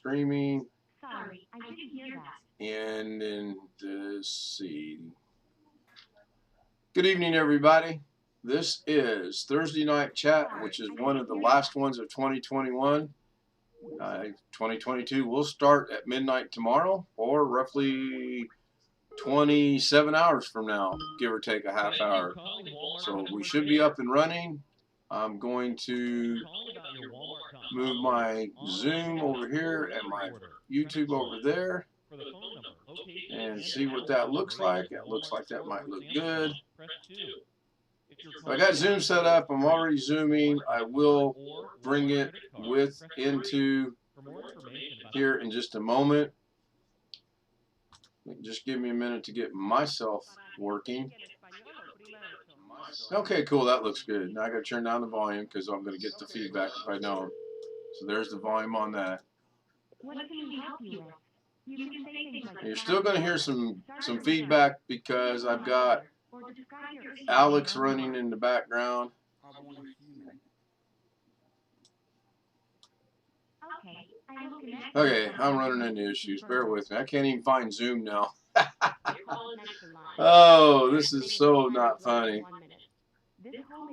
streaming. Sorry, I didn't hear that. And then let's see. Good evening, everybody. This is Thursday Night Chat, which is one of the last ones of 2021. 2022 will start at midnight tomorrow, or roughly 27 hours from now, give or take a half hour. So we should be up and running. I'm going to move my Zoom over here and my YouTube over there and see what that looks like. It looks like that might look good. I got Zoom set up. I'm already zooming. I will bring it into here in just a moment. Just give me a minute to get myself working. Okay, cool. That looks good. Now I got to turn down the volume because I'm going to get the feedback if I don't. So there's the volume on that. What can we help you with? You can say things like You're still going to hear some feedback because I've got Alex running in the background. Okay, I'm running into issues. Bear with me. I can't even find Zoom now. Oh, this is so not funny.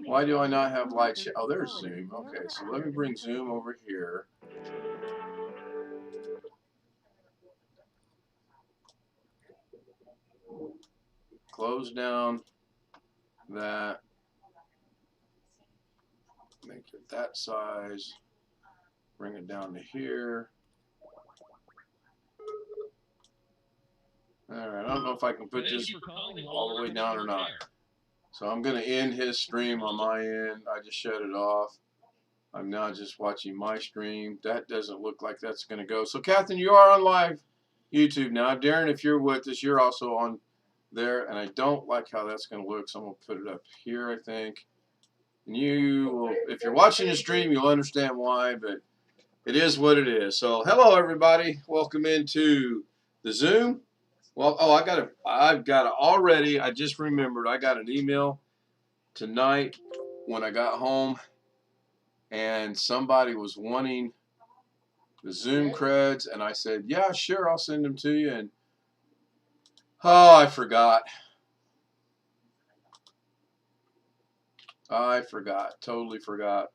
Why do I not have light? Oh, there's Zoom. Okay, so let me bring Zoom over here. Close down that. Make it that size. Bring it down to here. Alright, I don't know if I can put this all the way down or not. So I'm going to end his stream on my end. I just shut it off. I'm now just watching my stream. That doesn't look like that's going to go. So, Catherine, you are on live YouTube now. Darren, if you're with us, you're also on there. And I don't like how that's going to look, so I'm going to put it up here, I think. And you will, if you're watching the stream, you'll understand why, but it is what it is. So, hello, everybody. Welcome into the Zoom. Well, oh, I've got it already. I just remembered. I got an email tonight when I got home, and somebody was wanting the Zoom creds, and I said, yeah, sure, I'll send them to you. And oh, I forgot. Totally forgot.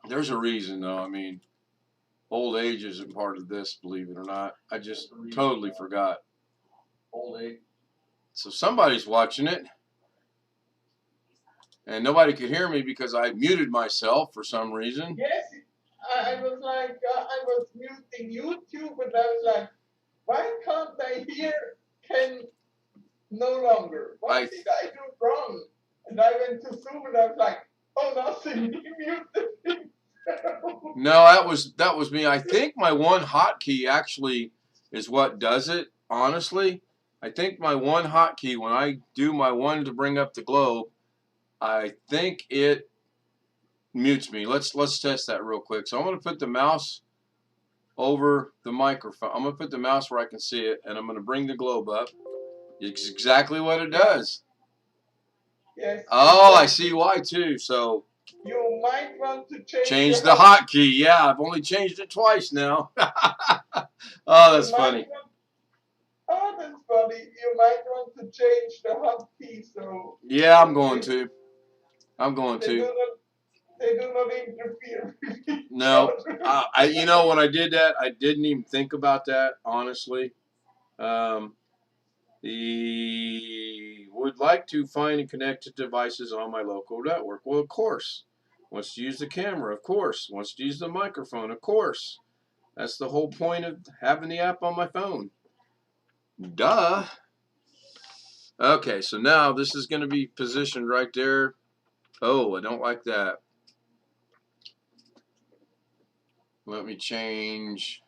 There's a reason, though. I mean, old age isn't part of this, believe it or not. I just totally forgot. Old age. So somebody's watching it. And nobody could hear me because I muted myself for some reason. Yes, I was like, I was muting YouTube, and I was like, why can't I hear Ken no longer? What did I do wrong? And I went to Zoom, and I was like, oh, nothing, he muted himself. No, that was me. I think my one hotkey actually is what does it, honestly. I think my one hotkey, when I do my one to bring up the globe, I think it mutes me. Let's test that real quick. So I'm going to put the mouse over the microphone. I'm going to put the mouse where I can see it, and I'm going to bring the globe up. It's exactly what it does. Yes. Oh, I see why too. So you might want to change the hotkey. Yeah, I've only changed it twice now. Oh, that's funny. Oh, that's funny. You might want to change the hotkey. So yeah, I'm going to. They do not interfere. No, you know, when I did that, I didn't even think about that, honestly. Would like to find and connect devices on my local network. Well, of course. Wants to use the camera, of course. Wants to use the microphone, of course. That's the whole point of having the app on my phone. Duh. Okay, so now this is going to be positioned right there. Oh, I don't like that. Let me change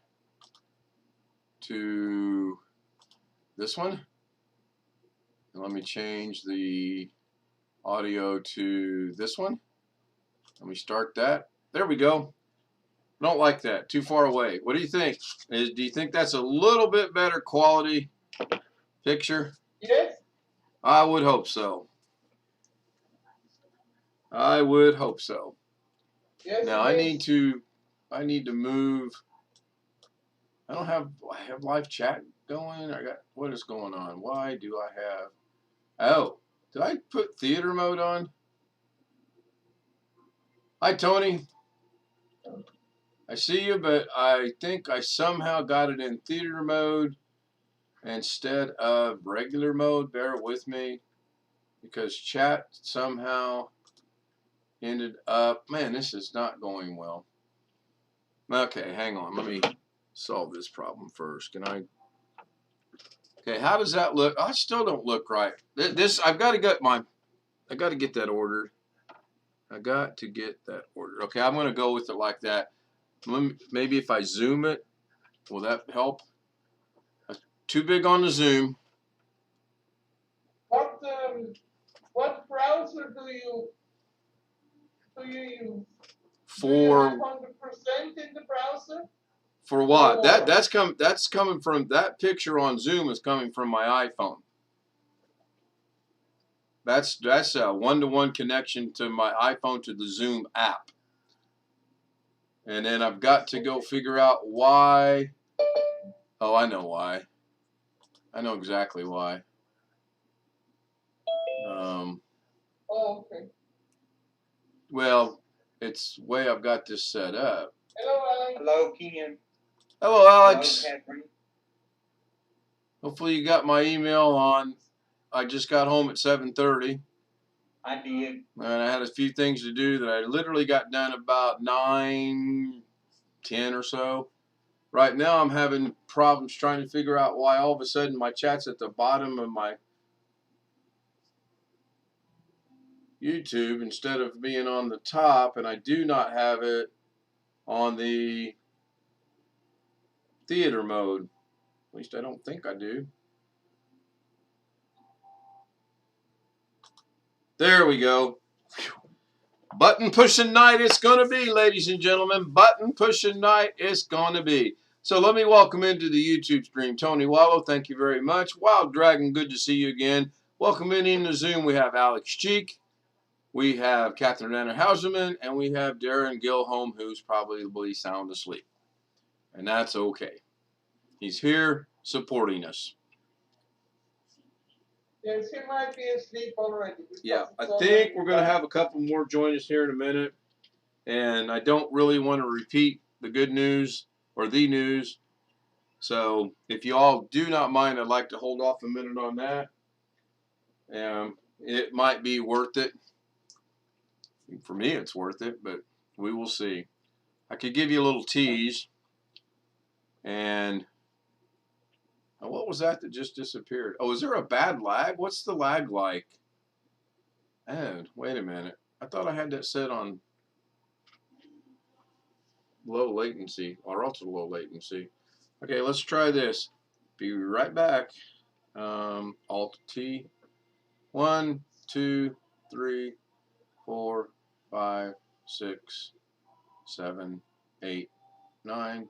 to this one. And let me change the audio to this one. Let me start that. There we go. Don't like that. Too far away. What do you think? Do you think that's a little bit better quality picture? Yes. I would hope so. I would hope so. Yes, now I need to move I have live chat going. What is going on? Why do I have? Oh, did I put theater mode on? Hi, Tony. I see you, but I think I somehow got it in theater mode instead of regular mode. Bear with me, because chat somehow ended up. Man, this is not going well. Okay, hang on. Let me solve this problem first. Can I? Okay, how does that look? I still don't look right. This I've got to get I got to get that ordered. I got to get that ordered. Okay, I'm going to go with it like that. Maybe if I zoom it, will that help? Too big on the zoom. What browser do you use? For 100% in the browser? For what? That's coming from that picture on Zoom is coming from my iPhone. That's a one-to-one connection to my iPhone to the Zoom app. And then I've got to go figure out why. Oh, I know why. I know exactly why. Okay. Well, it's the way I've got this set up. Hello, Alex. Hello, Ken. Hello, Alex. Hello, Catherine. Hopefully you got my email on. I just got home at 7:30. I did. And I had a few things to do that I literally got done about 9:10 or so. Right now I'm having problems trying to figure out why all of a sudden my chat's at the bottom of my YouTube instead of being on the top, and I do not have it on the theater mode. At least I don't think I do. There we go. Button pushing night it's going to be, ladies and gentlemen. Button pushing night it's going to be. So let me welcome into the YouTube stream Tony Wallow. Thank you very much. Wild Dragon, good to see you again. Welcome in the Zoom. We have Alex Cheek. We have Catherine Anna Hauserman. And we have Darren Gilholm, who's probably sound asleep. And that's okay. He's here supporting us. Yes, he might be asleep already. Yeah, I think we're going to have a couple more join us here in a minute. And I don't really want to repeat the good news or the news. So if you all do not mind, I'd like to hold off a minute on that. It might be worth it. For me, it's worth it, but we will see. I could give you a little tease. And what was that just disappeared? Oh, is there a bad lag? What's the lag like? And wait a minute. I thought I had that set on low latency or ultra low latency. Okay, let's try this. Be right back. Alt T. 1, 2, 3, 4, 5, 6, 7, 8, 9,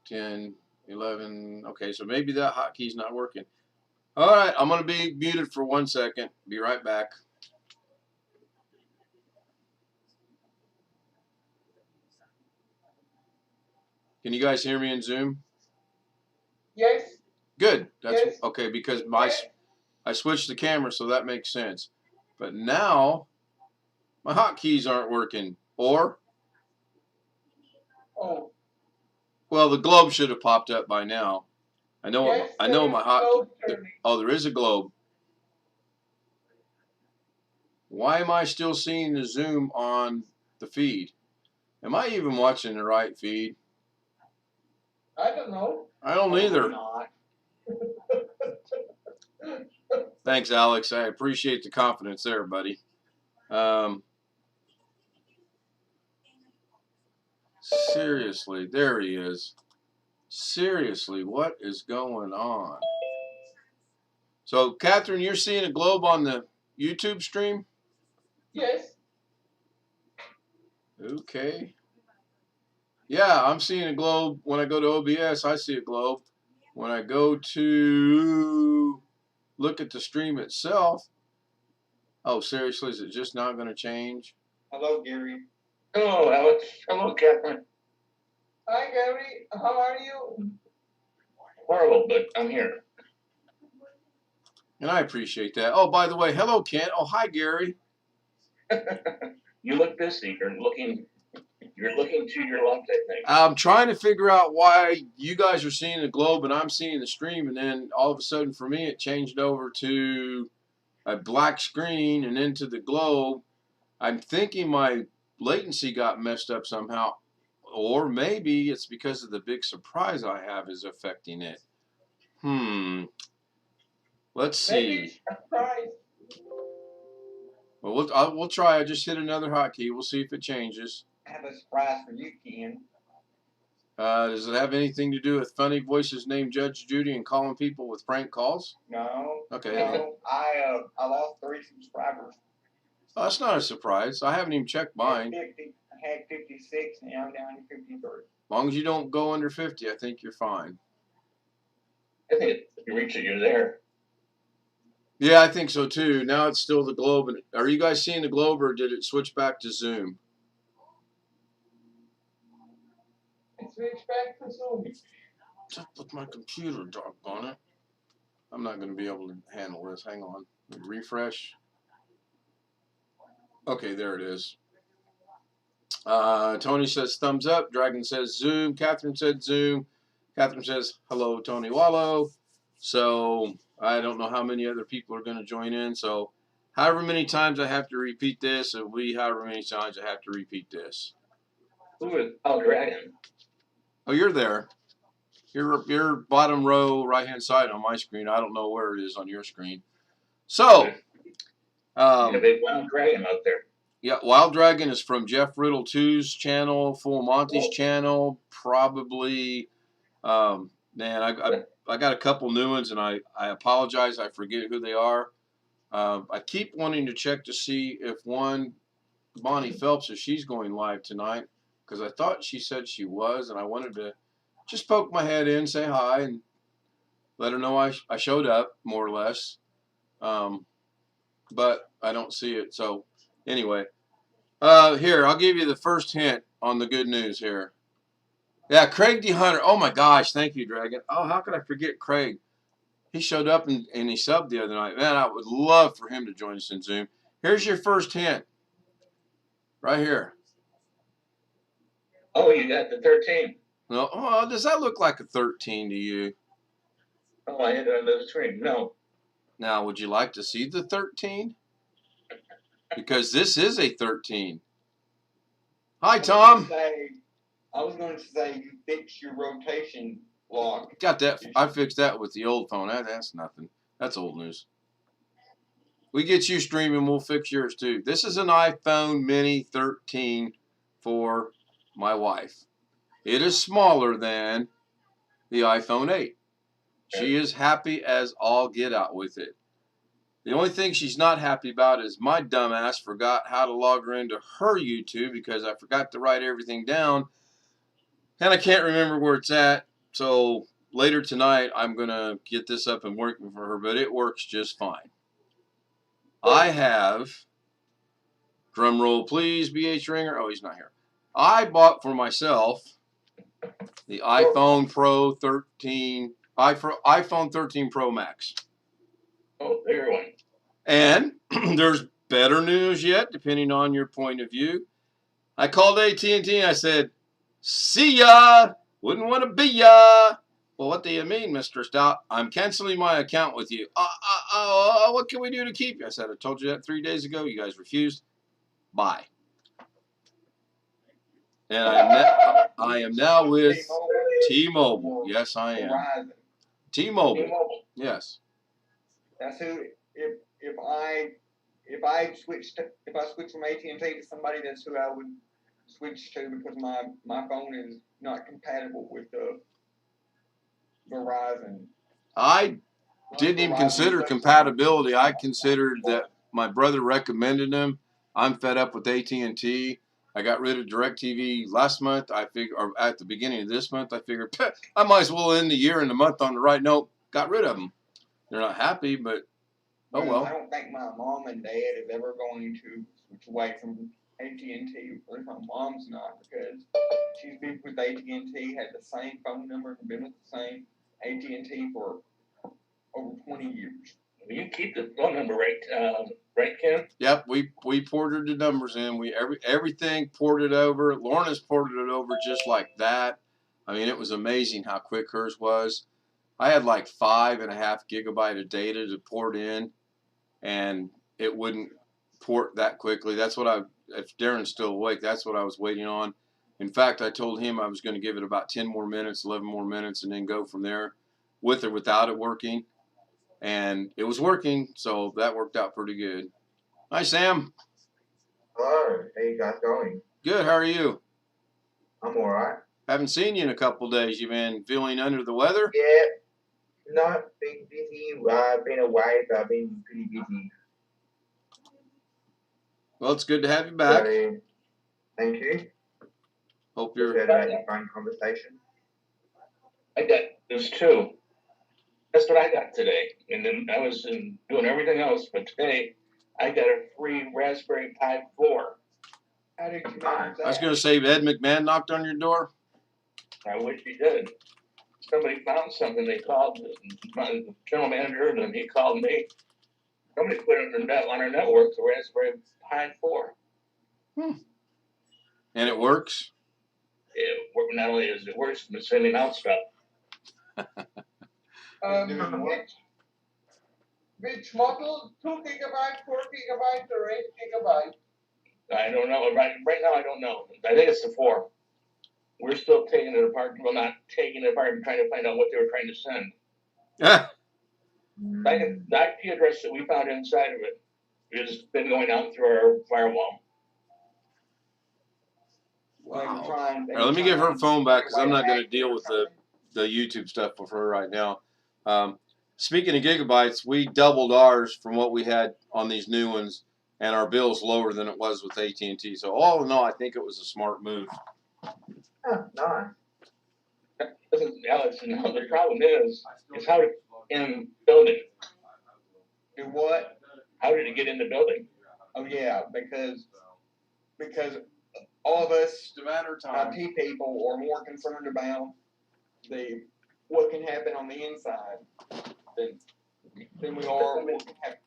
10, 11. Okay, so maybe that hotkey's not working. All right, I'm going to be muted for 1 second. Be right back. Can you guys hear me in Zoom? Yes. Good. That's yes. okay, because I switched the camera, so that makes sense. But now my hotkeys aren't working. Or well, the globe should have popped up by now. I know. Yes, I know my hotkey. Oh, there is a globe. Why am I still seeing the Zoom on the feed? Am I even watching the right feed? I don't know. I don't either. Thanks, Alex. I appreciate the confidence there, buddy. Seriously, there he is. Seriously, what is going on? So, Catherine, you're seeing a globe on the YouTube stream? Yes. Okay. Yeah, I'm seeing a globe. When I go to OBS, I see a globe. When I go to look at the stream itself, oh, seriously, is it just not going to change? Hello, Gary. Hello, Alex. Hello, Catherine. Hi, Gary. How are you? Horrible, but I'm here. And I appreciate that. Oh, by the way, hello, Kent. Oh, hi, Gary. You look busy. You're looking to your left, I think. I'm trying to figure out why you guys are seeing the globe and I'm seeing the stream, and then all of a sudden for me it changed over to a black screen and into the globe. I'm thinking my latency got messed up somehow, or maybe it's because of the big surprise I have is affecting it. Let's see. Maybe surprise. Well, we'll try. I just hit another hotkey. We'll see if it changes. I have a surprise for you, Ken. Does it have anything to do with funny voices named Judge Judy and calling people with prank calls? No. Okay. No. I lost 3 subscribers. Oh, that's not a surprise. I haven't even checked mine. I had 56, now I'm down to 53. As long as you don't go under 50, I think you're fine. I think if you reach it, you're there. Yeah, I think so too. Now it's still the globe. Are you guys seeing the globe, or did it switch back to Zoom? It switched back to Zoom. What's up with my computer, doggone it? I'm not going to be able to handle this. Hang on. Refresh. Okay, there it is. Tony says thumbs up. Dragon says Zoom. Catherine said Zoom. Catherine says hello, Tony Wallow. So I don't know how many other people are going to join in. So however many times I have to repeat this, it'll be however many times I have to repeat this. Who is Dragon? Oh, you're there. You're bottom row, right-hand side on my screen. I don't know where it is on your screen. So, a big Wild Dragon out there. Yeah, Wild Dragon is from Jeff Riddle 2's channel, Full Monty's channel, probably. Man, I got a couple new ones, and I apologize. I forget who they are. I keep wanting to check to see if Bonnie Phelps, if she's going live tonight, because I thought she said she was, and I wanted to just poke my head in, say hi, and let her know I showed up, more or less. But I don't see it. So anyway, here, I'll give you the first hint on the good news here. Yeah, Craig D. Hunter. Oh my gosh, thank you, Dragon. Oh, how could I forget Craig? He showed up and he subbed the other night. Man, I would love for him to join us in Zoom. Here's your first hint. Right here. Oh, you got the 13. No, oh, does that look like a 13 to you? Oh, I hit it on the screen. No. Now, would you like to see the 13? Because this is a 13. Hi, Tom. I was going to say you fix your rotation lock. Got that. I fixed that with the old phone. That's nothing. That's old news. We get you streaming, we'll fix yours too. This is an iPhone Mini 13 for my wife. It is smaller than the iPhone 8. She is happy as all get out with it. The only thing she's not happy about is my dumbass forgot how to log her into her YouTube because I forgot to write everything down. And I can't remember where it's at. So later tonight, I'm going to get this up and working for her. But it works just fine. I have, drum roll please, BH Ringer. Oh, he's not here. I bought for myself the iPhone Pro 13, iPhone 13 Pro Max. Oh, there one. And there's better news yet, depending on your point of view. I called AT&T and I said, see ya, wouldn't want to be ya. Well, what do you mean, Mr. Stout? I'm canceling my account with you. What can we do to keep you? I said, I told you that 3 days ago. You guys refused. Bye. And I am now with T-Mobile. Yes, I am. T-Mobile. Yes. That's who. If I switch from AT&T to somebody, that's who I would switch to because my phone is not compatible with the Verizon. I didn't even consider compatibility. I considered that my brother recommended them. I'm fed up with AT&T. I got rid of DirecTV last month. Or at the beginning of this month, I figured I might as well end the year and the month on the right note. Got rid of them. They're not happy, but oh well. I don't think my mom and dad is ever going to switch away from AT&T, or my mom's not, because she's been with AT&T, had the same phone number, and been with the same AT&T for over 20 years. You keep the phone number right, Ken? Yep, we ported the numbers in. Everything ported over. Lorna's ported it over just like that. I mean, it was amazing how quick hers was. I had like 5.5 gigabyte of data to port in, and it wouldn't port that quickly. That's what if Darren's still awake, that's what I was waiting on. In fact, I told him I was going to give it about 10 more minutes, 11 more minutes, and then go from there, with or without it working. And it was working, so that worked out pretty good. Hi, Sam. Hello, how you guys going? Good. How are you? I'm alright. Haven't seen you in a couple days. You been feeling under the weather? Yeah, not been busy. I've been away, but I've been pretty busy. Well, it's good to have you back. So, thank you. Hope Just you're. heard about your phone conversation. There's 2. That's what I got today. And then I was doing everything else, but today I got a free Raspberry Pi 4. How did you manage that? I was going to say, Ed McMahon knocked on your door. I wish he did. Somebody found something. They called the general manager, and then he called me. Somebody put it on our network, the Raspberry Pi 4. And it works? Not only is it worse, but sending out stuff. Which model? 2 gigabyte, 4 gigabyte, or 8 gigabyte? I don't know. Right now, I don't know. I think it's the 4. We're still taking it apart. Well, not taking it apart and trying to find out what they were trying to send. The IP address that we found inside of it has been going out through our firewall. Wow. All right, let me give her phone back because I'm not going to deal with the YouTube stuff with her right now. Speaking of gigabytes, we doubled ours from what we had on these new ones, and our bill's lower than it was with AT&T. So all in all, I think it was a smart move. Oh, nice. Alex, the problem is how to in building. Do what? How did it get in the building? Oh yeah, because all of us time. IT people are more concerned about what can happen on the inside than we are what can happen.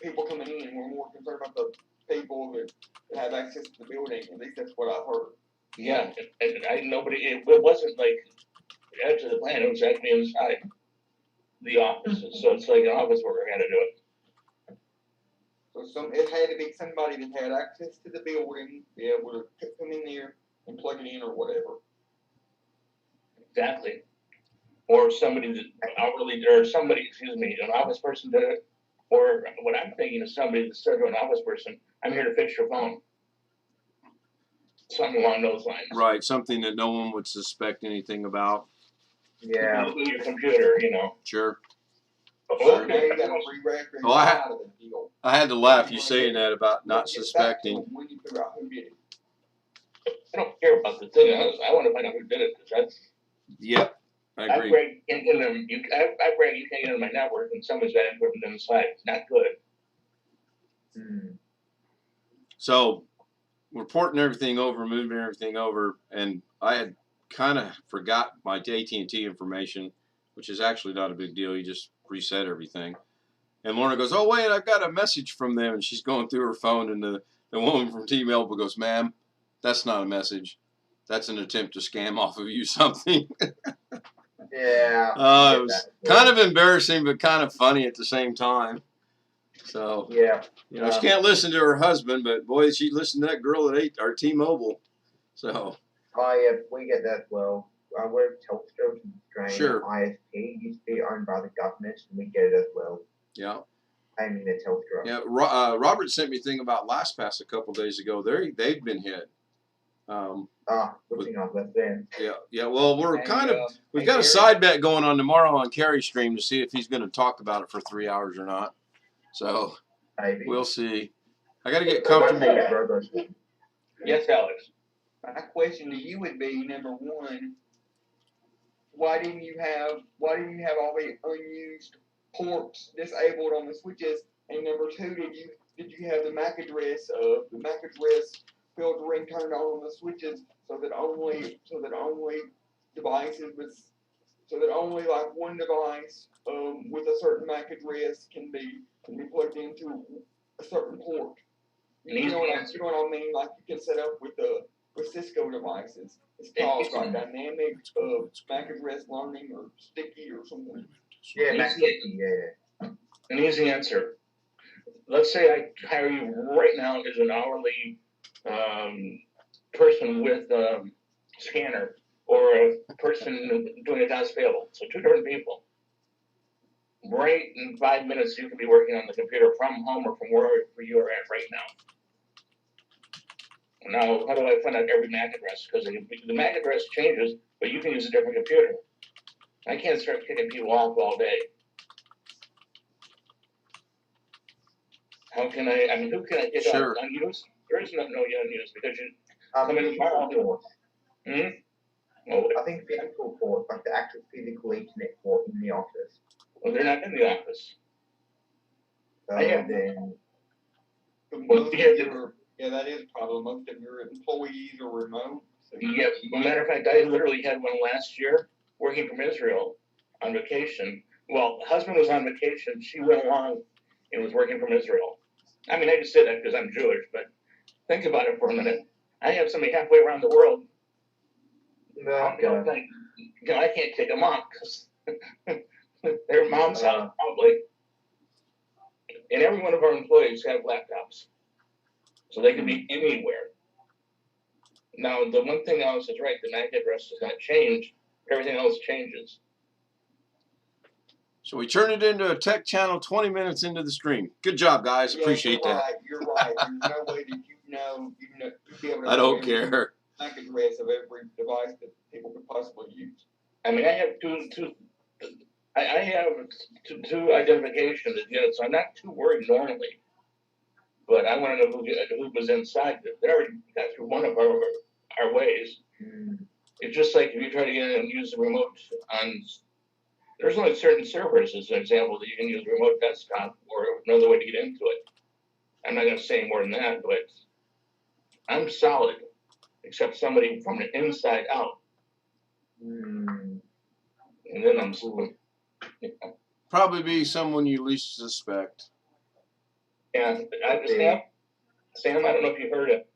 People coming in. We're more concerned about the people that have access to the building. At least that's what I've heard. Yeah, it wasn't like edge of the plan. It was actually inside the offices. So it's like an office worker had to do it. So it had to be somebody that had access to the building, be able to come in there and plug it in or whatever. Exactly. Or somebody an office person did it. Or what I'm thinking is somebody that said to an office person, "I'm here to fix your phone." Something along those lines. Right, something that no one would suspect anything about. Yeah. Your computer, Sure. Okay. Oh, I had to laugh you saying that about not suspecting. When you figure out who did it. I don't care about the thing. I want to find out who did it because that's. Yep, I agree. I break you can't get into my network and someone's got equipment inside. It's not good. So we're porting everything over, moving everything over, and I had kind of forgot my AT&T information, which is actually not a big deal. You just reset everything. And Lorna goes, "Oh, wait, I got a message from them." And she's going through her phone, and the woman from T-Mobile goes, "Ma'am, that's not a message. That's an attempt to scam off of you something." Yeah. It was kind of embarrassing, but kind of funny at the same time. So, yeah. She can't listen to her husband, but boy, she listened to that girl at T-Mobile. So. Oh, yeah, we get that as well. We're Telstra, which is Australian Sure. ISP, used to be owned by the government, and we get it as well. Yeah. I mean, the Telstra. Yeah. Robert sent me a thing about LastPass a couple days ago. They've been hit. Good thing I've left them. Yeah. Well, we've got a side bet going on tomorrow on Kerry's stream to see if he's going to talk about it for 3 hours or not. So Maybe. we'll see. I got to get comfortable. Yes, Alex. My question to you would be, number one, why didn't you have all the unused ports disabled on the switches? And number two, did you have the MAC address filtering turned on the switches so that only devices with so that only like one device with a certain MAC address can be plugged into a certain port. You know what I mean? Like you can set up with Cisco devices. It's called like dynamic MAC address learning or sticky or something. Yeah, that's sticky. Yeah. An easy answer. Let's say I hire you right now as an hourly person with a scanner or a person doing accounts payable. So 2 different people. Right in 5 minutes, you can be working on the computer from home or from wherever you are at right now. Now, how do I find out every MAC address? Because the MAC address changes, but you can use a different computer. I can't start kicking people off all day. How can I mean, who can I kick off? Unused? There is no unused because you come in tomorrow. Well, I think physical port, like the actual physical Ethernet port in the office. Well, they're not in the office. Then. Yeah, that is a problem. Most of your employees are remote. So yeah, as a matter of fact, I literally had one last year working from Israel on vacation. Well, the husband was on vacation. She went along and was working from Israel. I mean, I just say that because I'm Jewish, but think about it for a minute. I have somebody halfway around the world. I can't kick them off because their mom's house probably. And every one of our employees have laptops, so they can be anywhere. Now, the one thing else is right, the MAC address does not change. Everything else changes. So we turned it into a tech channel 20 minutes into the stream. Good job, guys. Appreciate that. You're right. There's no way that you'd be able to I don't care. MAC address of every device that people could possibly use. I mean, I have two identification units, so I'm not too worried normally. But I want to know who was inside. They already got through one of our ways. It's just like if you try to get in and use the remote on. There's only certain servers, as an example, that you can use remote desktop or another way to get into it. I'm not going to say any more than that, but I'm solid, except somebody from the inside out. And then I'm screwed. Probably be someone you least suspect. Yeah, Sam, I don't know if you heard it.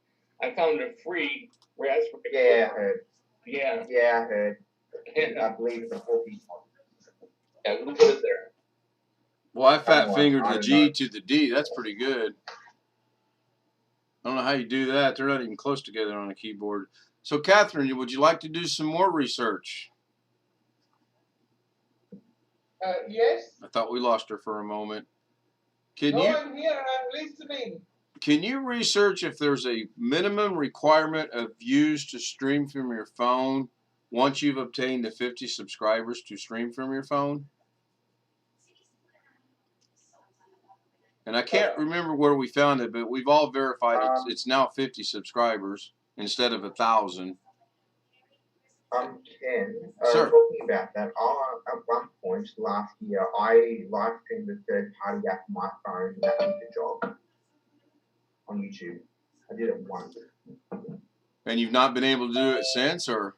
I found a free Raspberry. Yeah, I heard. Yeah. Yeah, I heard. I believe the whole piece. Yeah, who put it there? Well, I fat fingered the G to the D. That's pretty good. I don't know how you do that. They're not even close together on a keyboard. So, Catherine, would you like to do some more research? Yes. I thought we lost her for a moment. I'm here. I'm listening. Can you research if there's a minimum requirement of views to stream from your phone once you've obtained the 50 subscribers to stream from your phone? And I can't remember where we found it, but we've all verified it's now 50 subscribers instead of 1,000. Ken, Sir. talking about that, at one point last year, I live streamed a third-party app on my phone, and that did the job on YouTube. I did it once. And you've not been able to do it since, or?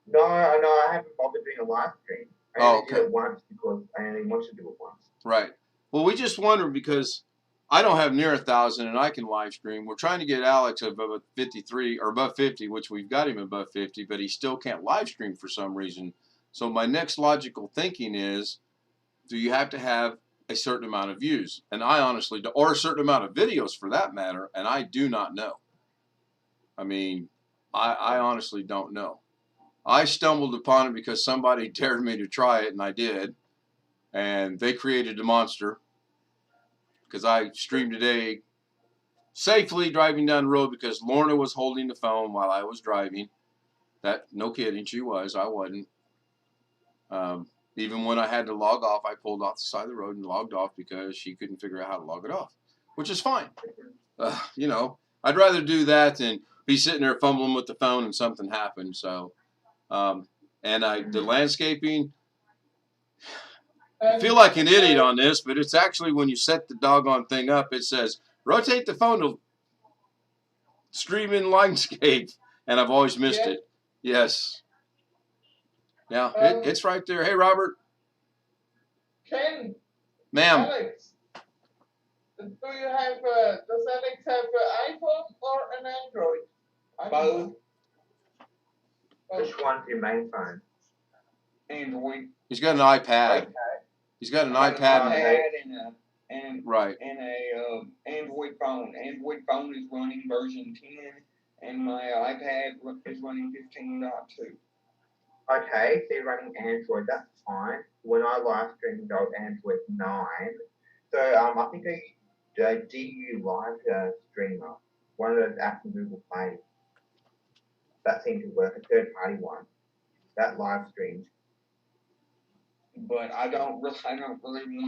No, I haven't bothered doing a live stream. I only did it once because I only wanted to do it once. Right. Well, we just wondered because I don't have near 1,000 and I can live stream. We're trying to get Alex above 53 or above 50, which we've got him above 50, but he still can't live stream for some reason. So my next logical thinking is, do you have to have a certain amount of views? And I honestly do, or a certain amount of videos for that matter, and I do not know. I mean, I honestly don't know. I stumbled upon it because somebody dared me to try it, and I did. And they created a monster. Because I streamed today safely driving down the road because Lorna was holding the phone while I was driving. No kidding, she was. I wasn't. Even when I had to log off, I pulled off the side of the road and logged off because she couldn't figure out how to log it off, which is fine. You know, I'd rather do that than be sitting there fumbling with the phone and something happened. So, the landscaping, I feel like an idiot on this, but it's actually when you set the doggone thing up, it says rotate the phone streaming Linescape, and I've always missed Yeah. it. Yes. Yeah, it's right there. Hey, Robert. Ken, Ma'am. Alex, do you have, does Alex have an iPhone or an Android? Both. Which one's your main phone? Android. He's got an iPad. He's got an iPad. Right. And a Android phone. Android phone is running version 10, and my iPad is running 15.2. Okay, so you're running Android, that's fine. When I live streamed on Android 9, so I think a DU Live streamer, one of those apps in Google Play, that seemed to work, a third party one, that live streams. But I don't really want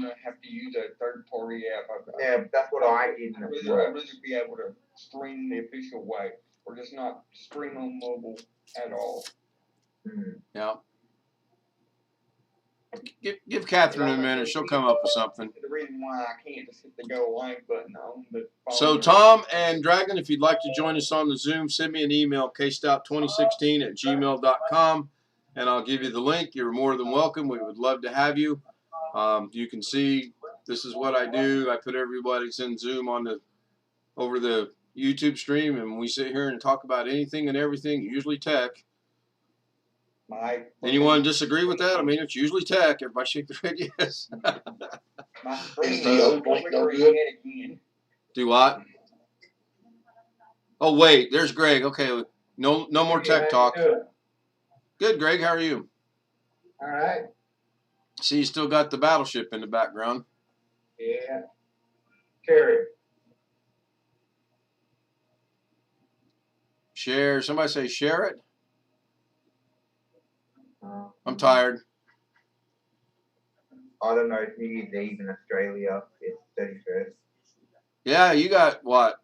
to have to use a third party app. Yeah, that's what I did. I'd rather be able to stream the official way, or just not stream on mobile at all. Yeah. Give Catherine a minute. She'll come up with something. The reason why I can't just hit the go live button on the phone. So Tom and Dragon, if you'd like to join us on the Zoom, send me an email, kstout2016@gmail.com, and I'll give you the link. You're more than welcome. We would love to have you. You can see this is what I do. I put everybody's in Zoom on over the YouTube stream, and we sit here and talk about anything and everything, usually tech. Anyone disagree with that? I mean, it's usually tech. Everybody shake their head yes. My screen is flickering yet again. Do what? Oh, wait. There's Greg. Okay. No more tech talk. Good, Greg. How are you? All right. See, you still got the battleship in the background. Yeah. Carry. Share. Somebody say share it. I'm tired. I don't know, New Year's Eve in Australia, it's 31st. Yeah, you got what?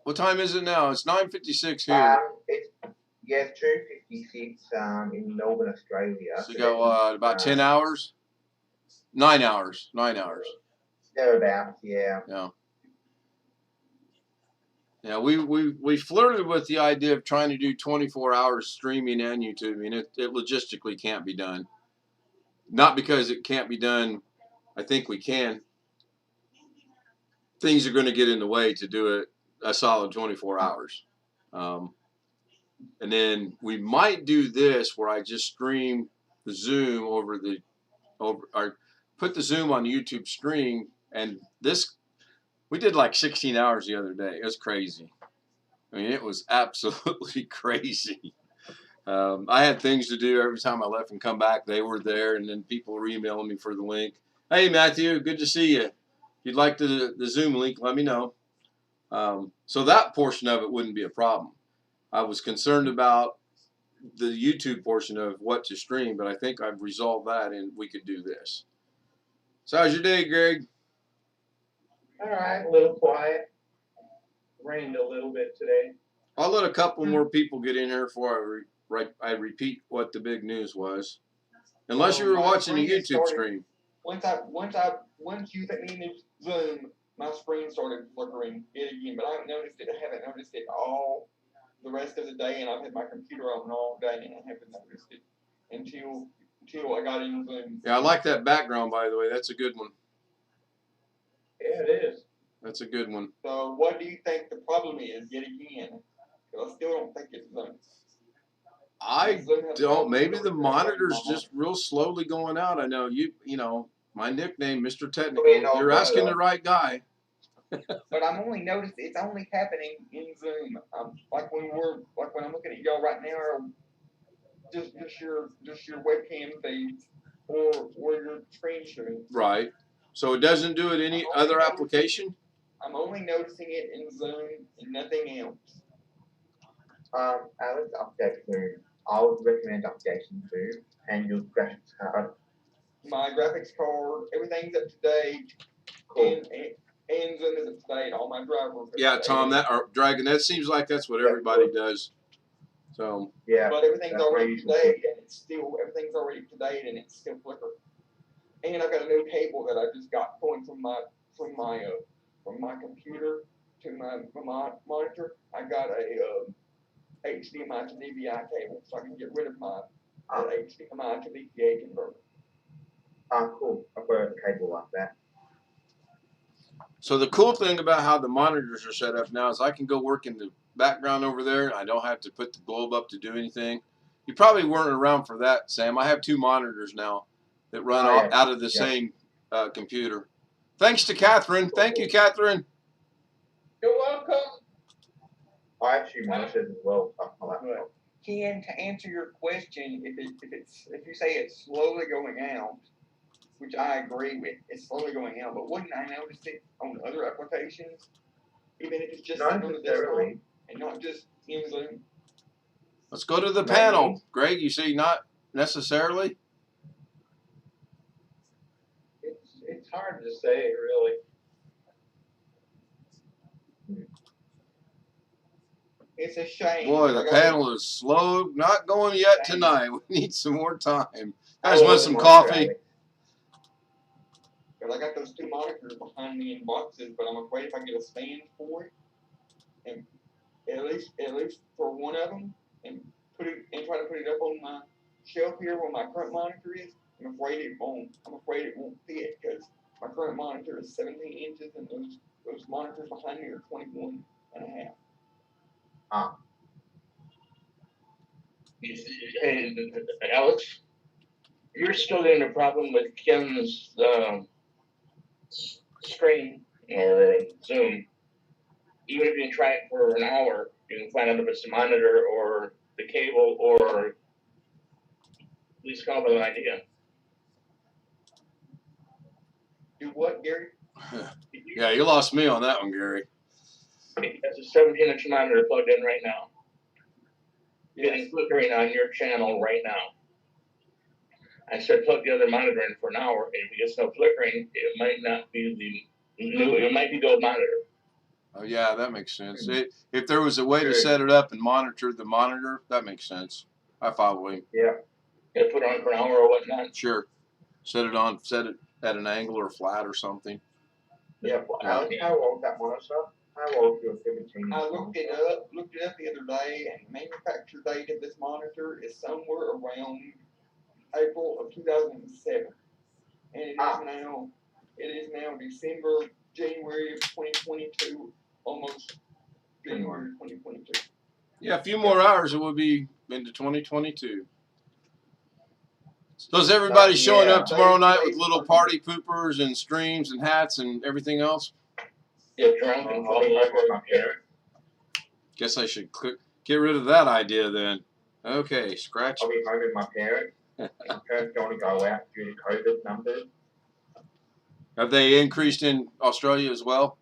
What time is it now? It's 9:56 here. It's 2:56 in Melbourne, Australia. So you got what? About 10 hours? 9 hours. 9 hours. Thereabouts, yeah. Yeah. Yeah, we flirted with the idea of trying to do 24 hours streaming and YouTube. I mean, it logistically can't be done. Not because it can't be done. I think we can. Things are going to get in the way to do it a solid 24 hours. And then we might do this where I just stream the Zoom or put the Zoom on the YouTube stream, and this. We did like 16 hours the other day. It was crazy. I mean, it was absolutely crazy. I had things to do every time I left and come back. They were there, and then people were emailing me for the link. Hey, Matthew, good to see you. If you'd like the Zoom link, let me know. So that portion of it wouldn't be a problem. I was concerned about the YouTube portion of what to stream, but I think I've resolved that, and we could do this. So how's your day, Greg? All right, a little quiet. Rained a little bit today. I'll let a couple more people get in here before I repeat what the big news was. Unless you were watching a YouTube stream. Once you let me in Zoom, my screen started flickering it again. But I haven't noticed it all the rest of the day, and I've had my computer on all day, and I haven't noticed it until I got in Zoom. Yeah, I like that background, by the way. That's a good one. Yeah, it is. That's a good one. So what do you think the problem is yet again? Because I still don't think it's Zoom. I don't. Maybe the monitor's just real slowly going out. I know you know, my nickname, Mr. Technical. You're asking the right guy. But I'm only noticed it's only happening in Zoom. Like when I'm looking at y'all right now, or just your webcam feeds or your screen sharing. Right. So it doesn't do it any other application? I'm only noticing it in Zoom and nothing else. Alex, update Zoom. I would recommend updating Zoom and your graphics card. My graphics card, everything's up to date. Cool. And Zoom is up to date. All my drivers. Yeah, Tom, Dragon, that seems like that's what everybody does. So yeah, but everything's already to date, and everything's already to date, and it's still flickering. And I've got a new cable that I just got going from my computer to my monitor, I got a HDMI to DVI cable, so I can get rid of my HDMI to VGA converter. Cool. I've got a cable like that. So the cool thing about how the monitors are set up now is I can go work in the background over there. I don't have to put the globe up to do anything. You probably weren't around for that, Sam. I have 2 monitors now that run out of the same computer. Thanks to Catherine. Thank you, Catherine. You're welcome. I have 2 monitors as well. But Ken, to answer your question, if you say it's slowly going out, which I agree with, it's slowly going out, but wouldn't I notice it on other applications, even if it's just Not on the desktop necessarily. and not just in Zoom? Let's go to the panel. Greg, you see not necessarily? It's hard to say, really. It's a shame. Boy, the panel is slow. Not going yet tonight. We need some more time. Guys want some coffee? Because I got those 2 monitors behind me in boxes, but I'm afraid if I get a stand for it, and at least for one of them, and try to put it up on my shelf here where my current monitor is, I'm afraid it won't fit because my current monitor is 17 inches and those monitors behind me are 21 and a half. Hey, Alex, you're still getting a problem with Ken's screen or Zoom. Even if you try it for an hour, you can find out if it's the monitor or the cable, or at least come up with an idea. Do what, Gary? Yeah, you lost me on that one, Gary. That's a 17-inch monitor plugged in right now. Getting flickering on your channel right now. I said plug the other monitor in for an hour. If it gets no flickering, it might not be it might be the old monitor. Oh yeah, that makes sense. If there was a way to set it up and monitor the monitor, that makes sense. I follow him. Yeah. You put it on for an hour or whatnot. Sure. Set it at an angle or flat or something. Yeah. Alex, how old that monitor? How old your 17? I looked it up the other day, and the manufacture date of this monitor is somewhere around April of 2007, and it is now January of 2022, almost January 2022. Yeah, a few more hours, it will be into 2022. So is everybody showing up tomorrow night with little party poopers and streams and hats and everything else? Yeah, drunk and fall over my parents. Guess I should get rid of that idea then. Okay, scratch. I'll be home with my parents. My parents don't want to go out due to COVID numbers. Have they increased in Australia as well?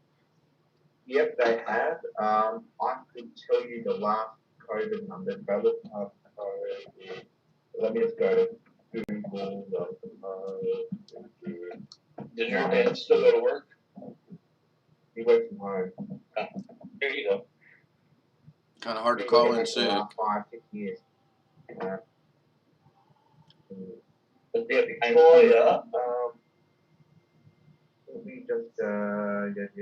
Yep, they have. I could tell you the last COVID numbers, but let me just go to Google. Does your dad still go to work? He works from home. Oh, there you go. Kind of hard to call in sick. 5-6 years. Victoria. Let me just the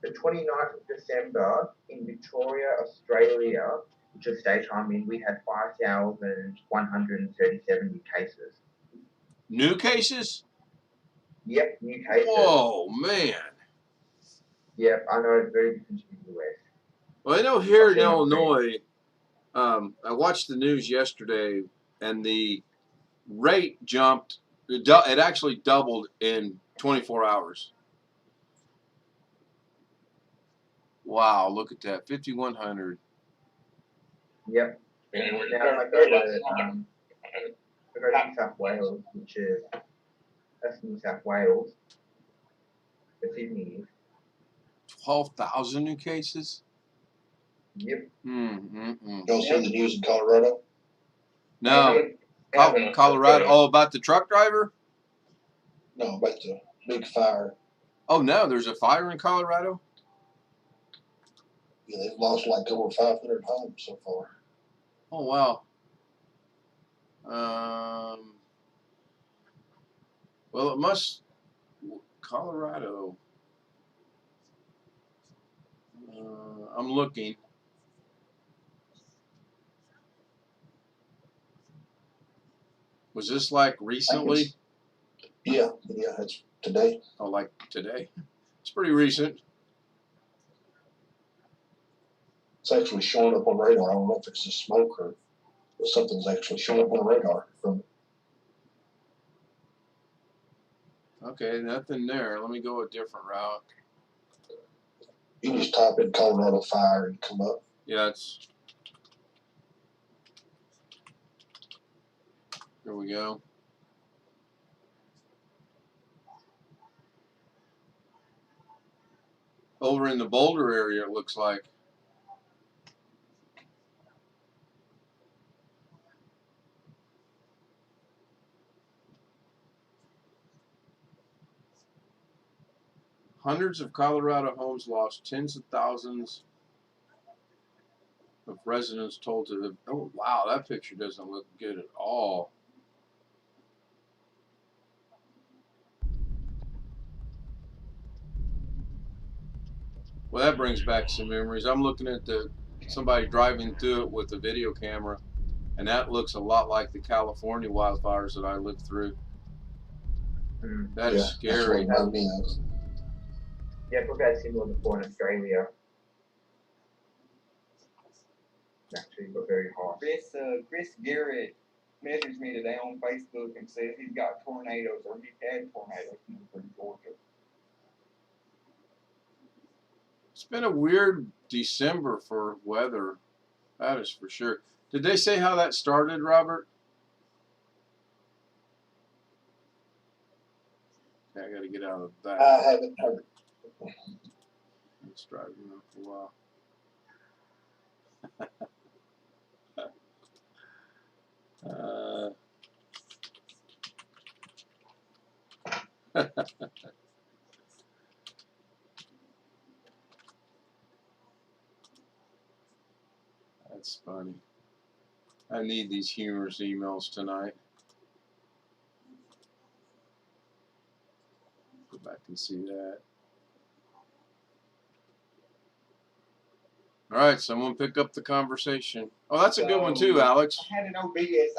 29th of December in Victoria, Australia, which is daytime, we had 5,137 new cases. New cases? Yep, new cases. Whoa, man. Yep, I know, it's very different to the US. Well, I know here in Illinois, I watched the news yesterday, and the rate jumped. It actually doubled in 24 hours. Wow, look at that, 5,100. Yep. And we're Now, I go to New South Wales, which is, that's New South Wales. The Sydney is. 12,000 new cases? Yep. Y'all seen the news in Colorado? No. Colorado. Oh, about the truck driver? No, about the big fire. Oh, no, there's a fire in Colorado? Yeah, they've lost like over 500 homes so far. Oh, wow. Well, it must. Colorado. I'm looking. Was this like recently? Yeah, it's today. Oh, like today? It's pretty recent. It's actually showing up on radar. I don't know if it's the smoke or something's actually showing up on radar from it. Okay, nothing there. Let me go a different route. You can just type in Colorado fire and come up. Yeah, it's. Here we go. Over in the Boulder area, it looks like. Hundreds of Colorado homes lost, tens of thousands of residents told to the. Oh, wow, that picture doesn't look good at all. Well, that brings back some memories. I'm looking at somebody driving through it with a video camera, and that looks a lot like the California wildfires that I lived through. That is scary. Yeah, we've had similar before in Australia. Actually, but very hot. Chris Garrett messaged me today on Facebook and says he's got tornadoes, or he's had tornadoes in Georgia. It's been a weird December for weather. That is for sure. Did they say how that started, Robert? Okay, I got to get out of that. I haven't heard. It's driving me for a while. That's funny. I need these humorous emails tonight. Go back and see that. All right, someone pick up the conversation. Oh, that's a good one too, Alex. I had an OBS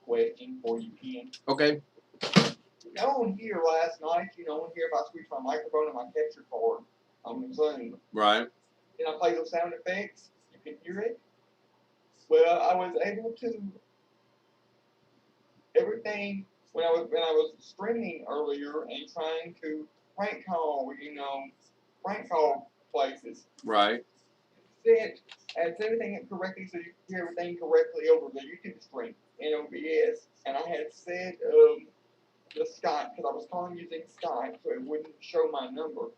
question for you, Ken. Okay. On here last night, on here if I switch my microphone and my capture card on the Zoom. Right. And I play those sound effects, you can hear it. Well, I was able to everything when I was streaming earlier and trying to prank call places. Right. Said everything correctly so you can hear everything correctly over the YouTube stream in OBS. And I had said the Skype, because I was calling using Skype, so it wouldn't show my number.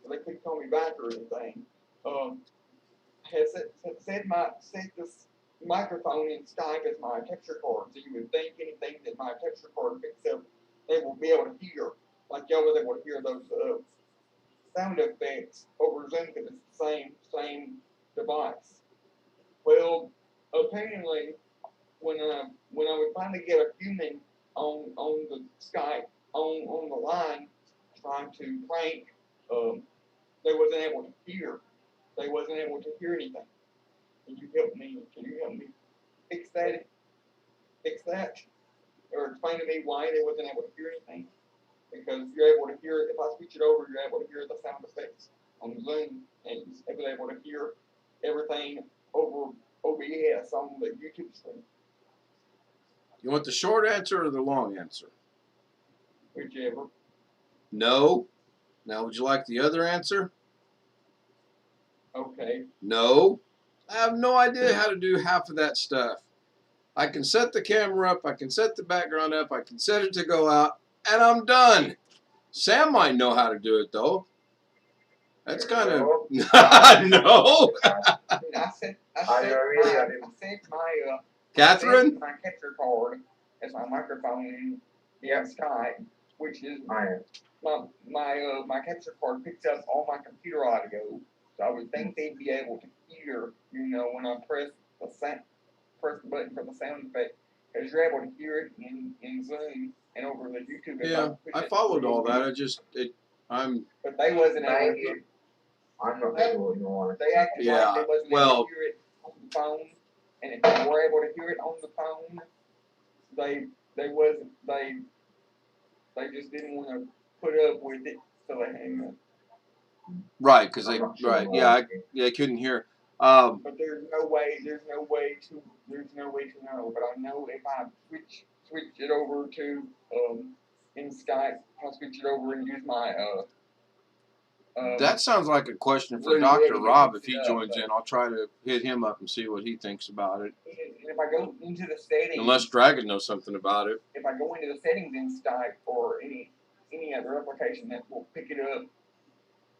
They couldn't call me back or anything. I had set this microphone in Skype as my capture card, so you would think anything that my capture card picks up, they will be able to hear. Like y'all was able to hear those sound effects over Zoom because it's the same device. Well, apparently, when I would finally get a human on the Skype on the line trying to prank, they wasn't able to hear. They wasn't able to hear anything. Can you help me fix that? Or explain to me why they wasn't able to hear anything? Because you're able to hear it. If I switch it over, you're able to hear the sound effects on Zoom, and you're able to hear everything over OBS on the YouTube stream. You want the short answer or the long answer? Whichever. No. Now, would you like the other answer? Okay. No. I have no idea how to do half of that stuff. I can set the camera up, I can set the background up, I can set it to go out, and I'm done. Sam might know how to do it, though. That's kind of... No. I set Catherine? my capture card as my microphone in Skype, which is my capture card picks up all my computer audio. So I would think they'd be able to hear, when I press the button for the sound effect, because you're able to hear it in Zoom and over the YouTube. Yeah, I followed all that. But they wasn't able to hear Maybe. I'm not sure, in all honesty. They acted Yeah, like they wasn't able well- to hear it on the phone, and if they were able to hear it on the phone, they just didn't want to put up with it, so they hang up. Right, because I'm they not sure, right. in all Yeah, honesty. I couldn't hear. But there's no way to know. But I know if I switch it over to in Skype, I'll switch it over and use my That sounds like a question for Really, Dr. really Rob. mix If he it up, joins but- in, I'll try to hit him up and see what he thinks about it. and if I go into the settings, Unless Dragon knows something about it. if I go into the settings in Skype or any other application that will pick it up,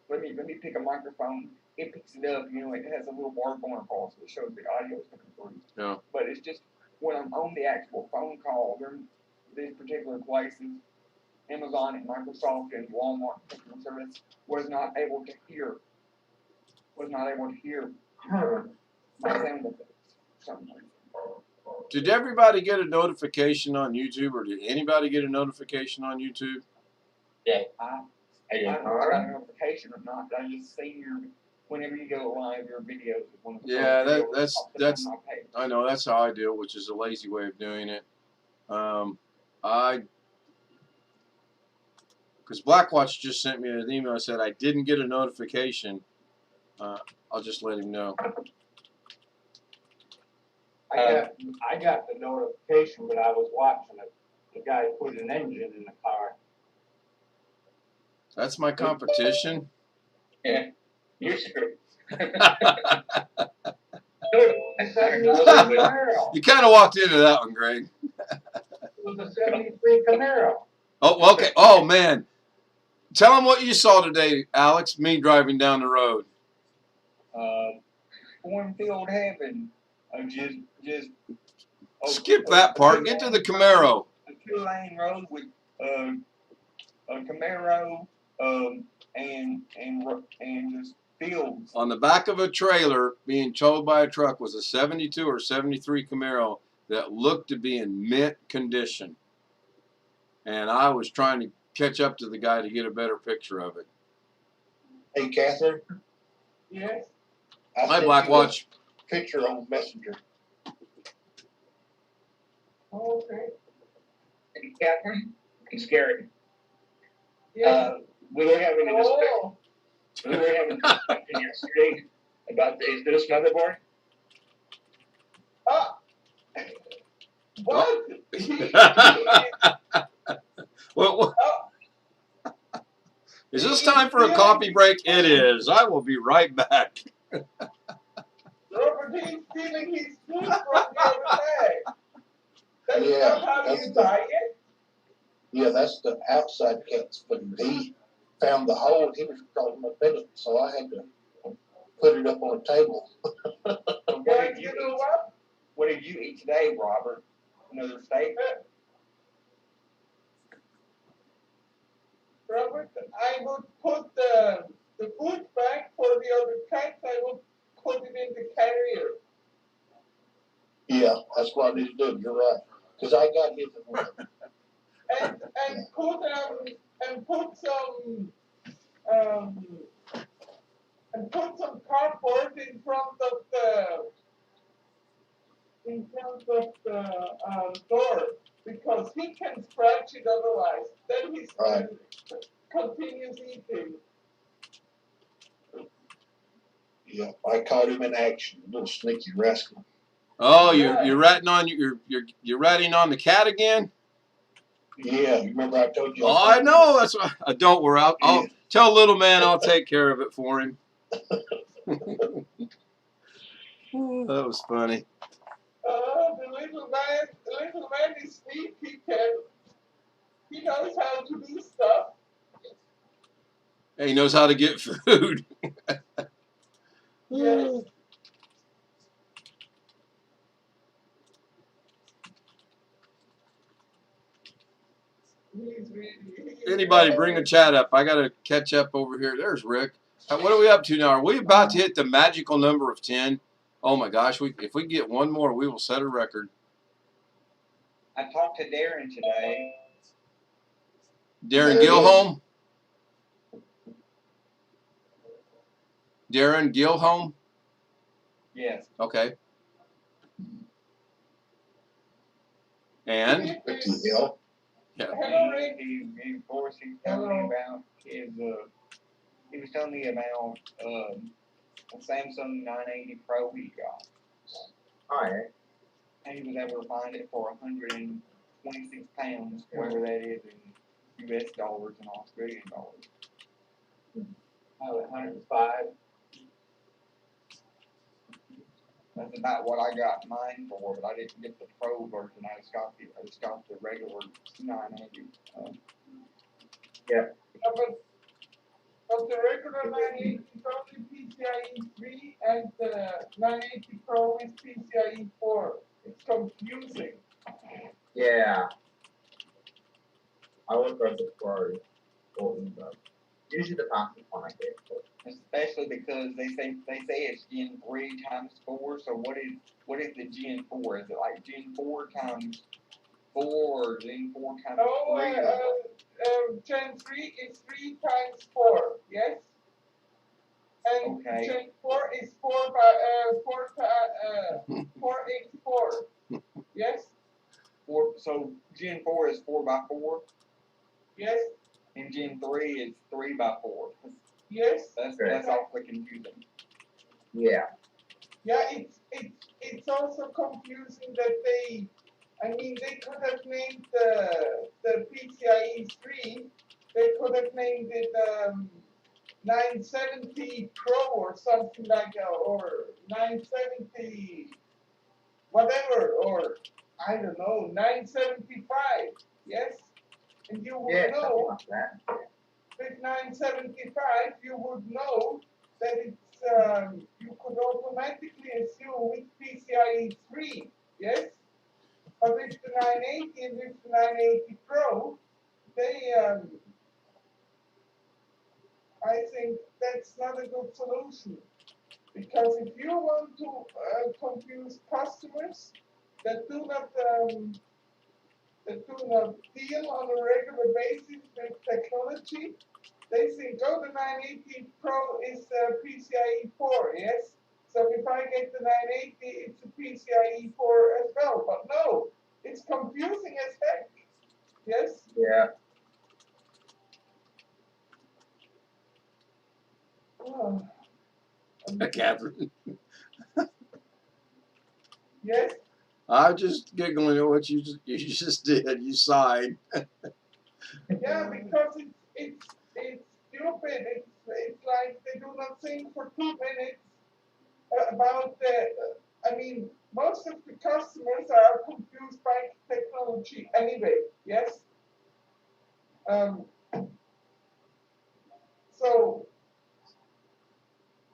let me pick a microphone. It picks it up. It has a little bar going across, so it shows the audio is coming through. Yeah. But it's just when I'm on the actual phone call during these particular places, Amazon and Microsoft and Walmart customer service was not able to hear Huh. my sound effects. For some reason. Did everybody get a notification on YouTube, or did anybody get a notification on YouTube? I I did. don't know if I got a notification or not, but I just see whenever you go live, your videos is one of the Yeah, first videos that's- pops up that's- on my page. I know that's how I do it, which is a lazy way of doing it. Because Blackwatch just sent me an email and said I didn't get a notification. I'll just let him know. I got the notification, but I was watching it. The guy put an engine in the car. That's my competition. Yeah, you're screwed. It's a Camaro. You kind of walked into that one, Greg. It was a '73 Camaro. Oh, okay. Oh, man. Tell him what you saw today, Alex, me driving down the road. Cornfield heaven. Just Skip that part. Get to the Camaro. A 2-lane road with a Camaro and just fields. On the back of a trailer being towed by a truck was a 72 or 73 Camaro that looked to be in mint condition. And I was trying to catch up to the guy to get a better picture of it. Hey, Catherine, Yes. I Hi, sent you Blackwatch. a picture on Messenger. Okay. Hey, Catherine, I'm scared. Yes. We were having a discussion. Oh. We were having a discussion yesterday about is this motherboard? Ah. What? What? Is this time for a coffee break? It is. I will be right back. Robert, he's stealing his food from the other day. That's Yeah, not how that's you the- buy it. Yeah, that's the outside cat's food. He found the hole and he was trying to fit it, so I had to put it up on a table. Yeah, you know what? What did you eat today, Robert? Another steak? Robert, I would put the food back for the other cats. I would put it in the carrier. Yeah, that's what I need to do. You're right. Because I got his at work. And put some cardboard in front of the door because he can scratch it otherwise. Then he Right. continues eating. Yeah, I caught him in action. Little sneaky rascal. Oh, you're ratting on you're ratting on the cat again? Yeah, you remember I told you. Oh, I know. That's why. Don't worry. I'll tell little man I'll take care of it for him. That was funny. The little man is sweet. He knows how to do stuff. He knows how to get food. Yes. He's really. Anybody bring a chat up. I got to catch up over here. There's Rick. What are we up to now? Are we about to hit the magical number of 10? Oh my gosh, if we get one more, we will set a record. I talked to Darren today. Darren Gilholm? Darren Gilholm? Yes. Okay. And? Ricky Hill. Yeah. Hello, Rick. Of course, he's telling me about his, he was telling me about, a Samsung 980 Pro he got. Oh, yeah. And he was able to find it for 126 pounds, whatever that is in US dollars and Australian dollars. Oh, 105. That's about what I got mine for, but I didn't get the Pro version. I just got the regular 980. Yeah, but the regular 980 is only PCIe 3 and the 980 Pro is PCIe 4. It's confusing. Yeah. I would go for Pro or Evo. Usually the fastest one I get. Especially because they say it's Gen 3 times 4. So what is the Gen 4? Is it like Gen 4 times 4 or Gen 4 times 3? Gen 3 is 3 times 4, yes? And Okay. Gen 4 is 4x4, yes? So Gen 4 is 4 by 4, Yes, and Gen 3 is 3 by 4. yes. That's awfully confusing. Yeah. Yeah, it's also confusing that they could have named the PCIe 3, they could have named it 970 Pro or something like that, or 970 whatever, or I don't know, 975, yes? And you would Yeah, know, something like that. with 975, you would know that it's, you could automatically assume it's PCIe 3, yes? But with the 980 and with the 980 Pro, they, I think that's not a good solution. Because if you want to confuse customers that do not deal on a regular basis with technology, they think, oh, the 980 Pro is PCIe 4, yes? So if I get the 980, it's a PCIe 4 as well. But no, it's confusing as heck, yes? Yeah. Oh. Catherine. Yes? I'm just giggling at what you just did. You sighed. Yeah, because it's stupid. It's like they do not think for 2 minutes about the. I mean, most of the customers are confused by technology anyway. Yes. So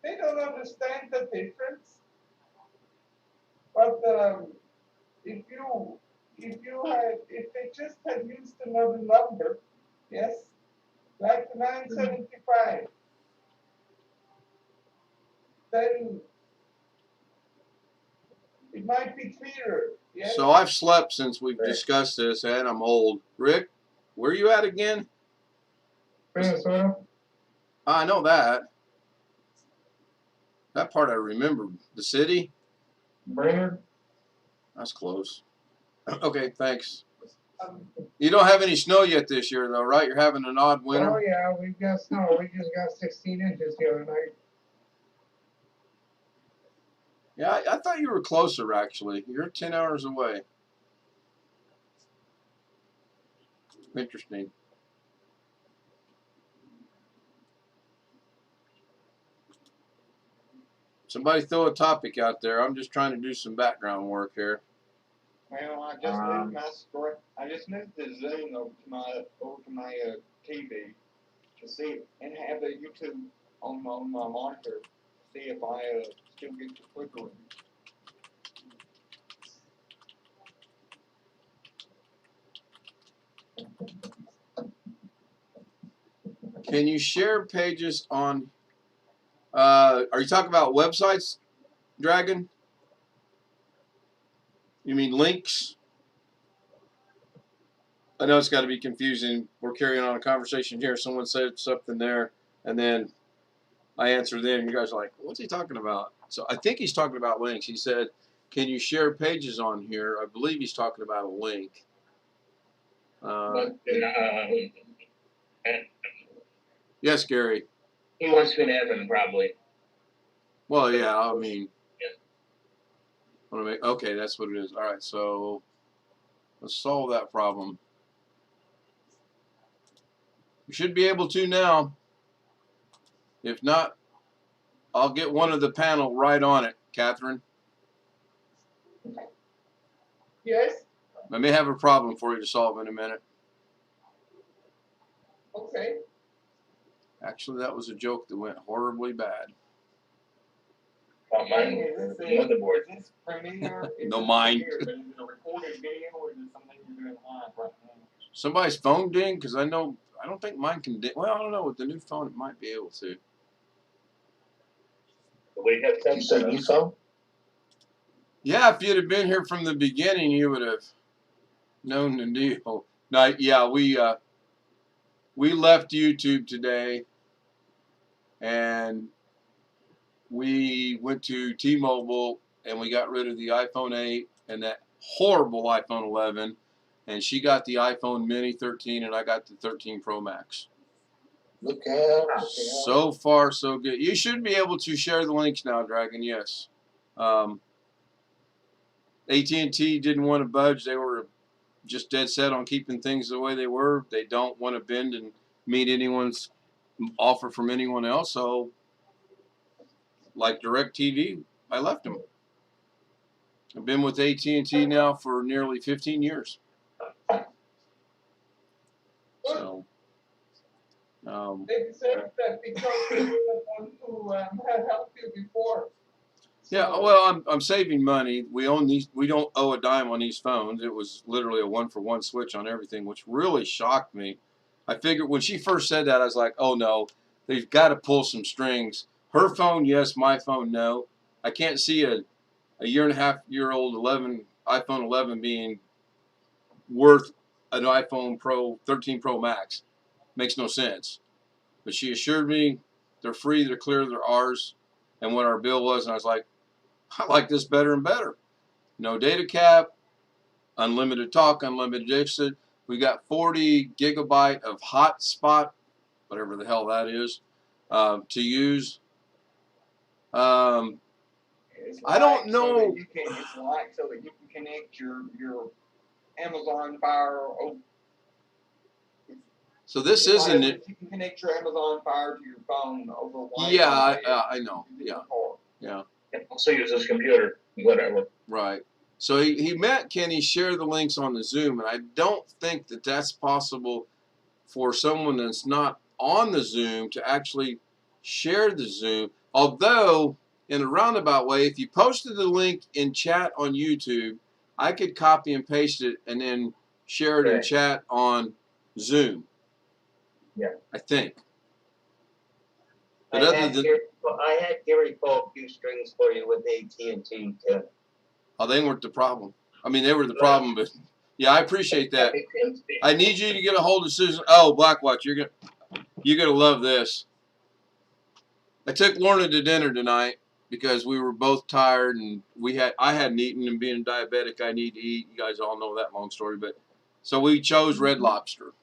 they don't understand the difference. But if they just had used another number, yes, like the 975, then it might be clearer. Yes. So I've slept since we've discussed this, and I'm old. Rick, where are you at again? Minnesota. I know that. That part I remember. The city? Brainerd. That's close. Okay, thanks. Um, You don't have any snow yet this year, though, right? You're having an odd winter. Oh yeah, we've got snow. We just got 16 inches the other night. Yeah, I thought you were closer, actually. You're 10 hours away. Interesting. Somebody throw a topic out there. I'm just trying to do some background work here. Well, I just moved my screen. I just moved the Zoom over to my TV to see and have the YouTube on my monitor to see if I still get the flickering. Can you share pages on? Are you talking about websites, Dragon? You mean links? I know it's got to be confusing. We're carrying on a conversation here. Someone said something there, and then I answer then. You guys are like, what's he talking about? So I think he's talking about links. He said, can you share pages on here? I believe he's talking about a link. But Yes, Gary. he wants me to have him probably. Well, yeah, I mean, okay, that's what it is. All right, so let's solve that problem. You should be able to now. If not, I'll get one of the panel right on it, Catherine. Yes, I may have a problem for you to solve in a minute. okay. Actually, that was a joke that went horribly bad. On mine, Is this motherboard. Is this premiere? No this mind. premiere, but is it a recorded video or is it something you're doing live right now? Somebody's phone ding? Because I don't think mine can ding. Well, I don't know. With the new phone, it might be able to. We have You said you phone? Yeah, if you'd have been here from the beginning, you would have known the deal. No, yeah, we left YouTube today, and we went to T-Mobile, and we got rid of the iPhone 8 and that horrible iPhone 11, and she got the iPhone Mini 13, and I got the 13 Pro Max. Look out. So far, so good. You should be able to share the links now, Dragon. Yes. AT&T didn't want to budge. They were just dead set on keeping things the way they were. They don't want to bend and meet anyone's offer from anyone else. So, like DirecTV, I left them. I've been with AT&T now for nearly 15 years. So, They said that because they didn't want to have helped you before. yeah, well, I'm saving money. We own these. We don't owe a dime on these phones. It was literally a 1-for-1 switch on everything, which really shocked me. I figured when she first said that, I was like, oh no, they've got to pull some strings. Her phone, yes. My phone, no. I can't see a year-and-a-half-year-old iPhone 11 being worth an iPhone 13 Pro Max. Makes no sense. But she assured me they're free, they're clear, they're ours, and what our bill was, and I was like, I like this better and better. No data cap, unlimited talk, unlimited data. We got 40 gigabyte of hotspot, whatever the hell that is, to use. I don't know. It's like so that you can connect your Amazon Fire. So this isn't it. You can connect your Amazon Fire to your phone over Wi-Fi. Yeah, I know. Yeah. Also use this computer, whatever. Right. So he meant, can he share the links on the Zoom? And I don't think that that's possible for someone that's not on the Zoom to actually share the Zoom. Although, in a roundabout way, if you posted the link in chat on YouTube, I could copy and paste it and then share it in chat on Zoom. Yeah. I think. But I had Gary pull a few strings for you with AT&T too. Oh, they weren't the problem. I mean, they were the problem, but yeah, I appreciate that. I need you to get a hold of Susan. Oh, Blackwatch, you're gonna love this. I took Lorna to dinner tonight because we were both tired and I hadn't eaten, and being diabetic, I need to eat. You guys all know that long story, but so we chose Red Lobster.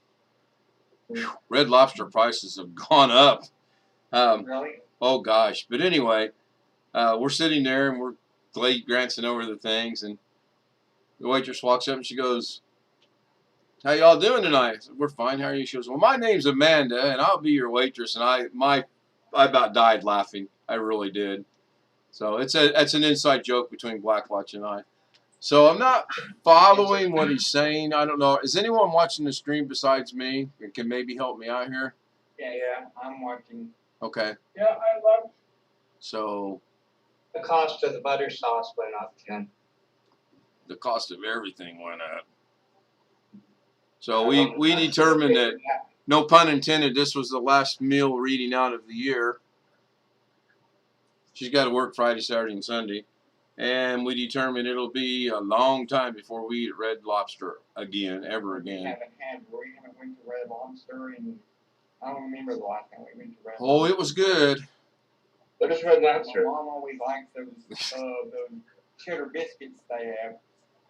Whew, Red Lobster prices have gone up. Really? Oh gosh, but anyway, we're sitting there and we're glancing over the things, and the waitress walks up and she goes, "How y'all doing tonight?" I said, "We're fine. How are you?" She goes, "Well, my name's Amanda, and I'll be your waitress." And I about died laughing. I really did. So it's an inside joke between Blackwatch and I. So I'm not following what he's saying. I don't know. Is anyone watching the stream besides me and can maybe help me out here? Yeah, I'm watching. Okay. Yeah, I love. So The cost of the butter sauce went up, Ken. the cost of everything went up. So we determined that, no pun intended, this was the last meal we're eating out of the year. She's got to work Friday, Saturday, and Sunday. And we determined it'll be a long time before we eat Red Lobster again, ever again. We haven't went to Red Lobster, and I don't remember the last time we went to Red Lobster. Oh, it was good. What is Red My Lobster? mom always likes those cheddar biscuits they have.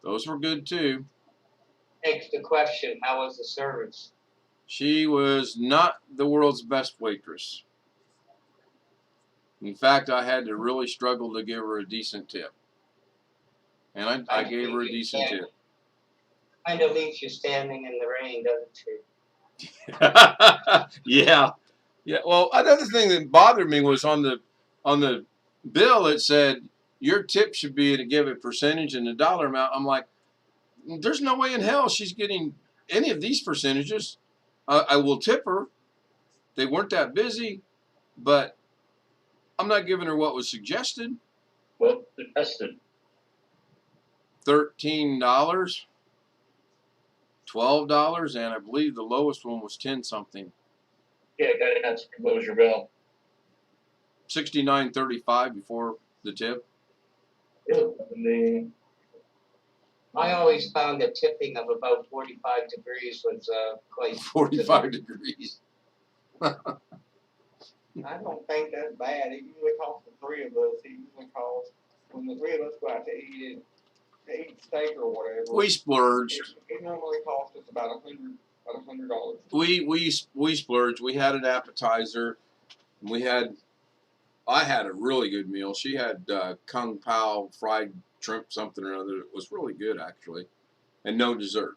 Those were good too. Next the question, how was the service? She was not the world's best waitress. In fact, I had to really struggle to give her a decent tip. And I gave her a decent tip. Kind of leaves you standing in the rain, doesn't it? Yeah. Yeah. Well, another thing that bothered me was on the bill it said your tip should be to give a percentage and a dollar amount. I'm like, there's no way in hell she's getting any of these percentages. I will tip her. They weren't that busy, but I'm not giving her what was suggested. Well, suggested. $13, $12, and I believe the lowest one was 10 something. Yeah, got to ask, what was your bill? $69.35 before the tip. I always found that tipping of about 45 degrees was quite 45 degrees. I don't think that's bad. It usually costs the three of us. It usually costs when the three of us go out to eat steak or whatever. We splurged. It normally costs us about $100. We splurged. We had an appetizer. I had a really good meal. She had kung pao fried shrimp something or other. It was really good actually, and no dessert.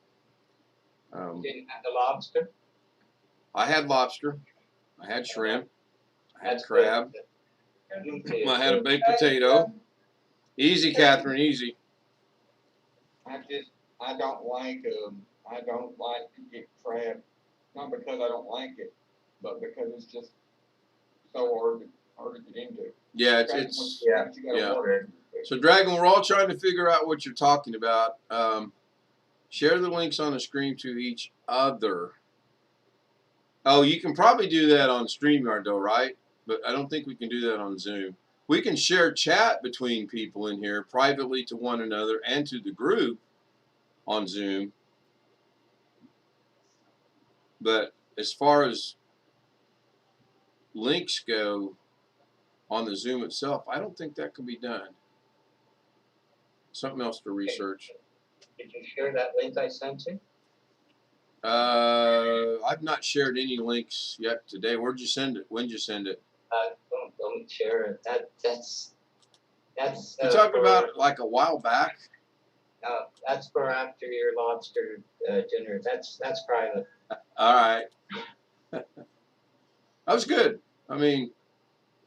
Didn't have the lobster. I had lobster. I had shrimp. I had That's crab. good. I had a baked potato. Easy, Catherine, easy. I don't like to get crab, not because I don't like it, but because it's just so hard to get into. Yeah, Yeah. So, Dragon, we're all trying to figure out what you're talking about. Share the links on the screen to each other. Oh, you can probably do that on StreamYard, though, right? But I don't think we can do that on Zoom. We can share chat between people in here privately to one another and to the group on Zoom. But as far as links go on the Zoom itself, I don't think that can be done. Something else to research. Did you share that link I sent you? I've not shared any links yet today. Where'd you send it? When'd you send it? Don't share it. That's. You talking about like a while back? That's for after your lobster dinner. That's private. All right. That was good. I mean,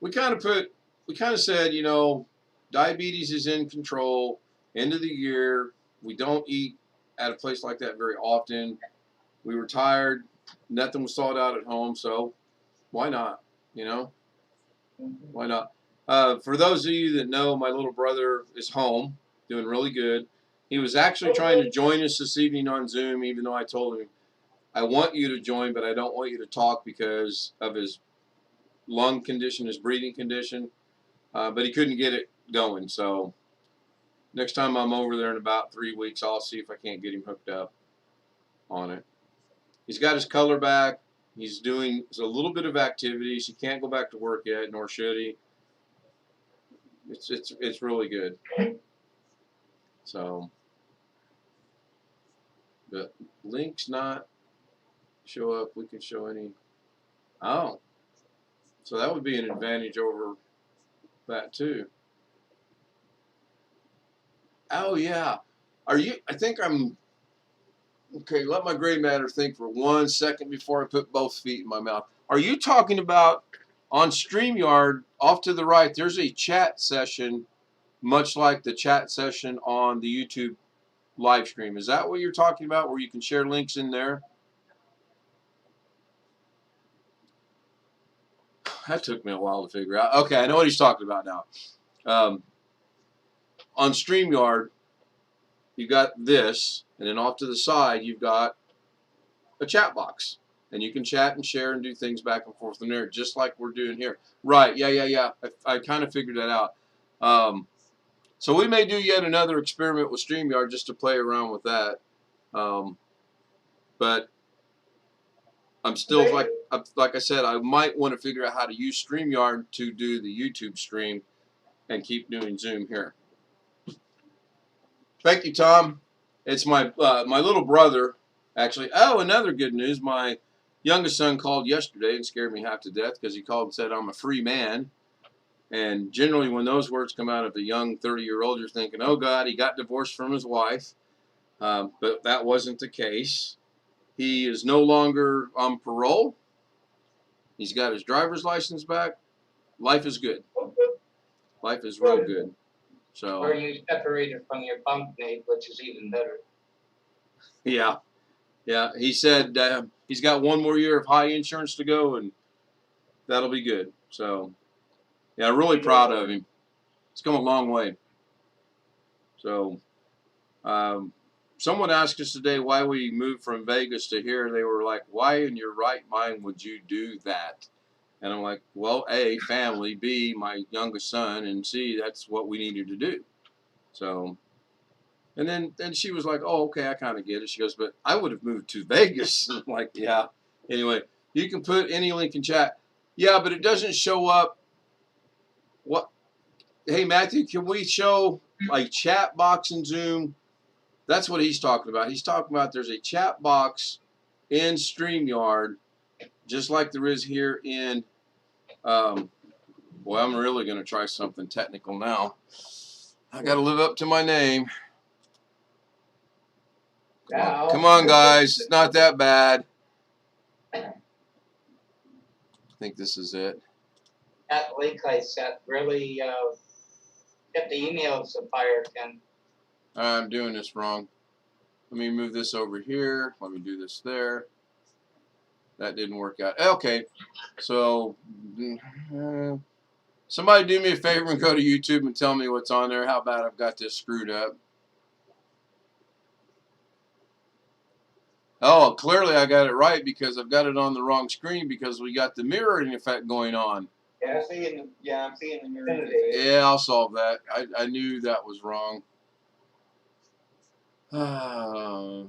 we kind of said, you know, diabetes is in control. End of the year, we don't eat at a place like that very often. We were tired. Nothing was thought out at home, so why not? You know, why not? For those of you that know, my little brother is home, doing really good. He was actually trying to join us this evening on Zoom, even though I told him, I want you to join, but I don't want you to talk because of his lung condition, his breathing condition. But he couldn't get it going. So next time I'm over there in about 3 weeks, I'll see if I can't get him hooked up on it. He's got his color back. He's doing a little bit of activities. He can't go back to work yet, nor should he. It's really good. So, the links not show up. We can show any. Oh, so that would be an advantage over that too. Oh yeah. Are you? I think I'm. Okay, let my gray matter think for 1 second before I put both feet in my mouth. Are you talking about on StreamYard, off to the right, there's a chat session, much like the chat session on the YouTube live stream. Is that what you're talking about, where you can share links in there? That took me a while to figure out. Okay, I know what he's talking about now. On StreamYard, you got this, and then off to the side, you've got a chat box. And you can chat and share and do things back and forth in there, just like we're doing here. Right, yeah. I kind of figured that out. So we may do yet another experiment with StreamYard just to play around with that. But I'm still like I said, I might want to figure out how to use StreamYard to do the YouTube stream and keep doing Zoom here. Thank you, Tom. It's my my little brother, actually. Oh, another good news. My youngest son called yesterday and scared me half to death because he called and said I'm a free man. And generally, when those words come out of a young 30-year-old, you're thinking, oh, God, he got divorced from his wife. But that wasn't the case. He is no longer on parole. He's got his driver's license back. Life is good. Life is real good. So. Or you separated from your bunkmate, which is even better. Yeah. Yeah. He said he's got one more year of high insurance to go, and that'll be good. So, yeah, really proud of him. It's come a long way. So, someone asked us today why we moved from Vegas to here. They were like, why in your right mind would you do that? And I'm like, well, A, family, B, my youngest son, and C, that's what we needed to do. So, and then she was like, oh, okay, I kind of get it. She goes, but I would have moved to Vegas. I'm like, yeah. Anyway, you can put any link in chat. Yeah, but it doesn't show up. What? Hey, Matthew, can we show like chat box in Zoom? That's what he's talking about. He's talking about there's a chat box in StreamYard, just like there is here in, boy, I'm really going to try something technical now. I got to live up to my name. Come on, guys. It's not that bad. I think this is it. That link I sent really get the emails of fire, Ken. I'm doing this wrong. Let me move this over here. Let me do this there. That didn't work out. Okay. So, somebody do me a favor and go to YouTube and tell me what's on there. How bad I've got this screwed up. Oh, clearly I got it right because I've got it on the wrong screen because we got the mirroring effect going on. Yeah, I'm seeing the mirror. Yeah, I'll solve that. I knew that was wrong. Well,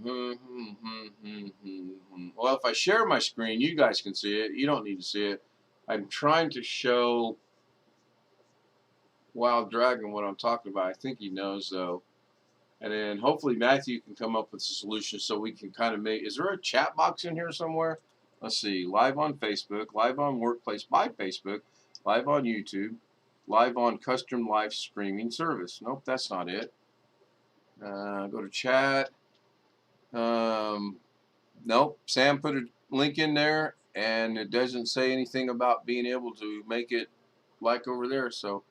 if I share my screen, you guys can see it. You don't need to see it. I'm trying to show Wild Dragon what I'm talking about. I think he knows, though. And then hopefully Matthew can come up with a solution so we can kind of make... Is there a chat box in here somewhere? Let's see. Live on Facebook, live on Workplace by Facebook, live on YouTube, live on Custom Live Streaming Service. Nope, that's not it. Go to chat. Nope. Sam put a link in there, and it doesn't say anything about being able to make it like over there. So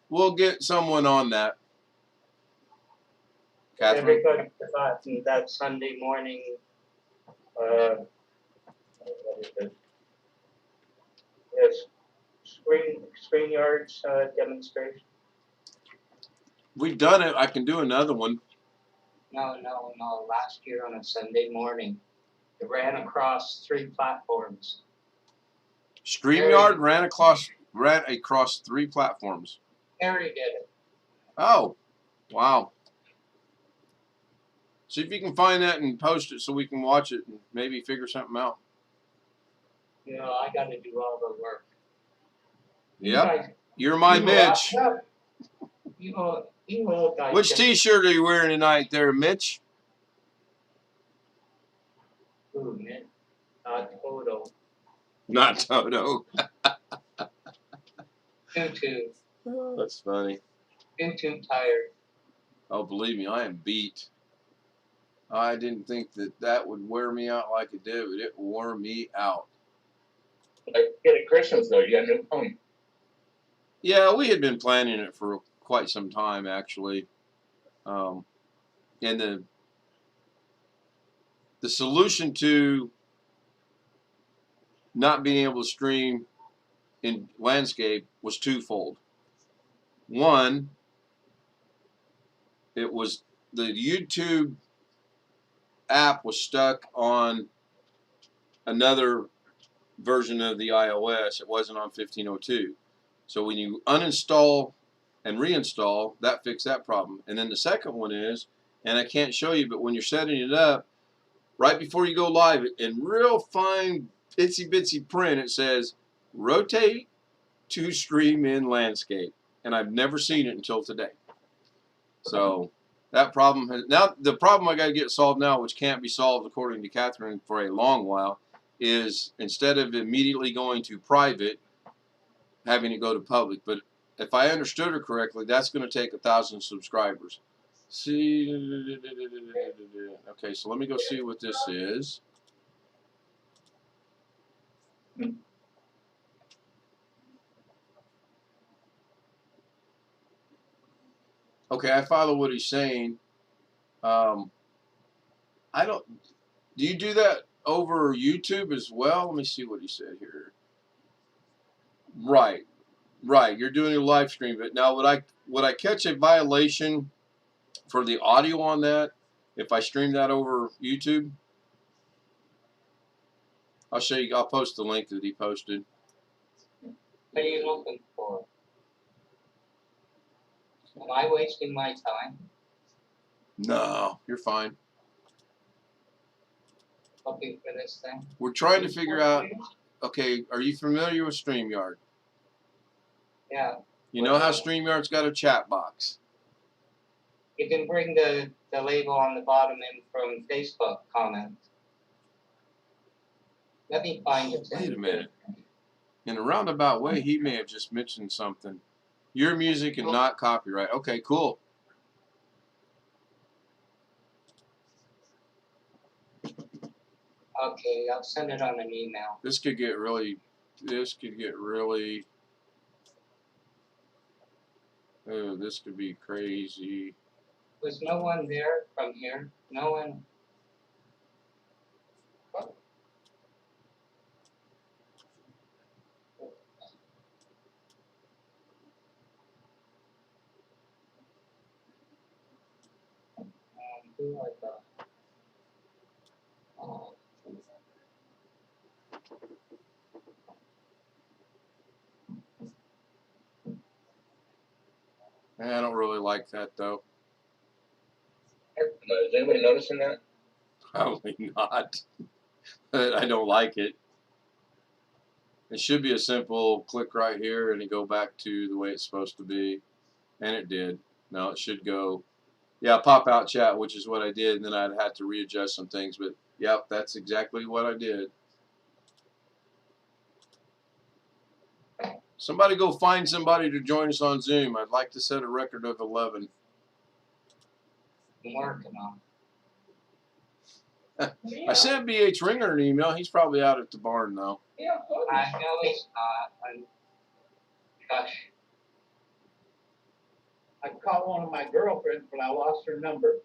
we'll get someone on that. Catherine? Everybody forgot that Sunday morning, what is it? Yes, StreamYard's demonstration. We've done it. I can do another one. No. Last year on a Sunday morning, it ran across 3 platforms. StreamYard ran across 3 platforms. Harry did it. Oh, wow. See if you can find that and post it so we can watch it and maybe figure something out. You know, I got to do all the work. Yep. You're my Mitch. You know, guys. Which T-shirt are you wearing tonight there, Mitch? Ooh, man. Not Toto. Not Toto. Too. That's funny. Too tired. Oh, believe me, I am beat. I didn't think that would wear me out like it did, but it wore me out. Like, at Christmas, though, you got a new phone. Yeah, we had been planning it for quite some time, actually. And the solution to not being able to stream in landscape was twofold. One, it was the YouTube app was stuck on another version of the iOS. It wasn't on 15.02. So when you uninstall and reinstall, that fixed that problem. And then the second one is, and I can't show you, but when you're setting it up, right before you go live, in real fine, itsy bitsy print, it says, rotate to stream in landscape. And I've never seen it until today. So that problem has, now the problem I got to get solved now, which can't be solved according to Catherine for a long while, is instead of immediately going to private, having it go to public. But if I understood her correctly, that's going to take 1,000 subscribers. See, okay, so let me go see what this is. Okay, I follow what he's saying. I don't. Do you do that over YouTube as well? Let me see what he said here. Right, right. You're doing a live stream, but now would I catch a violation for the audio on that if I stream that over YouTube? I'll show you. I'll post the link that he posted. What are you looking for? Am I wasting my time? No, you're fine. Looking for this thing? We're trying to figure out. Okay, are you familiar with StreamYard? Yeah. You know how StreamYard's got a chat box? You can bring the label on the bottom in from Facebook comments. Let me find it. Wait a minute. In a roundabout way, he may have just mentioned something. Your music and not copyright. Okay, cool. Okay, I'll send it on an email. This could get really. Oh, this could be crazy. Was no one there from here? No one. Who I thought? Oh. I don't really like that though. Is anybody noticing that? Probably not. But I don't like it. It should be a simple click right here and it go back to the way it's supposed to be. And it did. Now it should go. Yeah, pop out chat, which is what I did, and then I'd have to readjust some things. But yep, that's exactly what I did. Somebody go find somebody to join us on Zoom. I'd like to set a record of 11. I'm working on. I sent BH Ringer an email. He's probably out at the barn now. Yeah, I know he's not. Gosh. I called one of my girlfriends, but I lost her number.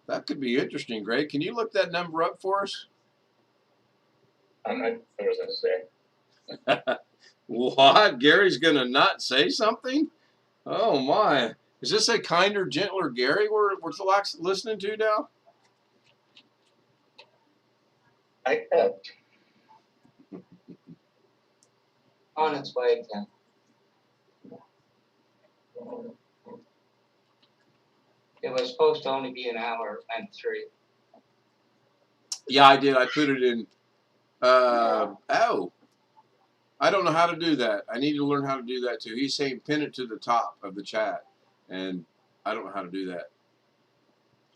That could be interesting, Greg. Can you look that number up for us? I'm not sure what to say. What? Gary's going to not say something? Oh, my. Is this a kinder, gentler Gary we're listening to now? I have. On its way, Ken. It was supposed to only be an hour and 3. Yeah, I did. I put it in. Oh. I don't know how to do that. I need to learn how to do that too. He's saying pin it to the top of the chat. And I don't know how to do that.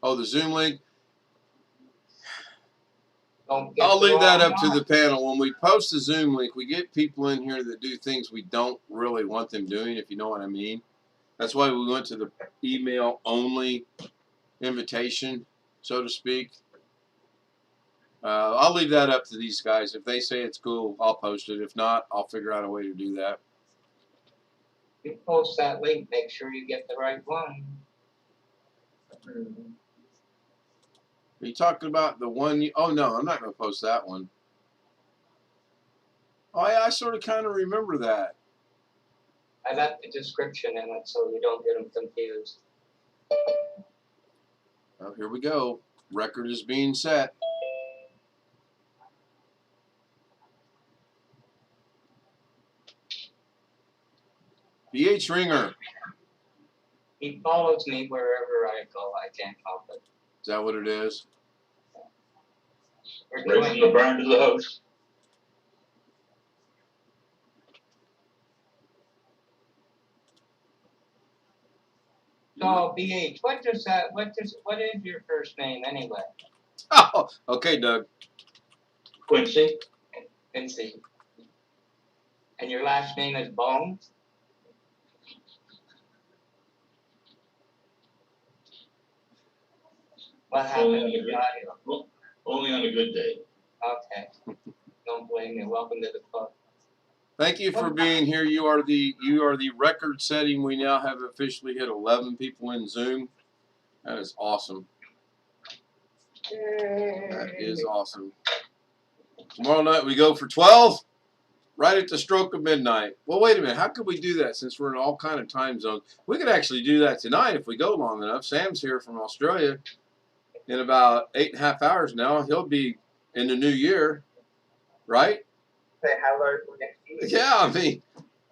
Oh, the Zoom link. I'll leave that up to the panel. When we post the Zoom link, we get people in here that do things we don't really want them doing, if you know what I mean. That's why we went to the email only invitation, so to speak. I'll leave that up to these guys. If they say it's cool, I'll post it. If not, I'll figure out a way to do that. You post that link, make sure you get the right one. Are you talking about the one? Oh, no, I'm not going to post that one. Oh, yeah, I sort of kind of remember that. I left the description in it so you don't get them confused. Oh, here we go. Record is being set. BH Ringer. He follows me wherever I go. I can't help it. Is that what it is? We're Right doing from the barn to the house. So BH, what is your first name anyway? Oh, okay, Doug. Quincy. Quincy. And your last name is Bones? What happened to you? Only on a good day. Okay. Don't blame me. Welcome to the club. Thank you for being here. You are the record setting. We now have officially hit 11 people in Zoom. That is awesome. That is awesome. Tomorrow night we go for 12, right at the stroke of midnight. Well, wait a minute. How could we do that since we're in all kind of time zones? We could actually do that tonight if we go long enough. Sam's here from Australia in about 8.5 hours now. He'll be in the new year, right? Say hello for next year. Yeah, I mean,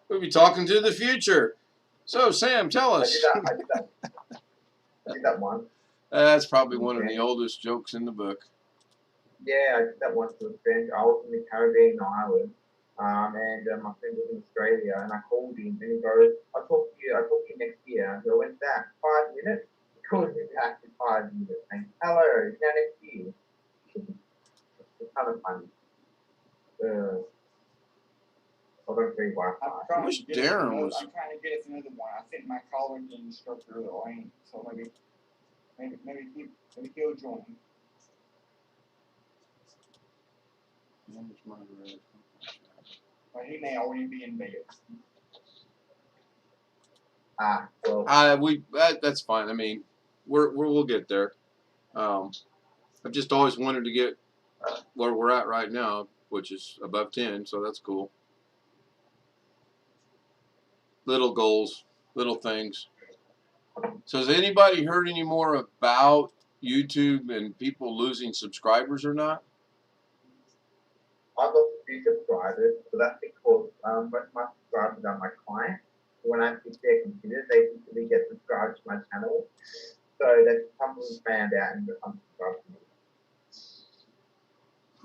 we'll be talking to the future. So, Sam, tell us. I did that once. That's probably one of the oldest jokes in the book. Yeah, I did that once with a friend. I was in the Caribbean island, and my friend was in Australia, and I called him, and he goes, I'll talk to you next year. And I go, when's that? 5 minutes? He calls me back in 5 minutes, saying, hello, it's now next year. It's kind of funny. I don't see why. I wish Darren was. I'm trying to get us another one. I sent my college instructor the link, so maybe he'll join. But he may already be in bed. Well. That's fine. I mean, we'll get there. I've just always wanted to get where we're at right now, which is above 10, so that's cool. Little goals, little things. So has anybody heard any more about YouTube and people losing subscribers or not? I've got a few subscribers, so that's because most of my subscribers are my clients. When I fix their computers, they usually get subscribed to my channel. So that someone found out and unsubscribed to me.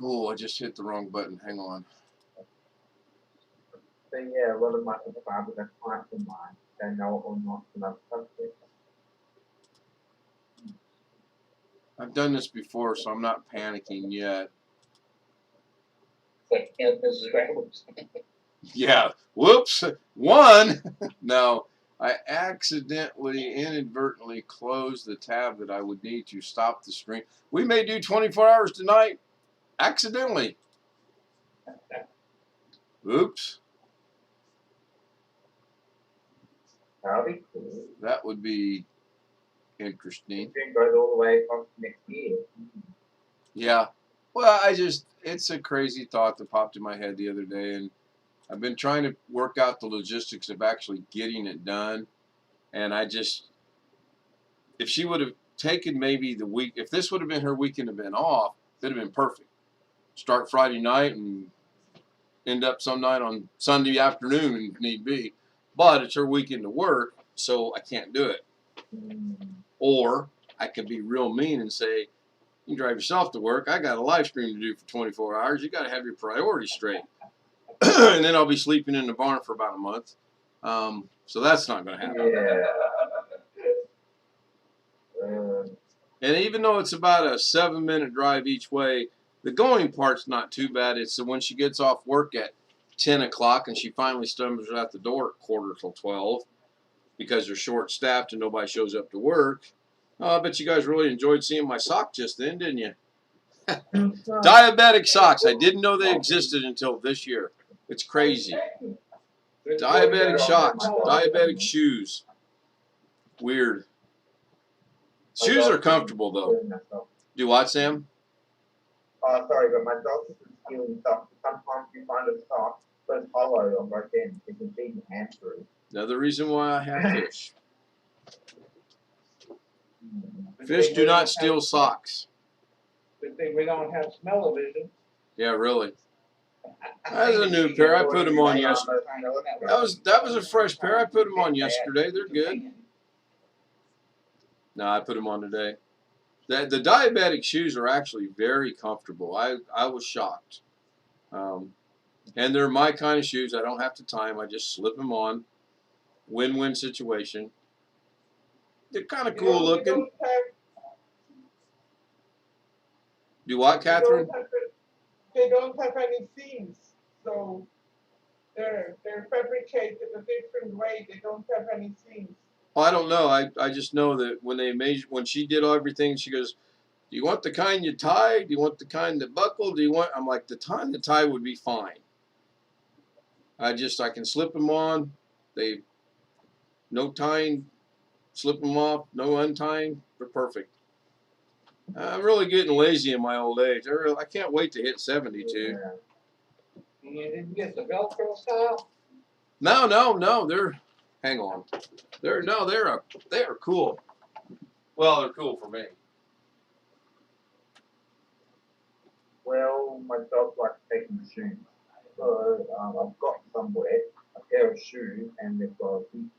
Oh, I just hit the wrong button. Hang on. So yeah, a lot of my subscribers are clients of mine. They know it or not, and I've trusted it. I've done this before, so I'm not panicking yet. Like subscribers. Yeah. Whoops. One. No. I accidentally, inadvertently closed the tab that I would need to stop the stream. We may do 24 hours tonight. Accidentally. Oops. That'll be cool. That would be interesting. It goes all the way across next year. Yeah. Well, it's a crazy thought that popped in my head the other day, and I've been trying to work out the logistics of actually getting it done. And if she would have taken maybe the week, if this would have been her weekend have been off, it'd have been perfect. Start Friday night and end up some night on Sunday afternoon if need be. But it's her weekend to work, so I can't do it. Or I could be real mean and say, you can drive yourself to work. I got a live stream to do for 24 hours. You got to have your priorities straight. And then I'll be sleeping in the barn for about a month. So that's not going to happen. Yeah. And even though it's about a 7-minute drive each way, the going part's not too bad. It's when she gets off work at 10 o'clock and she finally stumbles out the door at 11:45 because they're short-staffed and nobody shows up to work. I bet you guys really enjoyed seeing my sock just then, didn't you? Diabetic socks. I didn't know they existed until this year. It's crazy. Diabetic socks. Diabetic shoes. Weird. Shoes are comfortable, though. Do what, Sam? Sorry, but my dog is stealing socks. Sometimes you find a sock, but it's hollow on both ends. You can see your hand through. Another reason why I have fish. Fish do not steal socks. Good thing we don't have smell-o-vision. Yeah, really. That's a new pair. I put them on yesterday. That was a fresh pair. I put them on yesterday. They're good. No, I put them on today. The diabetic shoes are actually very comfortable. I was shocked. And they're my kind of shoes. I don't have to tie them. I just slip them on. Win-win situation. They're kind of cool looking. Do what, Catherine? They don't have any seams, so they're fabricated a different way. They don't have any seams. Well, I don't know. I just know that when she did everything, she goes, "Do you want the kind you tie? Do you want the kind that buckle? Do you want?" I'm like, the kind that tie would be fine. I can slip them on. They no tying, slip them off, no untying. They're perfect. I'm really getting lazy in my old age. I can't wait to hit 72. You didn't get the Velcro style? No. Hang on. They are cool. Well, they're cool for me. Well, my dog likes taking shoes. So I've got somewhere a pair of shoes and they've got a big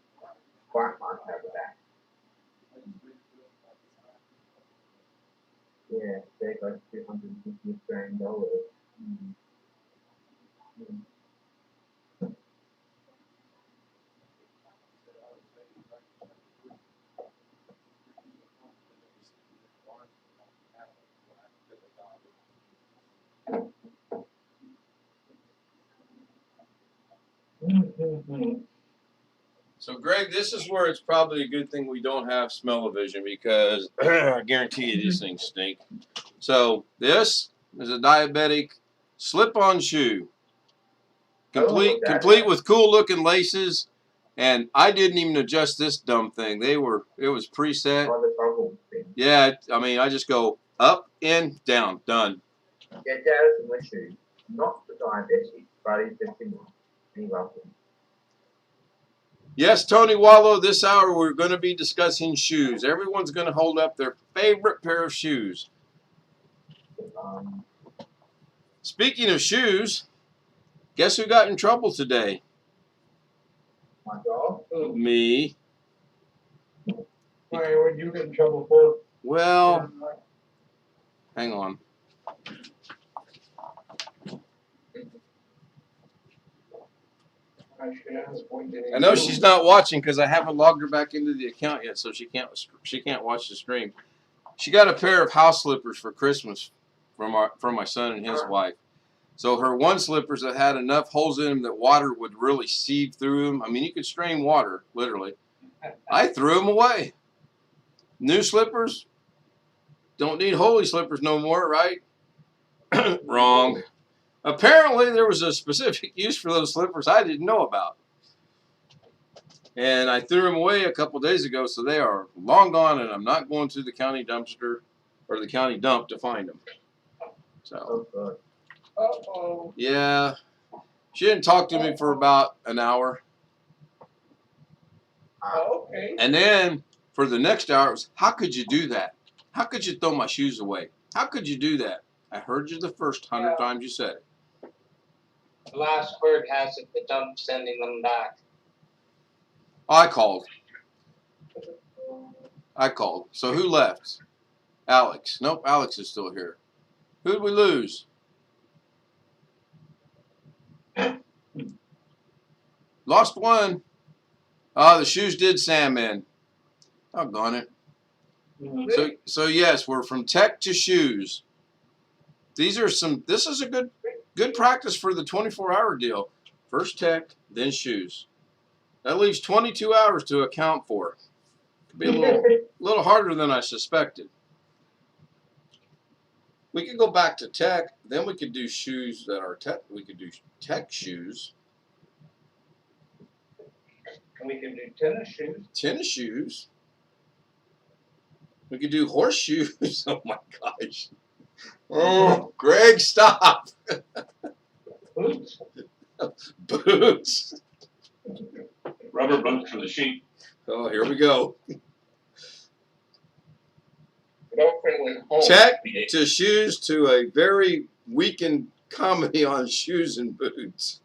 bite mark over the back. Yeah, they got $250 Australian. So, Greg, this is where it's probably a good thing we don't have smell-o-vision because I guarantee you these things stink. So, this is a diabetic slip-on shoe, complete with cool-looking laces, and I didn't even adjust this dumb thing. It was preset. Yeah, I mean, I just go up, in, down, done. Yeah, Dad has some shoes, not the diabetic, but he's just similar. He loves them. Yes, Tony Wallow, this hour we're going to be discussing shoes. Everyone's going to hold up their favorite pair of shoes. Speaking of shoes, guess who got in trouble today? My dog? Me. Why would you get in trouble for? Well, hang on. I know she's not watching because I haven't logged her back into the account yet, so she can't watch the stream. She got a pair of house slippers for Christmas from my son and his wife. So her one slippers that had enough holes in them that water would really seep through them. I mean, you could strain water, literally. I threw them away. New slippers don't need holy slippers no more, right? Wrong. Apparently, there was a specific use for those slippers I didn't know about. And I threw them away a couple days ago, so they are long gone, and I'm not going to the county dumpster or the county dump to find them. So, yeah. She didn't talk to me for about an hour. Okay. And then for the next hour, it was, how could you do that? How could you throw my shoes away? How could you do that? I heard you the first 100 times you said it. The last word has it, the dump sending them back. I called. So who left? Alex. Nope, Alex is still here. Who did we lose? Lost one. The shoes did Sam in. Doggone it. So yes, we're from tech to shoes. This is a good practice for the 24-hour deal. First tech, then shoes. That leaves 22 hours to account for. Could be a little harder than I suspected. We could go back to tech, then we could do shoes that are tech. We could do tech shoes. And we can do tennis shoes. Tennis shoes. We could do horseshoes. Oh my gosh. Oh, Greg, stop. Boots. Boots. Rubber boots for the sheep. Oh, here we go. Girlfriend went home. Tech to shoes to a very weakened comedy on shoes and boots.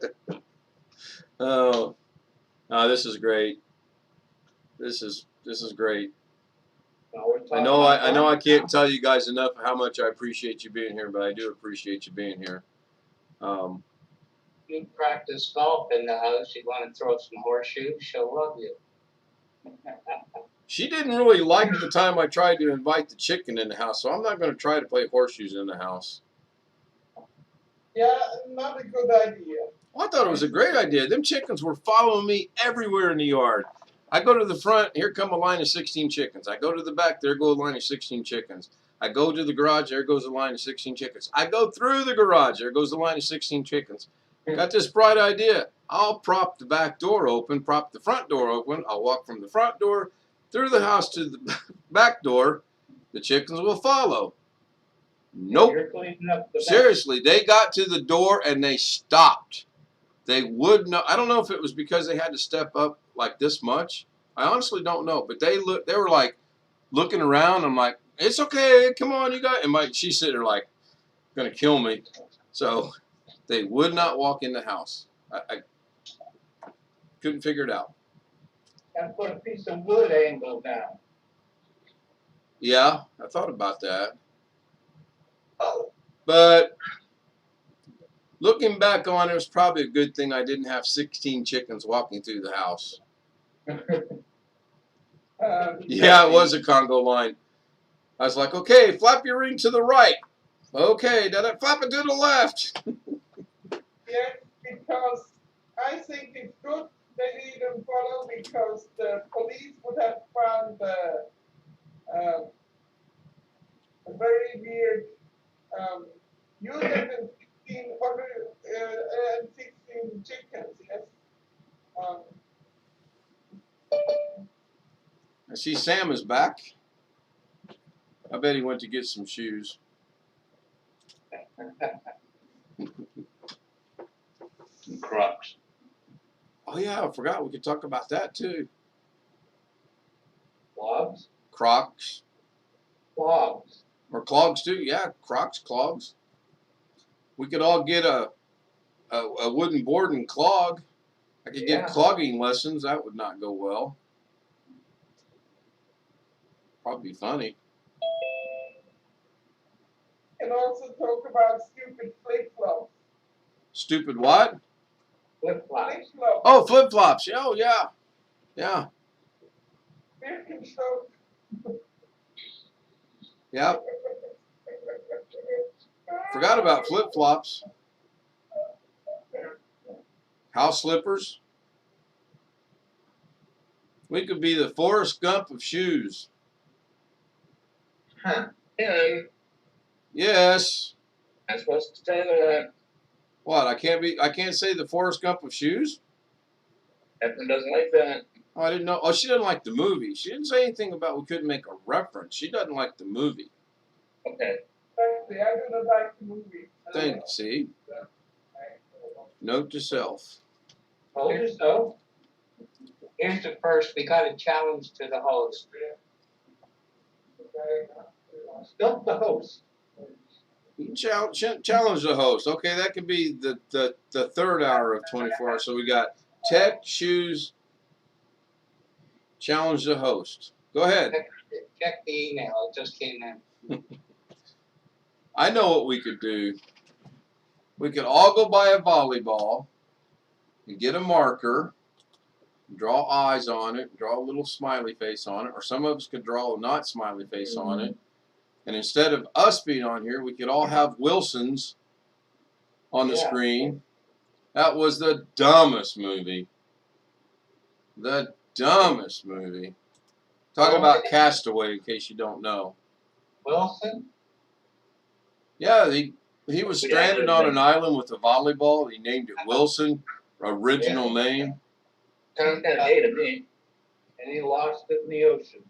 Oh, this is great. This is great. I know I can't tell you guys enough how much I appreciate you being here, but I do appreciate you being here. You practice golf in the house, you want to throw some horseshoes, she'll love you. She didn't really like the time I tried to invite the chicken in the house, so I'm not going to try to play horseshoes in the house. Yeah, not a good idea. Well, I thought it was a great idea. Them chickens were following me everywhere in the yard. I go to the front, here come a line of 16 chickens. I go to the back, there go a line of 16 chickens. I go to the garage, there goes a line of 16 chickens. I go through the garage, there goes a line of 16 chickens. Got this bright idea. I'll prop the back door open, prop the front door open. I'll walk from the front door through the house to the back door. The chickens will follow. Nope. You're cleaning up the Seriously, they got to the door and they stopped. They would not. I don't know if it was because they had to step up like this much. I honestly don't know. But they were like looking around. I'm like, it's okay. Come on, you guys. And she's sitting there like, gonna kill me. So they would not walk in the house. I couldn't figure it out. And put a piece of wood angle down. Yeah, I thought about that. But looking back on it, was probably a good thing I didn't have 16 chickens walking through the house. Yeah, it was a Congo line. I was like, okay, flap your ring to the right. Okay, now flap it to the left. Yeah, because I think it's good they didn't follow because the police would have found a very weird you live in 16 chickens, yes. I see Sam is back. I bet he went to get some shoes. Crocs. Oh yeah, I forgot we could talk about that too. Clogs? Crocs. Clogs. Or clogs too, yeah, Crocs, clogs. We could all get a wooden board and clog. I could get clogging lessons. That would not go well. Probably funny. And also talk about stupid flip-flops. Stupid what? Flip-flops. Flip-flops. Oh, flip-flops. Oh, yeah. Yeah. Birkenstock. Yep. Forgot about flip-flops. House slippers. We could be the Forrest Gump of shoes. Huh. And Yes. I'm supposed to say that. What? I can't say the Forrest Gump of shoes? Evan doesn't like that. Oh, I didn't know. Oh, she doesn't like the movie. She didn't say anything about we couldn't make a reference. She doesn't like the movie. Okay. Actually, I do not like the movie. Thanks. See? Note to self. Told you so. Here's the first. We got a challenge to the host. Stump the host. You can challenge the host. Okay, that could be the third hour of 24 hours. So we got tech, shoes, challenge the host. Go ahead. Check the email. It just came in. I know what we could do. We could all go buy a volleyball and get a marker, draw eyes on it, draw a little smiley face on it, or some of us could draw a not smiley face on it. And instead of us being on here, we could all have Wilson's on the screen. That was the dumbest movie. The dumbest movie. Talking about Castaway, in case you don't know. Wilson? Yeah, he was stranded on an island with a volleyball. He named it Wilson, original name. Sounds kind of gay to me. And he lost it in the ocean.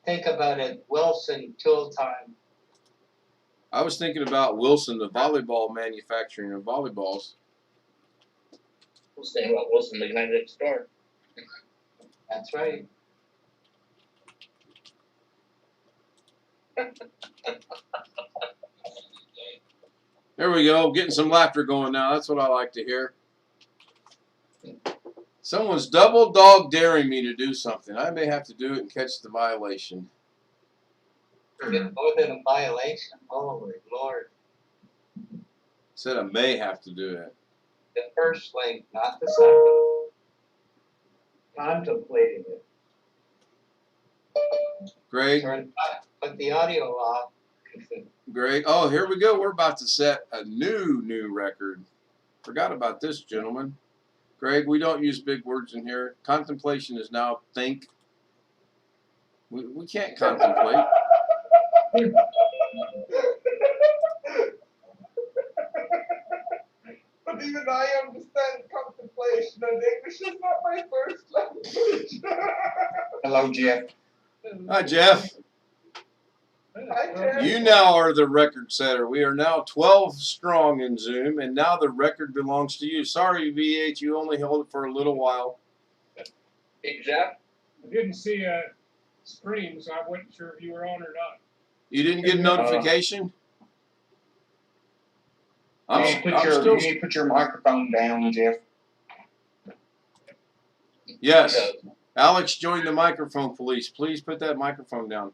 Think about it, Wilson, tool time. I was thinking about Wilson, the volleyball manufacturing of volleyballs. We'll say about Wilson, the guy next door. That's right. There we go, getting some laughter going now. That's what I like to hear. Someone's double dog daring me to do something. I may have to do it and catch the violation. It's more than a violation. Holy Lord. Said I may have to do it. The first link, not the second. Contemplating it. Greg, Put the audio off. Greg. Oh, here we go. We're about to set a new record. Forgot about this, gentlemen. Greg, we don't use big words in here. Contemplation is now think. We can't contemplate. But even I understand contemplation, and English is not my first language. Hello, Jeff. Hi, Jeff. Hi, Jeff. You now are the record setter. We are now 12 strong in Zoom, and now the record belongs to you. Sorry, VH, you only held it for a little while. Hey, Jeff? I didn't see a screen, so I wasn't sure if you were on or not. You didn't get a notification? You need to put your microphone down, Jeff. Yes. Alex joined the microphone police. Please put that microphone down.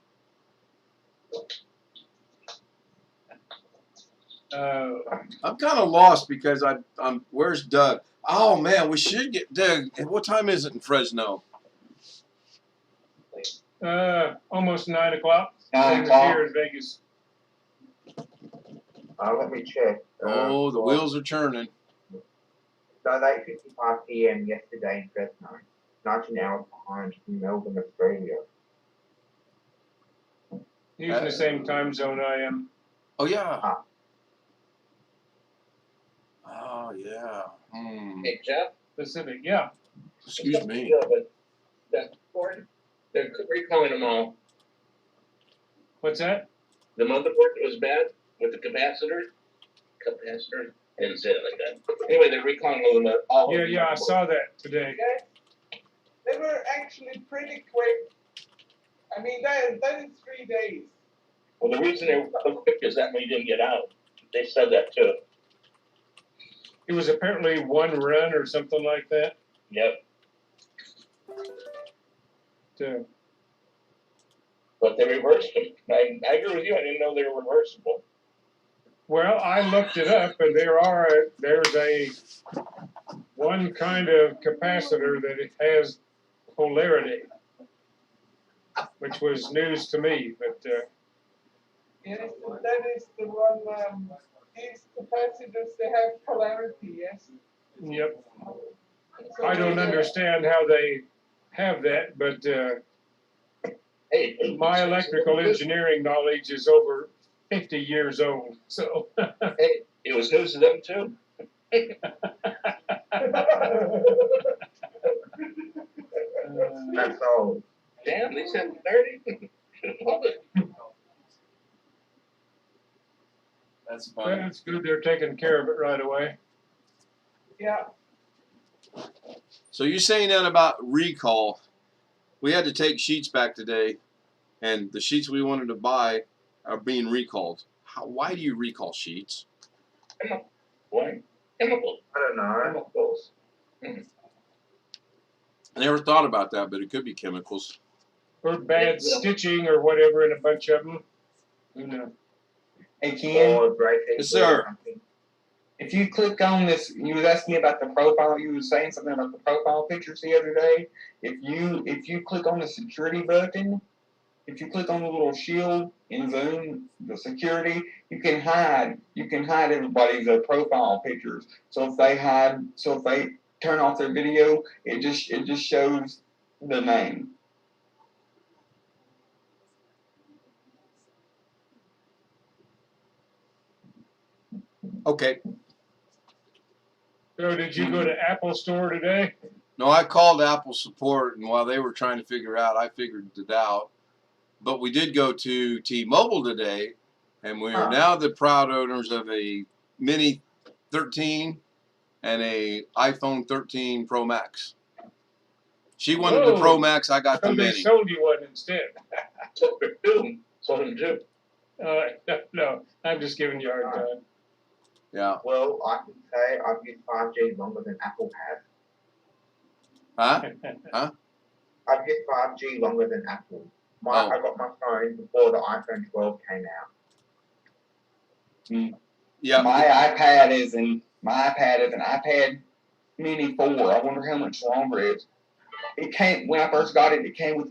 I'm kind of lost because I'm. Where's Doug? Oh man, we should get Doug. What time is it in Fresno? Almost 9 o'clock. 9 Same as o'clock. here in Vegas. Let me check. Oh, the wheels are turning. So it's 8:55 p.m. yesterday in Fresno, 19 hours behind Melbourne, Australia. Using the same time zone I am. Oh yeah. Oh yeah. Hey, Jeff? Pacific, yeah. Excuse me. Yeah, but that Ford, they're recalling them all. What's that? The motherboard was bad with the capacitor. Capacitor? I didn't say it like that. Anyway, they're recalling all of them. Yeah, I saw that today. Okay. They were actually pretty quick. I mean, that is 3 days. Well, the reason they were so quick is that we didn't get out. They said that too. It was apparently one run or something like that. Yep. So, But they reversed them. I agree with you. I didn't know they were reversible. well, I looked it up, and there's a one kind of capacitor that it has polarity, which was news to me. But Yes, that is the one. These capacitors, they have polarity. Yes. yep, So I don't understand how they have that, but Hey, my electrical engineering knowledge is over 50 years old. So hey, it was news to them too. That's all. Damn, they said 30. Love it. That's funny. that's good. They're taking care of it right away. Yeah. So you're saying that about recall? We had to take sheets back today, and the sheets we wanted to buy are being recalled. Why do you recall sheets? Why? Chemicals. I don't know. Chemicals. I never thought about that, but it could be chemicals. Or bad stitching or whatever in a bunch of them. Who knows? Hey, Ken, Or breaking Yes, sir. or something. if you click on this, you was asking me about the profile. You was saying something about the profile pictures the other day. If you click on the security button, if you click on the little shield in Zoom, the security, you can hide everybody's profile pictures. So if they turn off their video, it just shows the name. Okay. So did you go to Apple Store today? No, I called Apple support, and while they were trying to figure out, I figured it out. But we did go to T-Mobile today, and we are now the proud owners of a Mini 13 and a iPhone 13 Pro Max. She wanted the Pro Max, I got the So they Mini. sold you one instead. Sold them too. No, I'm just giving you a hard time. Yeah. Well, I can say I've used 5G longer than Apple has. Huh? I've used 5G longer than Apple. Oh. I got my phone before the iPhone 12 came out. Yeah. My iPad is an iPad Mini 4. I wonder how much longer it is. It came when I first got it. It came with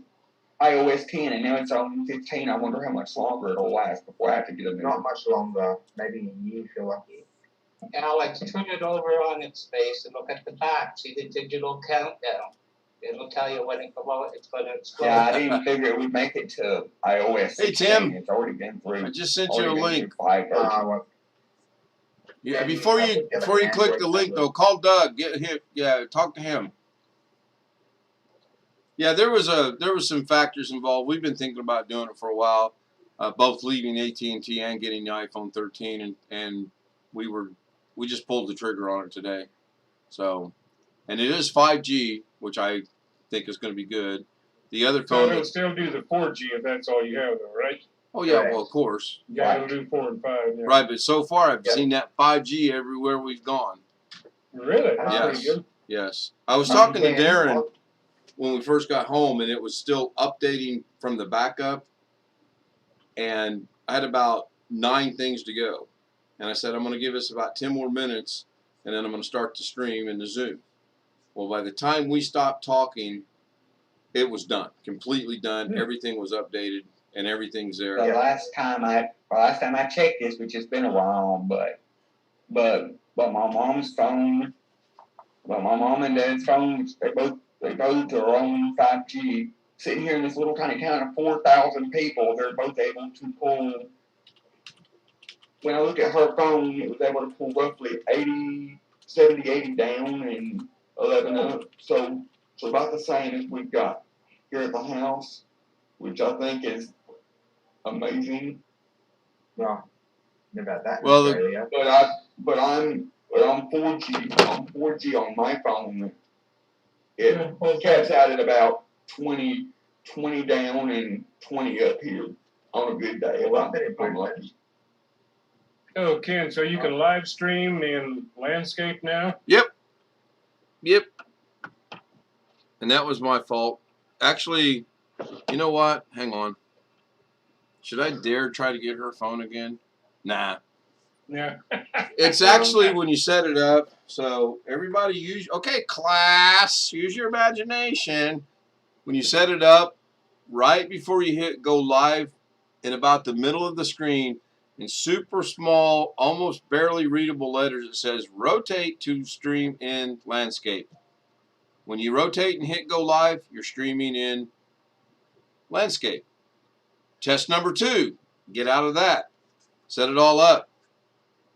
iOS 10, and now it's on 15. I wonder how much longer it'll last before I have to get a new Not one. much longer, maybe a year if you're lucky. Alex, turn it over on its face and look at the back. See the digital countdown. It'll tell you when it's going to explode. Yeah, I didn't figure it would make it to iOS 16. Hey, Tim. It's already been through. I just sent you a link. Well, Yeah, Then before you you have to before you get click an the link Android though, call Doug. Get him. Yeah, talk to him. Yeah, there was some factors involved. We've been thinking about doing it for a while, both leaving AT&T and getting the iPhone 13, and we just pulled the trigger on it today. So, and it is 5G, which I think is going to be good. The other So phone. it'll still do the 4G if that's all you have, though, right? Oh yeah, well of course. Yeah, it'll do 4 and 5. Yeah. Right, but so far I've seen that 5G everywhere we've gone. Really? That's pretty Yes. good. Yes. I was talking to Darren when we first got home, and it was still updating from the backup, and I had about 9 things to go. And I said, I'm going to give us about 10 more minutes, and then I'm going to start the stream in the Zoom. Well, by the time we stopped talking, it was done, completely done. Everything was updated, and everything's there. The last time I checked this, which has been a while, but my mom's phone, my mom and dad's phones, they both are on 5G. Sitting here in this little tiny town of 4,000 people, they're both able to pull. When I look at her phone, it was able to pull roughly 70, 80 down and 11 up. So about the same as we've got here at the house, which I think is amazing. No, about that. Well, but I'm 4G. I'm 4G on my phone. It caps out at about 20 down and 20 up here on a good day. I'm lucky. Oh, Ken, so you can live stream in landscape now? Yep. And that was my fault. Actually, you know what? Hang on. Should I dare try to get her phone again? Nah. Yeah. It's actually when you set it up. So everybody okay, class, use your imagination. When you set it up, right before you hit go live, in about the middle of the screen, in super small, almost barely readable letters, it says rotate to stream in landscape. When you rotate and hit go live, you're streaming in landscape. Test number 2, get out of that. Set it all up.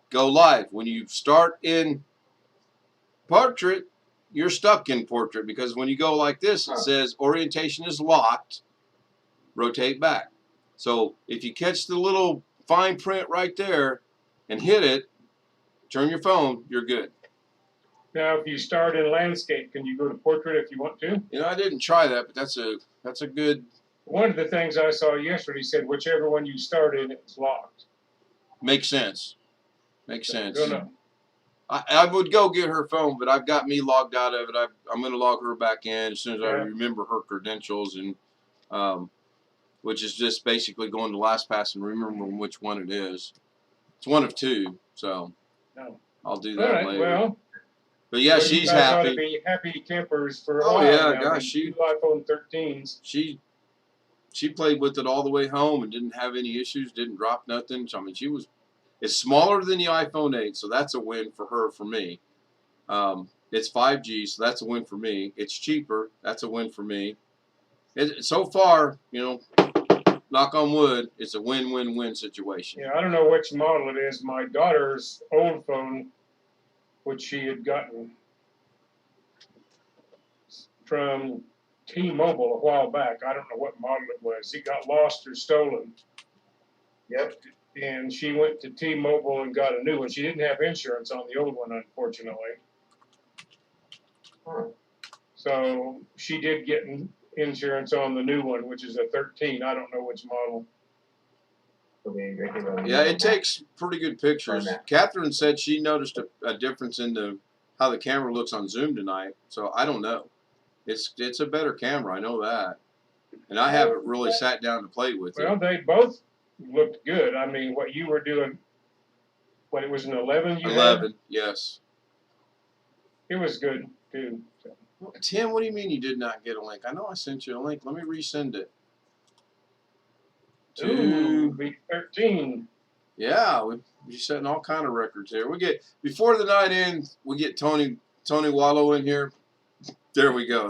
Go live. When you start in portrait, you're stuck in portrait because when you go like this, it says orientation is locked. Rotate back. So if you catch the little fine print right there and hit it, turn your phone, you're good. Now, if you start in landscape, can you go to portrait if you want to? You know, I didn't try that, but that's a good. One of the things I saw yesterday said whichever one you start in, it's locked. Makes sense. Makes sense. Go no. I would go get her phone, but I've got me logged out of it. I'm going to log her back in as soon as I remember her credentials, and which is just basically going to LastPass and remembering which one it is. It's one of 2, so I'll do that later. Well, but yeah, she's you guys happy. Ought to be happy campers for a while. Yeah, now. Gosh, she 2 iPhone 13s. She played with it all the way home and didn't have any issues. Didn't drop nothing. So, I mean, it's smaller than the iPhone 8, so that's a win for her, for me. It's 5G, so that's a win for me. It's cheaper. That's a win for me. So far, you know, knock on wood, it's a win-win-win situation. Yeah, I don't know which model it is. My daughter's old phone, which she had gotten from T-Mobile a while back. I don't know what model it was. It got lost or stolen. Yep. And she went to T-Mobile and got a new one. She didn't have insurance on the old one, unfortunately. So she did get insurance on the new one, which is a 13. I don't know which model. Yeah, it takes pretty good pictures. Catherine said she noticed a difference in how the camera looks on Zoom tonight, so I don't know. It's a better camera. I know that, and I haven't really sat down to play with Well, it. they both looked good. I mean, what you were doing, what it was an 11 you 11, yes. had? It was good too. So. Tim, what do you mean you did not get a link? I know I sent you a link. Let me resend it. Ooh, week 13. Yeah, we're setting all kind of records here. We get before the night ends, we get Tony Wallow in here. There we go.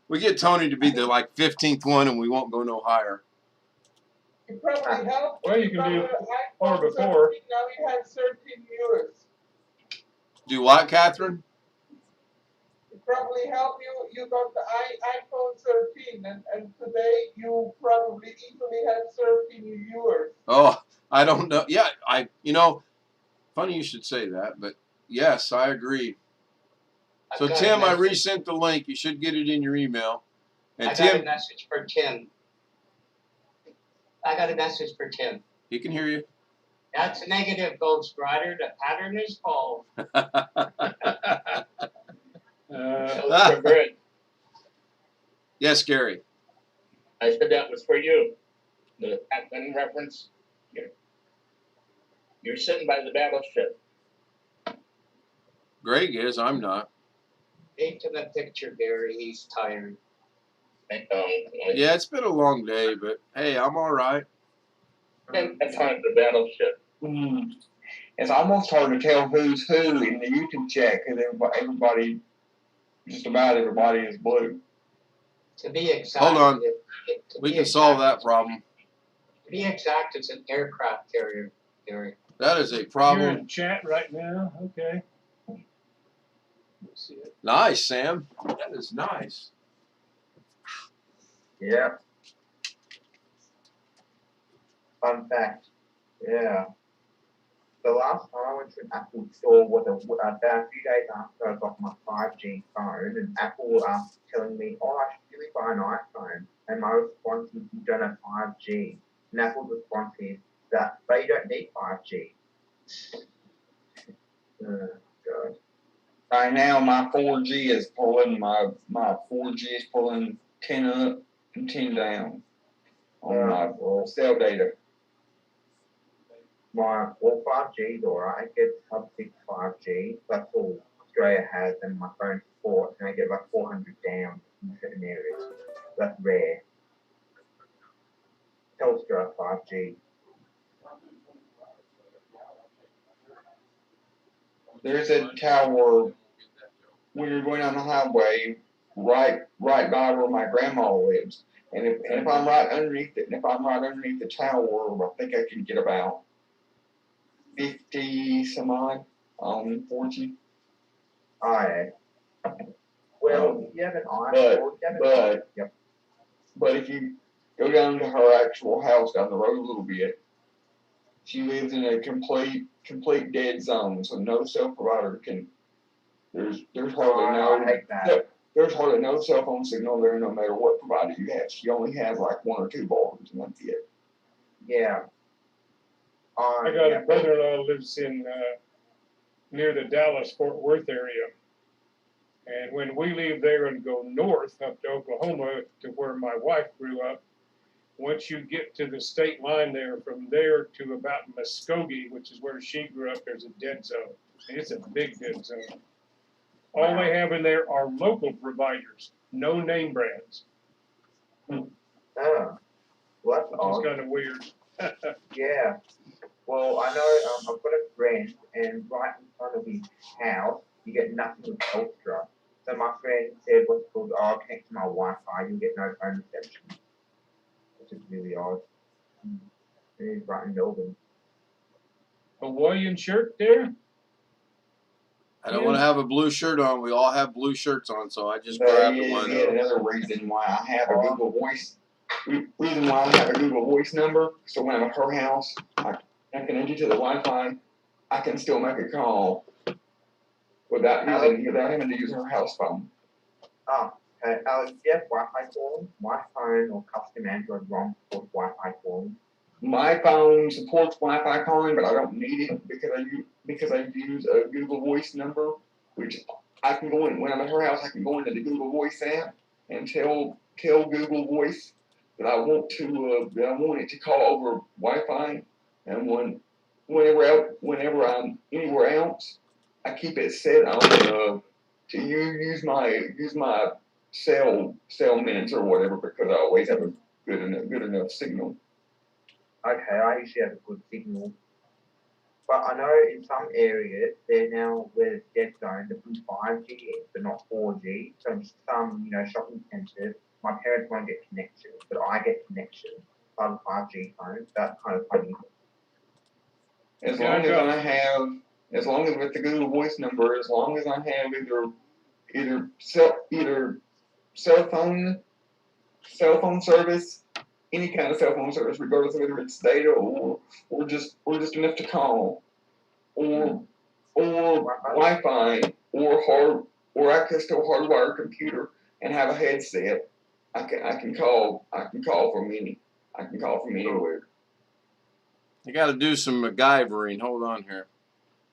We get Tony to be the 15th one, and we won't go no higher. It probably helped. Well, you can do iPhone 17, or before. now we have 13 viewers. Do what, Catherine? It probably helped you. You got the iPhone 13, and today you probably easily have 13 viewers. Oh, I don't know. Yeah, funny you should say that, but yes, I agree. So Tim, I resent the link. You should get it in your email. And I Tim, got a message for Tim. I got a message for Tim. He can hear you. That's a negative, Ghost Rider. The pattern is full. Yes, Gary. I said that was for you. The Pac-Man reference. You're sitting by the battleship. Greg is. I'm not. Take to the picture, Gary. He's tired. Yeah, it's been a long day, but hey, I'm all right. That's on the battleship. It's almost hard to tell who's who in the YouTube chat because everybody, just about everybody is blue. To be exact, hold on. We can solve that problem. To be exact, it's an aircraft carrier, Gary. That is a problem. You're in chat right now. Okay. See it. Nice, Sam. That is nice. Yeah. Fun fact. Yeah. The last time I went to an Apple store was about a few days after I got my 5G phone, and Apple was telling me, oh, I should really buy an iPhone. And my response is, you don't have 5G. And Apple's response is that they don't need 5G. Oh, God. Right now, my 4G is pulling, my 4G is pulling 10 up and 10 down on my cell data. My 5G is alright. I get sub-6 5G. That's all Australia has, and my phone's 4, and I get about 400 down in certain areas. That's rare. Telstra 5G. There's a tower when you're going on the highway, right by where my grandma lives. And if I'm right underneath it, and if I'm right underneath the tower, I think I can get about 50 some odd on 4G. Alright. Well, you have an iPhone. But if you go down to her actual house down the road a little bit, she lives in a complete dead zone, so no cell provider can. There's hardly there's hardly no cell phone signal there, no matter what provider you have. She only has like 1 or 2 bars, and that's it. Yeah. I got a brother-in-law lives in near the Dallas-Fort Worth area. And when we leave there and go north up to Oklahoma to where my wife grew up, once you get to the state line there, from there to about Muskogee, which is where she grew up, there's a dead zone. And it's a big dead zone. All they have in there are local providers, no name brands. Oh. Well, that's odd. Which is kind of weird. Yeah. Well, I know I've got a friend, and right in front of his house, you get nothing with Telstra. So my friend said, what's called, oh, connect to my Wi-Fi, you'll get no phone reception. Which is really odd. It is right in Melbourne. Hawaiian shirt there? I don't want to have a blue shirt on. We all have blue shirts on, so I just grabbed one. Another reason why I have a Google Voice. Reason why I have a Google Voice number, so when I'm at her house, I connect it to the Wi-Fi. I can still make a call without having to use her house phone. Oh, okay. Do you have Wi-Fi calling? My phone or custom Android ROM supports Wi-Fi calling. My phone supports Wi-Fi calling, but I don't need it because I use a Google Voice number, which I can go in when I'm at her house. I can go into the Google Voice app and tell Google Voice that I want it to call over Wi-Fi, and whenever I'm anywhere else, I keep it set on to use my cell minutes or whatever, because I always have a good enough signal. Okay, I usually have a good signal. But I know in some areas, they're now where it's dead zone, they put 5G, but not 4G. So in some, shopping centres, my parents won't get connection, but I get connection on 5G phones. That's kind of funny. As long as with the Google Voice number, as long as I have either cell phone service, any kind of cell phone service, regardless of whether it's data or just enough to call, or Wi-Fi or access to a hardwired computer and have a headset, I can call from anywhere. I got to do some MacGyvering. Hold on here.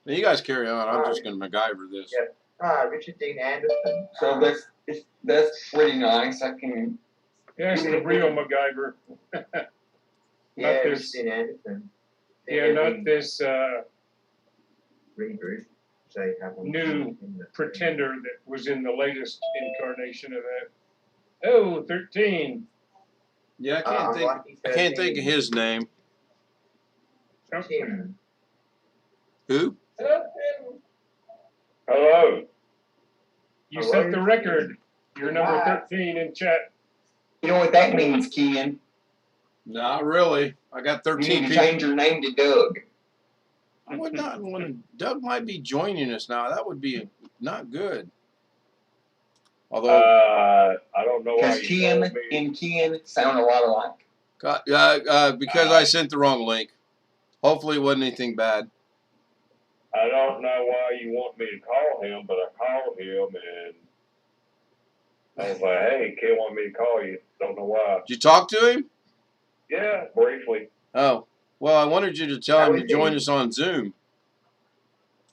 Now, you guys carry on. I'm just going to MacGyver this. Yeah. Richard Dean Anderson. So that's pretty nice. I can. Yeah, it's the real MacGyver. Yeah, Richard this. Dean Anderson. Yeah, not this reboot. So new pretender that was in the latest incarnation of that. Oh, 13. Yeah, I can't think of his name. Tim. Who? Hello. You set the record. You're number 13 in chat. You know what that means, Ken? Not really. I got 13 You need to people. change your name to Doug. I would not want to. Doug might be joining us now. That would be not good. Although I don't know why you Ken told me. and Ken sound a lot alike. Because I sent the wrong link. Hopefully it wasn't anything bad. I don't know why you want me to call him, but I called him and I was like, hey, Ken wanted me to call you. Don't know why. Did you talk to him? Yeah, briefly. Oh. Well, I wanted you to tell him to join us on Zoom.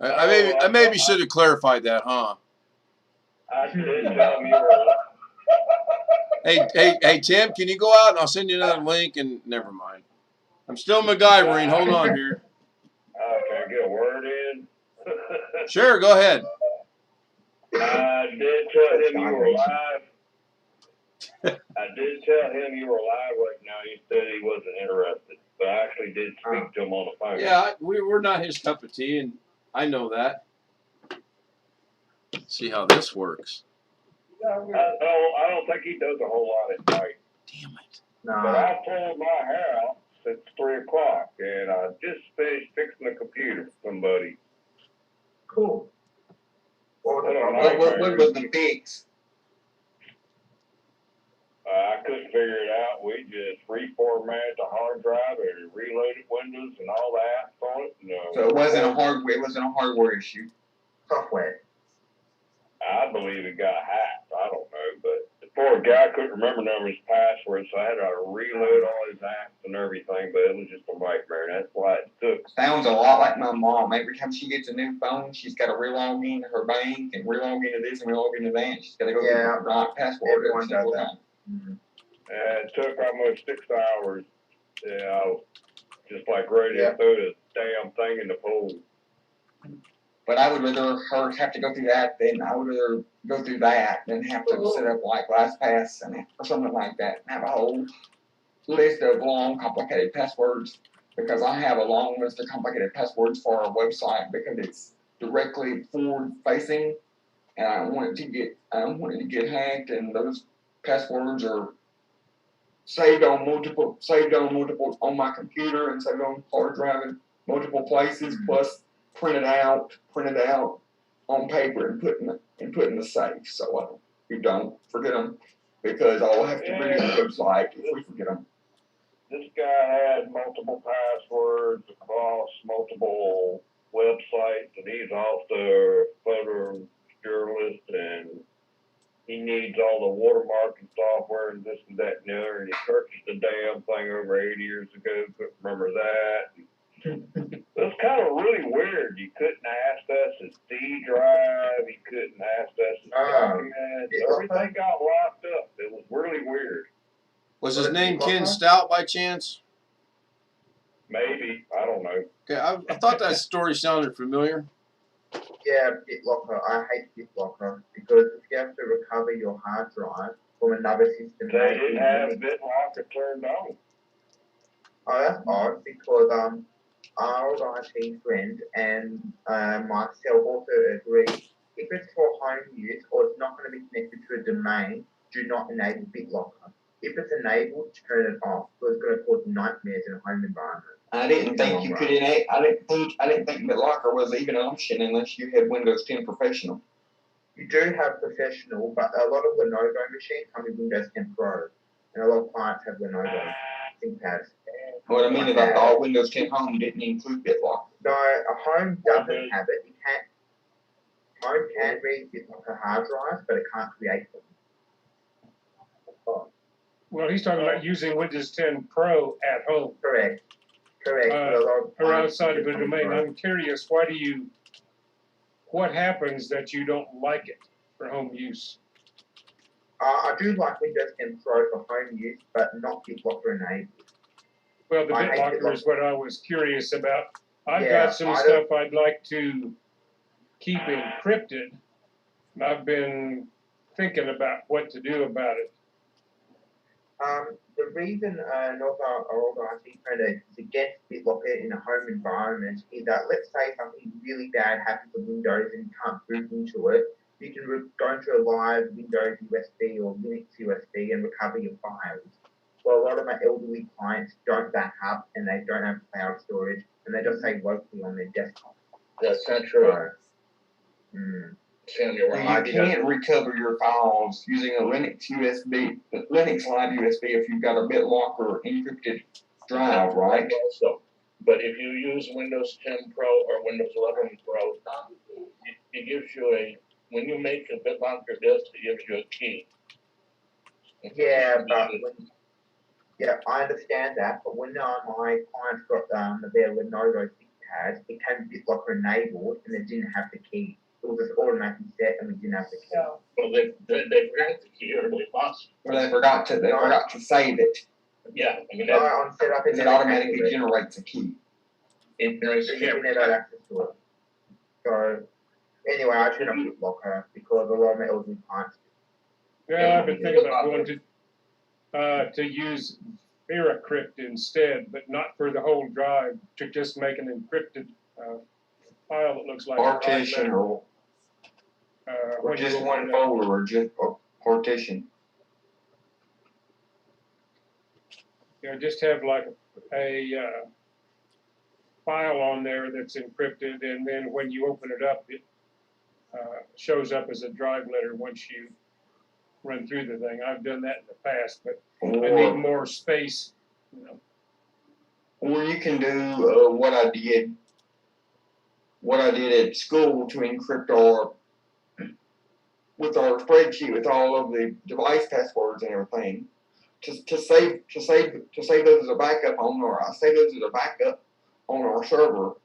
I maybe should have clarified that, huh? I did tell him you were Hey, Tim, can you go out and I'll send you another link? And never mind. I'm still MacGyvering. Hold on here. can I get a word in? Sure, go ahead. I did tell him you were live. I did tell him you were live right now. He said he wasn't interested, but I actually did speak to him on the phone. Yeah, we're not his cup of tea, and I know that. Let's see how this works. I don't think he does a whole lot at night. Damn it. No. But I pulled my hair out since 3 o'clock, and I just finished fixing the computer for somebody. Cool. What was the fix? I couldn't figure it out. We just reformatted the hard drive and reloaded Windows and all that on it. So it wasn't a hardware issue. Software. I believe it got hacked. I don't know, but the poor guy couldn't remember none of his passwords, so I had to reload all his apps and everything. But it was just a nightmare. That's why it took. Sounds a lot like my mom. Every time she gets a new phone, she's got to relog into her bank and relog into this and relog into that. She's got to go through the right password every single time. Mm-hmm. It took almost 6 hours. Yeah, I was just like ready to throw the damn thing in the pool. But I would rather her have to go through that than I would rather go through that than have to set up like LastPass or something like that and have a whole list of long, complicated passwords, because I have a long list of complicated passwords for our website because it's directly forward facing, and I don't want it to get hacked, and those passwords are saved on multiple on my computer and saved on hard drive in multiple places, plus printed out on paper and put in the safe, so we don't forget them, because I'll have to redo the website if we forget them. This guy had multiple passwords across multiple websites, and he's also a photo journalist, and he needs all the watermarking software and this and that and the other, and he purchased the damn thing over 8 years ago, couldn't remember that. So It was kind of really weird. You couldn't access his D drive. You couldn't access his documents. Everything got locked up. It was really weird. Was his name Ken Stout by chance? Maybe. I don't know. Okay, I thought that story sounded familiar. Yeah, BitLocker. I hate BitLocker because if you have to recover your hard drive from another system, They didn't have BitLocker turned on. Oh, that's odd because our old IT friend and myself also agree if it's for home use or it's not going to be connected to a domain, do not enable BitLocker. If it's enabled, turn it off because it's going to cause nightmares in a home environment. I didn't think you could enable. I didn't think BitLocker was even an option unless you had Windows 10 Professional. You do have Professional, but a lot of Lenovo machines come with Windows 10 Pro, and a lot of clients have Lenovo ThinkPads. What I mean is I thought Windows 10 Home didn't include BitLocker. No, a home doesn't have it. It can't. Home can read BitLocker hard drives, but it can't create them. Well, he's talking about using Windows 10 Pro at home. Correct. Correct. Or outside of a domain. I'm curious, what happens that you don't like it for home use? I do like Windows 10 Pro for home use, but not BitLocker enabled. Well, the BitLocker is what I was curious about. I've got some stuff I'd like to keep encrypted, and I've been thinking about what to do about it. The reason North our old IT friend is against BitLocker in a home environment is that let's say something really bad happens to Windows and you can't boot into it, you can go into a live Windows USB or Linux USB and recover your files. Well, a lot of my elderly clients don't back up and they don't have cloud storage and they just save locally on their desktop. That's not true. Sam, you can't recover your files using a Linux Live USB if you've got a BitLocker encrypted drive, right? Also, but if you use Windows 10 Pro or Windows 11 Pro, it gives you when you make a BitLocker disk, it gives you a key. Yeah, I understand that, but when my clients got their Lenovo ThinkPads, it came BitLocker enabled and it didn't have the key. It was just automatically set and we didn't have the key. Well, they forgot the key or they lost it. Or they forgot to save it. Yeah, I mean on setup it automatically generates a key. It generates a key. You never had access to it. So anyway, I turned on BitLocker because a lot of my elderly clients. Yeah, I've been thinking about going to use VeraCrypt instead, but not for the whole drive, to just make an encrypted file that looks like partition or just one folder or just a partition. You know, just have like a file on there that's encrypted, and then when you open it up, it shows up as a drive letter once you run through the thing. I've done that in the past, but I need more space, you know. Or you can do what I did at school to encrypt our spreadsheet with all of the device passwords and everything. To save those as a backup I save those as a backup on our server.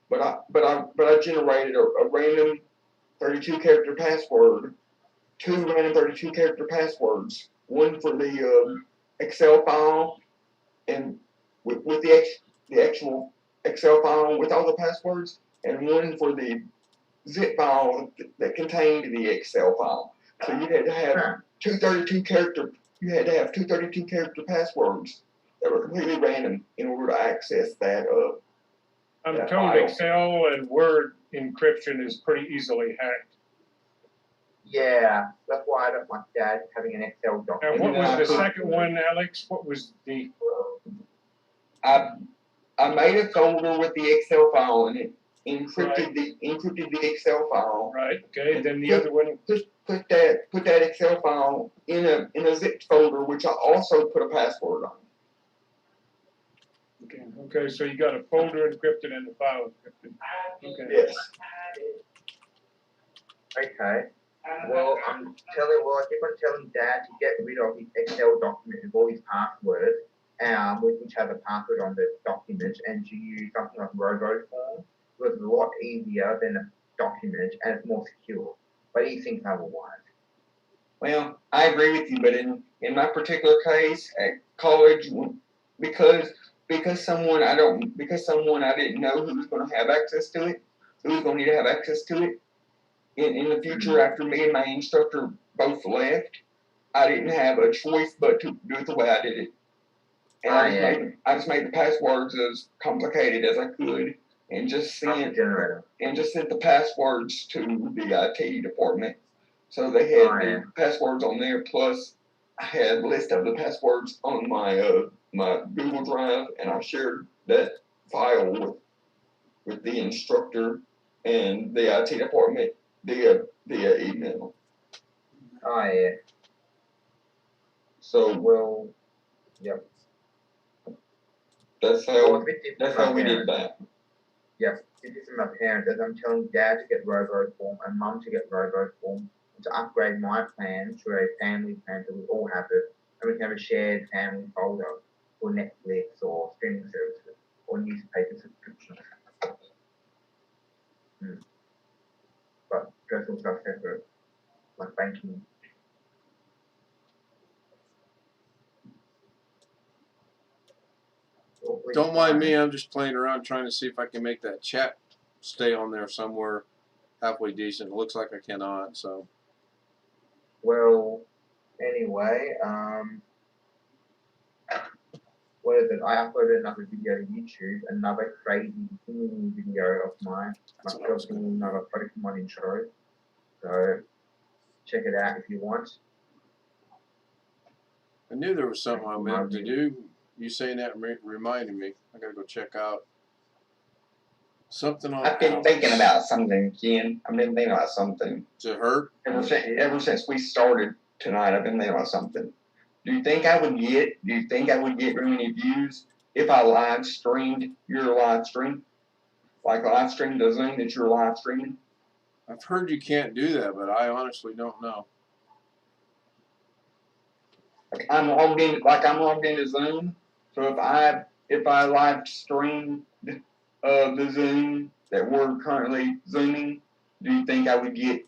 But I generated a random 32 character password, 2 random 32 character passwords, one for the Excel file and with the actual Excel file with all the passwords, and one for the zip file that contained the Excel file. So you had to have two 32 character passwords that were completely random in order to access that. I'm told Excel and Word encryption is pretty easily hacked. Yeah, that's why I don't like Dad having an Excel document. And what was the second one, Alex? What was the? I made a folder with the Excel file in it, encrypted the Excel file. Right. Okay. Then the other one. Put that Excel file in a zipped folder, which I also put a password on. Okay. Okay. So you got a folder encrypted and the file encrypted. Okay. Yes. Okay. Well, I keep on telling Dad to get rid of his Excel document with all his passwords which has a password on the document, and you use something like RoboForm, because it's a lot easier than a document and it's more secure. But he thinks otherwise. Well, I agree with you, but in my particular case at college, because someone I didn't know who was going to have access to it, who was going to need to have access to it in the future after me and my instructor both left, I didn't have a choice but to do it the way I did it. And I just made the passwords as complicated as I could, and just sent the passwords to the IT department. So they had the passwords on there, plus I had a list of the passwords on my my Google Drive, and I shared that file with the instructor and the IT department via email. Oh yeah. So yep. That's how we did that. Yep. This is my parents, as I'm telling Dad to get RoboForm and Mum to get RoboForm, to upgrade my plan to a family plan so we all have it, and we can have a shared family folder for Netflix or streaming services or newspaper subscriptions. But that's all stuff separate, like banking. Don't mind me, I'm just playing around trying to see if I can make that chat stay on there somewhere halfway decent. It looks like I cannot, so. Well, anyway, what is it? I uploaded another video to YouTube, another crazy singing video of mine. Myself singing another Pokemon intro. So, check it out if you want. I knew there was something I meant to do. You saying that reminded me. I gotta go check out something on. I've been thinking about something, Ken. I've been thinking about something. To hurt? Ever since we started tonight, I've been thinking about something. Do you think I would get very many views if I live streamed your live stream? Like live stream the Zoom that you're live streaming? I've heard you can't do that, but I honestly don't know. I'm logged into Zoom. So if I live stream the Zoom that we're currently Zooming, do you think I would get?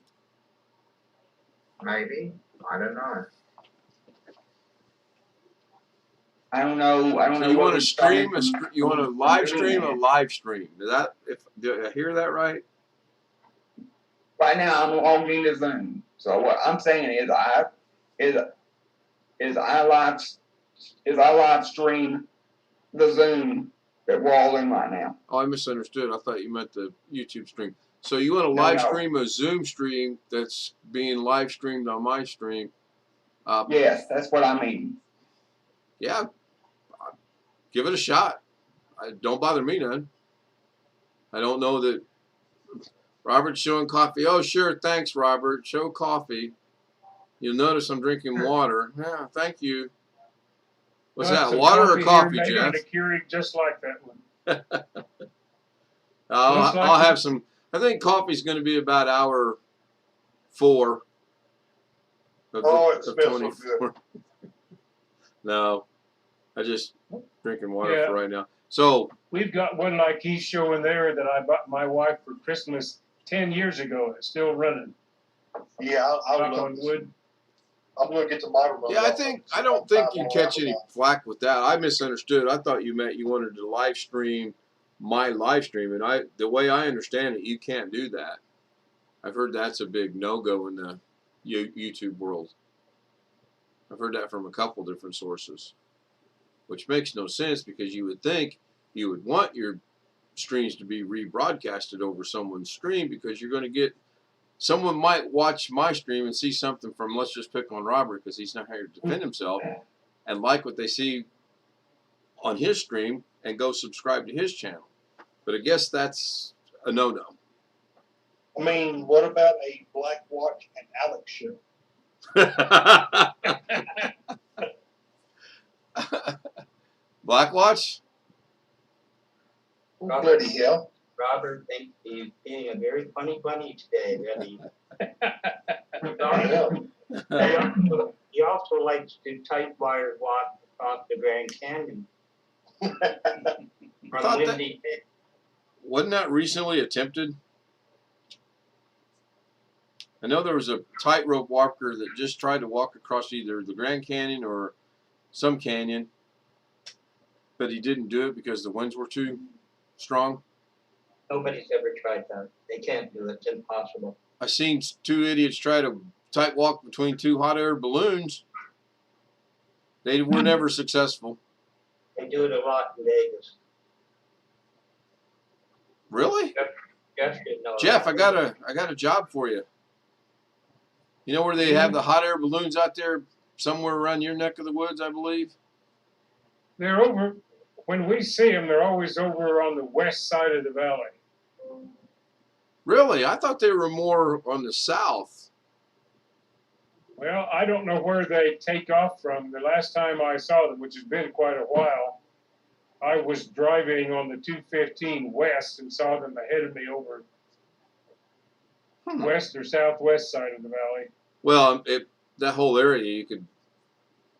Maybe. I don't know. I don't know. So you want to stream you want to live stream a live stream? Did I hear that right? Right now I'm logged into Zoom. So what I'm saying is I live stream the Zoom that we're all in right now. Oh, I misunderstood. I thought you meant the YouTube stream. So you want to live stream a Zoom stream that's being live streamed on my stream? Yes, that's what I mean. Yeah, give it a shot. Don't bother me none. I don't know that Robert's showing coffee. Oh, sure, thanks, Robert. Show coffee. You'll notice I'm drinking water. Yeah, thank you. What's that, water or coffee, Jeff? Made a Keurig just like that one. I'll have some. I think coffee's going to be about hour 4. It smells so good. No, I just drinking water for right now. So we've got one like he's showing there that I bought my wife for Christmas 10 years ago. It's still running. Yeah, Knock on wood. I'm going to get the model. Yeah, I don't think you catch any flack with that. I misunderstood. I thought you meant you wanted to live stream my live stream, and the way I understand it, you can't do that. I've heard that's a big no-go in the YouTube world. I've heard that from a couple different sources, which makes no sense because you would think you would want your streams to be rebroadcasted over someone's stream because you're going to get. Someone might watch my stream and see something from, let's just pick on Robert because he's not here to defend himself, and like what they see on his stream and go subscribe to his channel. But I guess that's a no-no. I mean, what about a Black Watch and Alex show? Black Watch? Bloody hell. Robert thinks he's being a very funny bunny today, really. He also likes to tight wire watch across the Grand Canyon. From thought that- Windy Pit. Wasn't that recently attempted? I know there was a tightrope walker that just tried to walk across either the Grand Canyon or some canyon, but he didn't do it because the winds were too strong. Nobody's ever tried that. They can't do it. It's impossible. I seen two idiots try to tight walk between two hot air balloons. They were never successful. They do it a lot in Vegas. Really? Jeff didn't know Jeff, that. I got a job for you. You know where they have the hot air balloons out there somewhere around your neck of the woods, I believe? They're over, when we see them, they're always over on the west side of the valley. Really? I thought they were more on the south. Well, I don't know where they take off from. The last time I saw them, which has been quite a while, I was driving on the 215 west and saw them ahead of me over west or southwest side of the valley. Well, that whole area,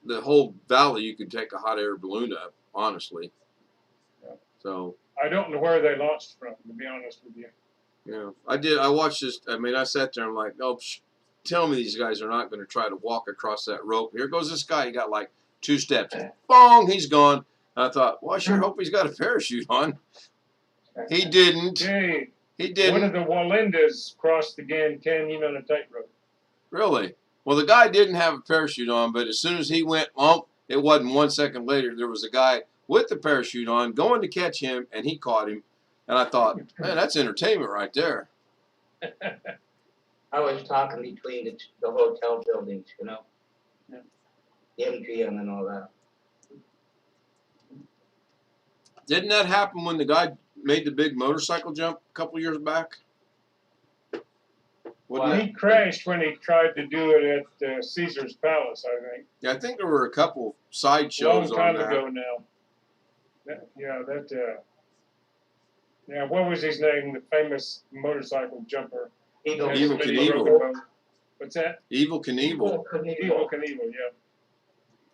the whole valley, you could take a hot air balloon up, honestly. Yeah. So. I don't know where they launched from, to be honest with you. Yeah, I did. I watched this. I mean, I sat there and I'm like, oh, tell me these guys are not going to try to walk across that rope. Here goes this guy. He got like 2 steps. Bong, he's gone. And I thought, well, I sure hope he's got a parachute on. He didn't. Hey, He didn't. one of the Walendas crossed the Grand Canyon on a tightrope. Really? Well, the guy didn't have a parachute on, but as soon as he went, it wasn't 1 second later. There was a guy with the parachute on going to catch him, and he caught him. And I thought, man, that's entertainment right there. I was talking between the hotel buildings, you know. Yeah. The MGM and all that. Didn't that happen when the guy made the big motorcycle jump a couple years back? Well, he crashed when he tried to do it at Caesar's Palace, I think. Yeah, I think there were a couple side shows Long time on that. ago now. Yeah, what was his name? The famous motorcycle jumper. Evil Knievel. What's that? Evil Knievel. Evil Knievel, yeah.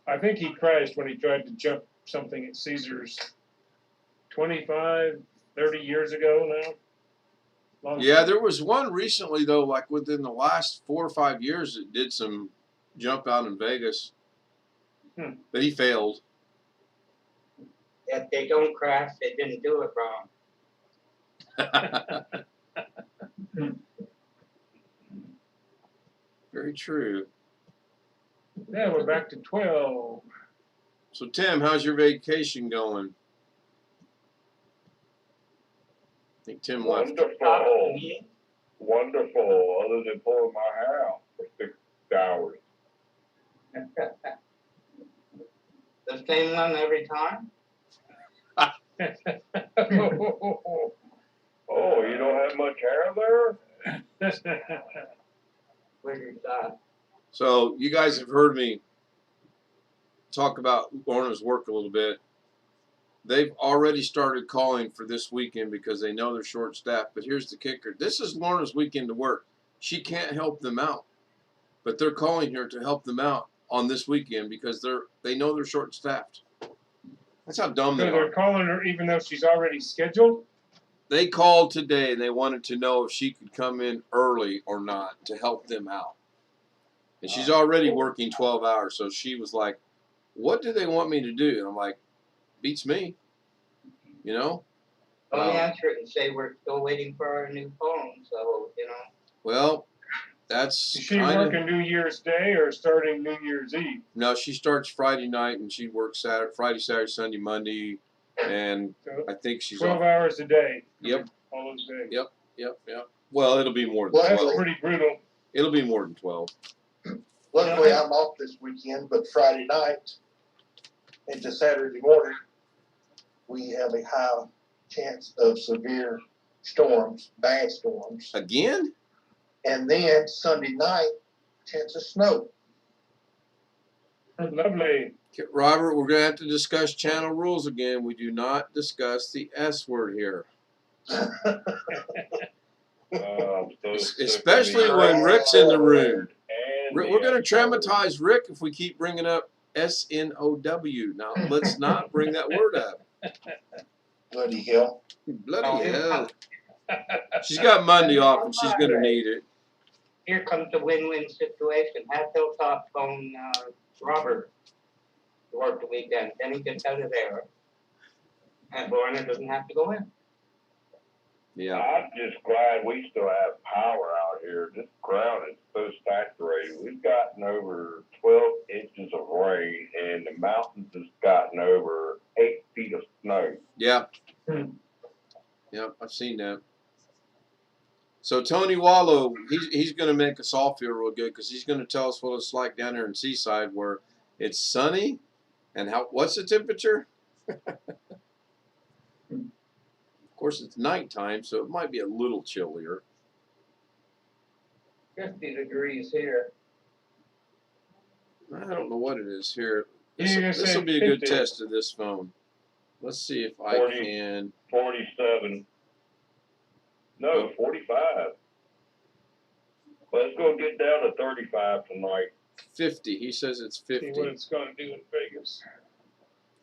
I think he crashed when he tried to jump something at Caesar's 25, 30 years ago now. Yeah, there was one recently, though, like within the last 4 or 5 years that did some jump out in Vegas. But he failed. If they don't crash, they didn't do it wrong. Very true. Yeah, we're back to 12. So, Tim, how's your vacation going? I think Tim left. Wonderful, other than pulling my hair out for 6 hours. The same one every time? Oh, you don't have much hair there? Where's that? So, you guys have heard me talk about Lorna's work a little bit. They've already started calling for this weekend because they know they're short-staffed. But here's the kicker. This is Lorna's weekend to work. She can't help them out. But they're calling her to help them out on this weekend because they know they're short-staffed. That's how dumb they So are. they're calling her even though she's already scheduled? They called today and they wanted to know if she could come in early or not to help them out. And she's already working 12 hours. So she was like, what do they want me to do? And I'm like, beats me, you know? Don't answer it and say we're still waiting for our new phone, so, you know. Well, that's Is she working New Year's Day or starting New Year's Eve? No, she starts Friday night and she works Friday, Saturday, Sunday, Monday, and So I think she's 12 off. hours a day. Yep. All those days. Yep. Well, it'll be more than Well, 12. that's pretty brutal. It'll be more than 12. Luckily, I'm off this weekend, but Friday night into Saturday morning, we have a high chance of severe storms, bad storms. Again? And then Sunday night, chance of snow. Lovely. Robert, we're going to have to discuss channel rules again. We do not discuss the S word here. Especially when Rick's in the room. We're going to traumatize Rick if we keep bringing up SNOW. Now, let's not bring that word up. Bloody hell. Bloody hell. She's got Monday off and she's going to need it. Here comes the win-win situation. Have Hilltop phone Robert to work the weekend. Then he gets out of there. And Lorna doesn't have to go in. Yeah. I'm just glad we still have power out here. This ground is so saturated. We've gotten over 12 inches of rain, and the mountains has gotten over 8 feet of snow. Yeah. Yeah, I've seen that. So Tony Wallow, he's going to make us all feel real good because he's going to tell us what it's like down there in Seaside where it's sunny and what's the temperature? Of course, it's nighttime, so it might be a little chillier. 50 degrees here. I don't know what it is here. Yeah, This will be a good 50. test of this phone. Let's see if I 40. can. 47. No, 45. Let's go get down to 35 tonight. 50. He says it's See what 50. it's going to do in Vegas.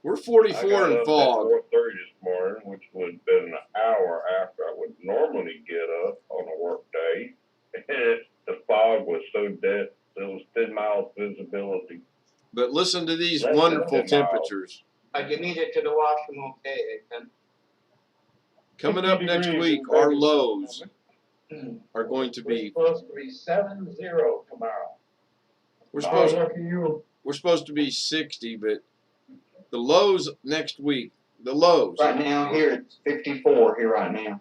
We're I 44 got in up fog. at 4:30 this morning, which would have been an hour after I would normally get up on a work day. And the fog was so dense, it was 10 miles visibility. But listen to these Less than wonderful 10 miles. temperatures. You need it to the washroom, okay, Ethan? Coming 50 up next degrees week, in our Vegas. lows are going to We're be. supposed to be 70 tomorrow. We're Oh, supposed lucky you. we're supposed to be 60, but the lows next week. The lows. Right now, here it's 54 here right now.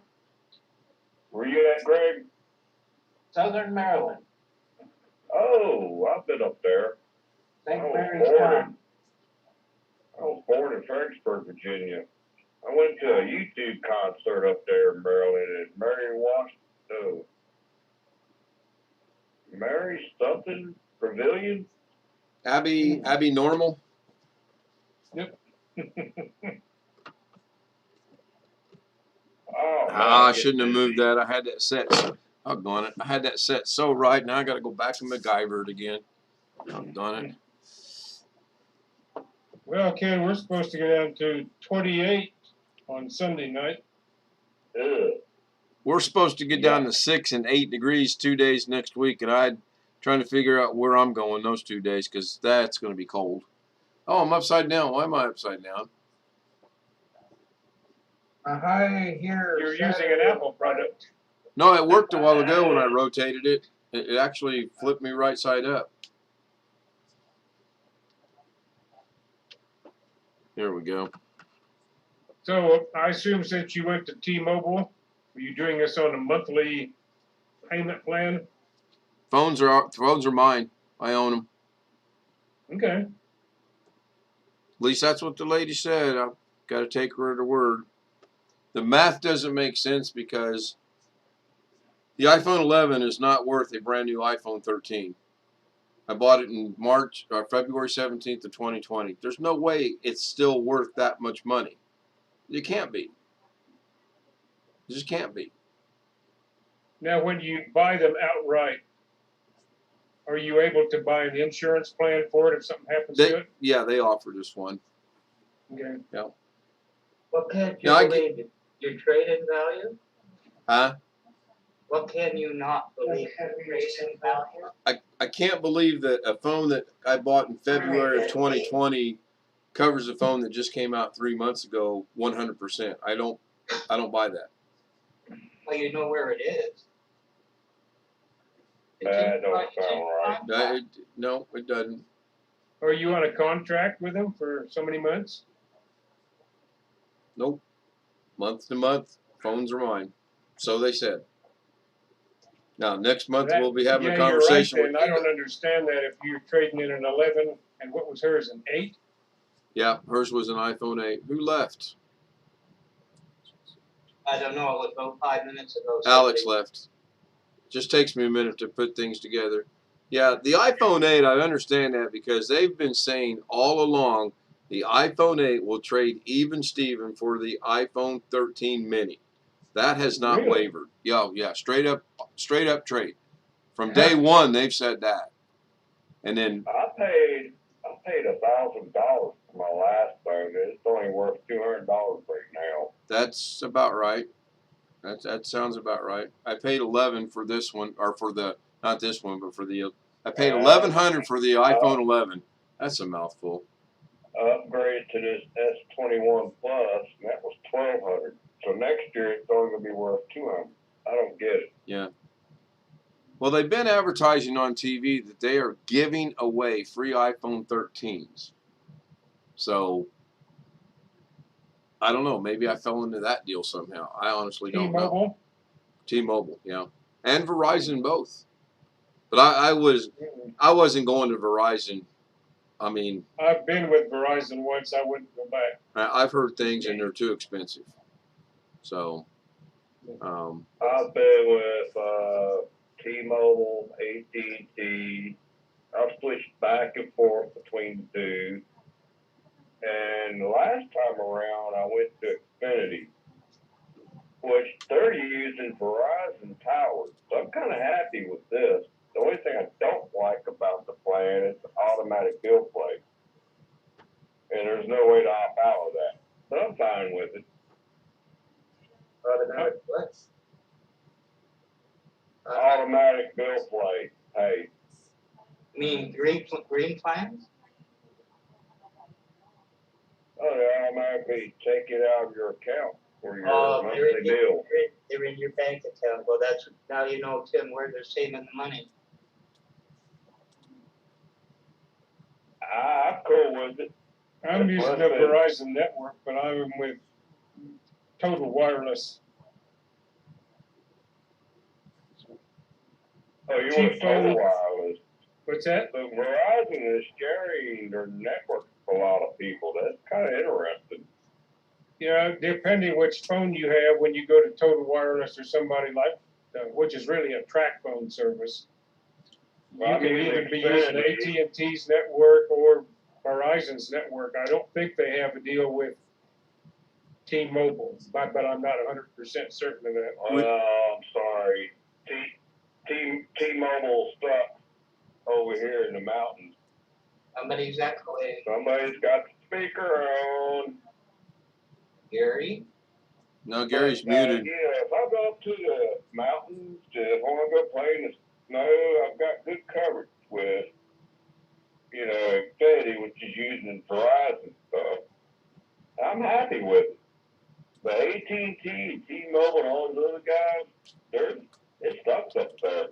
Where you at, Greg? Southern Maryland, Oh, I've been up there. St. Oh, Mary's Lord. County. I was born in Fredericksburg, Virginia. I went to a YouTube concert up there in Maryland at Mary something Pavilion. Abby Normal. Oh, I shouldn't have moved that. I had that set. Doggone it. I had that set so right. Now I got to go back and MacGyver it again. Doggone it. Well, Ken, we're supposed to go down to 28 on Sunday night. Ugh. We're supposed to get down to 6 and 8 degrees 2 days next week, and I'm trying to figure out where I'm going those 2 days because that's going to be cold. Oh, I'm upside down. Why am I upside down? A high here. You're using an Apple product. No, it worked a while ago when I rotated it. It actually flipped me right side up. There we go. So I assume since you went to T-Mobile, are you doing this on a monthly payment plan? Phones are mine. I own them. Okay. At least that's what the lady said. I've got to take her at her word. The math doesn't make sense because the iPhone 11 is not worth a brand new iPhone 13. I bought it in February 17th of 2020. There's no way it's still worth that much money. It can't be. It just can't be. Now, when you buy them outright, are you able to buy an insurance plan for it if something happens to it? Yeah, they offered us one. Okay. Yeah. What can't you Yeah, believe? Your trade-in value? Huh? What can you not believe? Your trade-in value? I can't believe that a phone that I bought in February of 2020 covers a phone that just came out 3 months ago 100%. I don't buy that. Well, you know where it is. That don't sound right. No, it doesn't. Are you on a contract with them for so many months? Nope. Month to month, phones are mine. So they said. Now, next month we'll be having a conversation you're right, with then. I don't understand that if you're trading in an 11, and what was hers, an 8? Yeah, hers was an iPhone 8. Who left? I don't know. It was about 5 minutes ago. Alex left. Just takes me a minute to put things together. Yeah, the iPhone 8, I understand that because they've been saying all along the iPhone 8 will trade even Steven for the iPhone 13 mini. That has not wavered. Yeah, straight up trade. From day one, they've said that. And then I paid paid $1,000 for my last phone. It's only worth $200 right now. That's about right. That sounds about right. I paid 11 for this one, or for the not this one, but for the. I paid 1,100 for the iPhone 11. That's a mouthful. Upgraded to this S21 Plus, and that was $1,200. So next year it's only gonna be worth $200. I don't get it. Yeah. Well, they've been advertising on TV that they are giving away free iPhone 13s. So I don't know. Maybe I fell into that deal somehow. I honestly don't know. T-Mobile? T-Mobile, yeah, and Verizon both. But I wasn't going to Verizon. I mean, I've been with Verizon once. I wouldn't go back. I've heard things and they're too expensive. So, I've been with T-Mobile, AT&T. I've switched back and forth between the two. And the last time around, I went to Xfinity, which they're using Verizon towers. So I'm kind of happy with this. The only thing I don't like about the plan is the automatic bill play. And there's no way to opt out of that. But I'm fine with it. Automatic what? Automatic bill play. Hey, You mean green plans? oh, they automatically take it out of your account for your Oh, monthly bill. they're in your bank account. Well, that's, now you know, Tim, where they're saving the money. I'm cool with it. I'm using the Verizon network, but I'm with Total Wireless. Oh, you Cheap want Total phone. Wireless? What's that? So Verizon is sharing their network with a lot of people. That's kind of interesting. Yeah, depending which phone you have, when you go to Total Wireless or somebody like, which is really a track phone service, Well, you I'm can using either be using Xfinity. AT&T's network or Verizon's network. I don't think they have a deal with T-Mobile, but I'm not 100% certain of that. I'm sorry. T-Mobile stuck over here in the mountains. Somebody's actually, Somebody's got the speaker on. Gary? no, Gary's But, muted. yeah, if I go up to the mountains, if I want to go play in the snow, I've got good coverage with, Xfinity, which is using Verizon stuff. I'm happy with it. But AT&T, T-Mobile, and all those other guys, it sucks up there.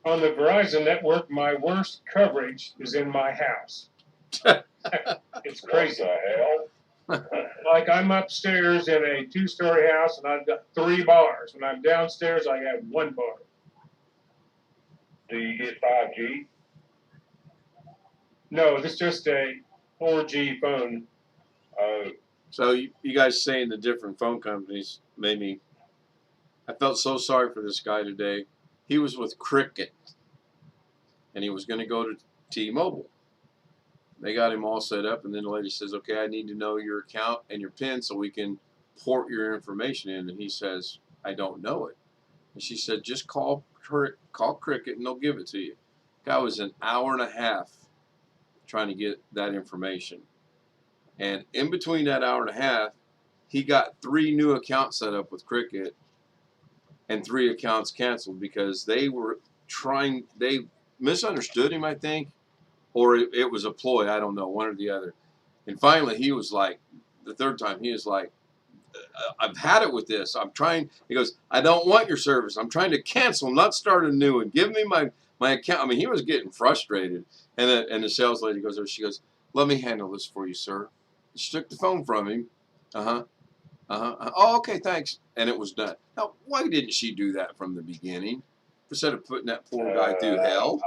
On the Verizon network, my worst coverage is in my house. It's crazy. What the hell? Like I'm upstairs in a 2-story house and I've got 3 bars. When I'm downstairs, I have 1 bar. Do you get 5G? No, this is just a 4G phone. So you guys saying the different phone companies made me. I felt so sorry for this guy today. He was with Cricket, and he was going to go to T-Mobile. They got him all set up, and then the lady says, "Okay, I need to know your account and your PIN so we can port your information in." And he says, "I don't know it." And she said, "Just call Cricket, and they'll give it to you." Guy was an hour and a half trying to get that information. And in between that hour and a half, he got 3 new accounts set up with Cricket and 3 accounts canceled because they misunderstood him, I think, or it was a ploy. I don't know, one or the other. And finally, he was like, the third time, he was like, "I've had it with this. I'm trying." He goes, "I don't want your service. I'm trying to cancel, not start a new one. Give me my account." I mean, he was getting frustrated. And the sales lady goes over. She goes, "Let me handle this for you, sir." She took the phone from him. Oh, okay, thanks. And it was done. Now, why didn't she do that from the beginning instead of putting that poor guy through hell?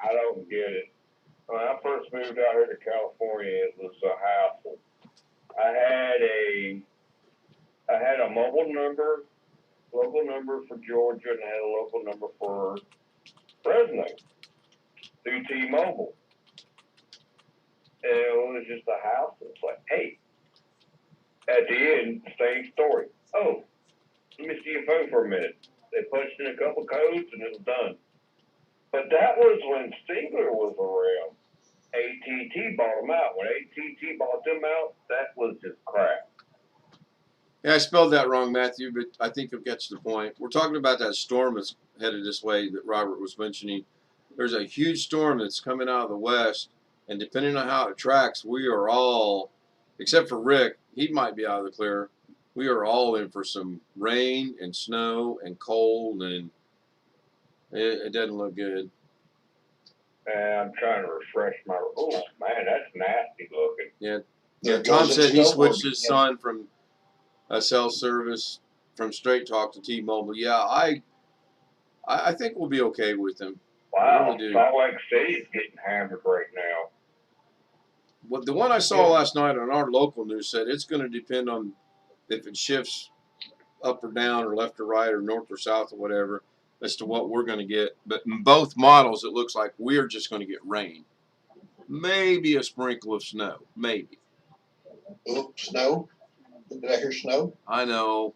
I don't get it. When I first moved out here to California, it was a hassle. I had a local number for Georgia, and I had a local number for Fresno through T-Mobile. And it was just a hassle. It's like, hey, at the end, same story. Oh, let me see your phone for a minute. They punched in a couple codes, and it was done. But that was when Stigler was around. ATT bought them out. When ATT bought them out, that was just crap. Yeah, I spelled that wrong, Matthew, but I think it gets the point. We're talking about that storm that's headed this way that Robert was mentioning. There's a huge storm that's coming out of the west, and depending on how it tracks, we are all, except for Rick, he might be out of the clear. We are all in for some rain and snow and cold, and it doesn't look good. And I'm trying to refresh my. Oh man, that's nasty looking. Yeah. There Tom goes said he that switched snowboarding his again. son from a cell service from Straight Talk to T-Mobile. Yeah, I think we'll be okay with them. I Wow, really do. Salt Lake City's getting hammered right now. Well, the one I saw last night on our local news said it's going to depend on if it shifts up or down or left or right or north or south or whatever as to what we're going to get. But in both models, it looks like we're just going to get rain. Maybe a sprinkle of snow. Maybe. Oops, snow. Did I hear snow? I know.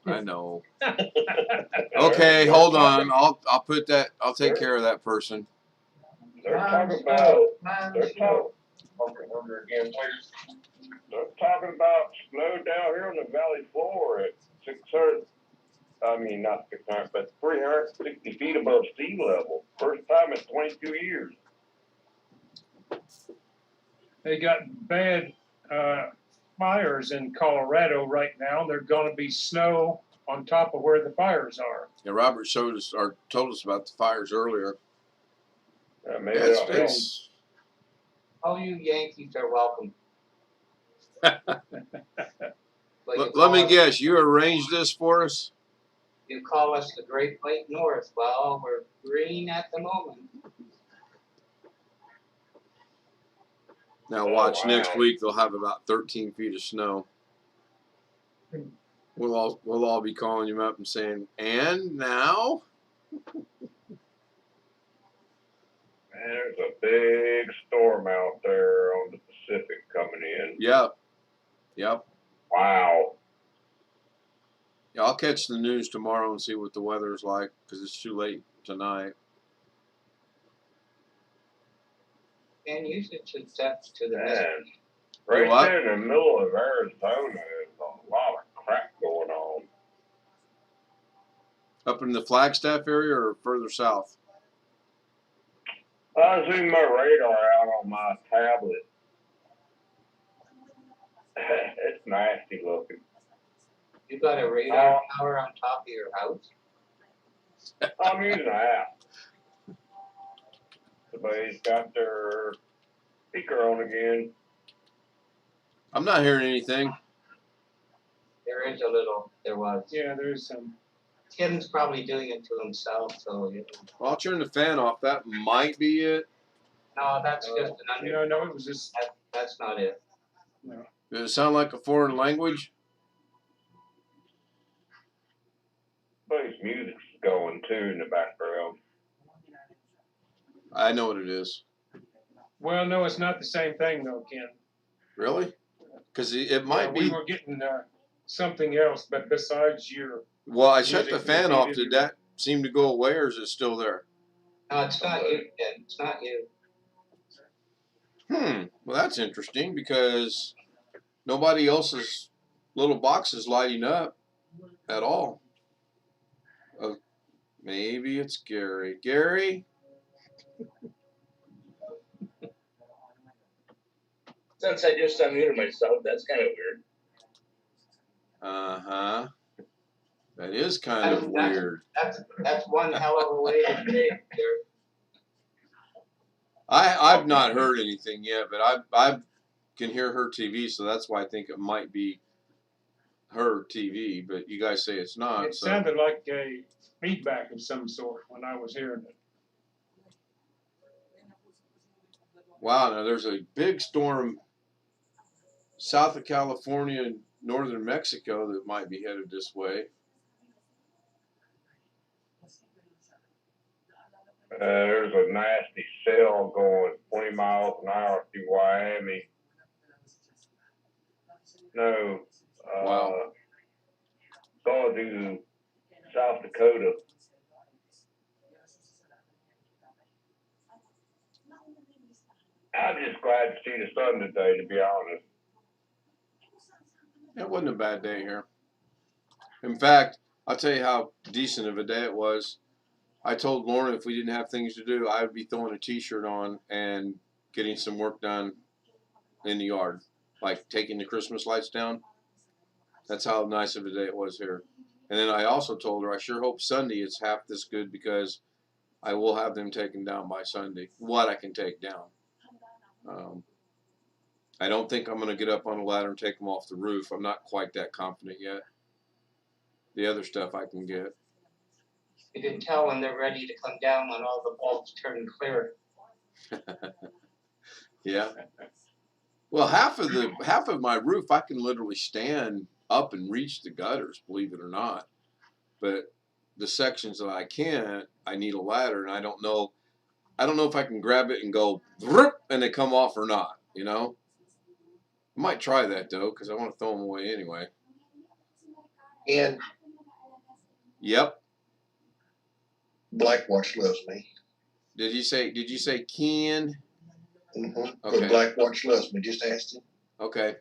Okay, hold on. I'll put that. I'll take care of that person. They're talking about snow down here on the valley floor at 600. I mean, not 600, but 360 feet above sea level. First time in 22 years. They got bad fires in Colorado right now. There's going to be snow on top of where the fires are. Yeah, Robert showed us or told us about the fires earlier. Maybe It's All you Yankees are welcome. let me guess. You arranged this for us? You call us the Great White North. Well, we're green at the moment. Now watch next week. They'll have about 13 feet of snow. We'll all be calling you up and saying, "And now?" There's a big storm out there on the Pacific coming in. Yep. Wow. Yeah, I'll catch the news tomorrow and see what the weather's like because it's too late tonight. And you should set to the Man, right there in the middle of Arizona is a lot of crap going on. Up in the Flagstaff area or further south? I zoomed my radar out on my tablet. It's nasty looking. You got a radar tower on top of your house? I'm using an app. Somebody's got their speaker on again. I'm not hearing anything. There is a little. There was. Yeah, there's some. Tim's probably doing it to himself, so. Well, I'll turn the fan off. That might be it. No, that's just an under. No, it was just. That's not it. No. Does it sound like a foreign language? Somebody's music's going too in the background. I know what it is. Well, no, it's not the same thing though, Ken. Really? Because it might be. We were getting something else, but besides your. Well, I shut the fan off. Did that seem to go away, or is it still there? No, it's not you, Ken. It's not you. Well, that's interesting because nobody else's little box is lighting up at all. Maybe it's Gary. Gary? Since I just unmuted myself, that's kind of weird. Uh-huh. That is kind of weird. That's one hell of a way to be there. I've not heard anything yet, but I can hear her TV, so that's why I think it might be her TV. But you guys say it's not. It sounded like a feedback of some sort when I was hearing it. Wow, now there's a big storm south of California and northern Mexico that might be headed this way. There's a nasty cell going 20 miles an hour through Miami. No. Wow. Going to South Dakota. I'm just glad to see the sun today, to be honest. It wasn't a bad day here. In fact, I'll tell you how decent of a day it was. I told Lauren if we didn't have things to do, I would be throwing a t-shirt on and getting some work done in the yard, like taking the Christmas lights down. That's how nice of a day it was here. And then I also told her I sure hope Sunday is half this good because I will have them taken down by Sunday. What I can take down. I don't think I'm going to get up on a ladder and take them off the roof. I'm not quite that confident yet. The other stuff I can get. You can tell when they're ready to come down when all the bulbs turn clear. Yeah. Well, half of my roof I can literally stand up and reach the gutters, believe it or not. But the sections that I can't, I need a ladder, and I don't know if I can grab it and go and they come off or not. You know. I might try that though, because I want to throw them away anyway. And Yep. Blackwatch loves me. Did you say Ken? Mm-hmm. Okay. Blackwatch loves me. Just asked him. Okay.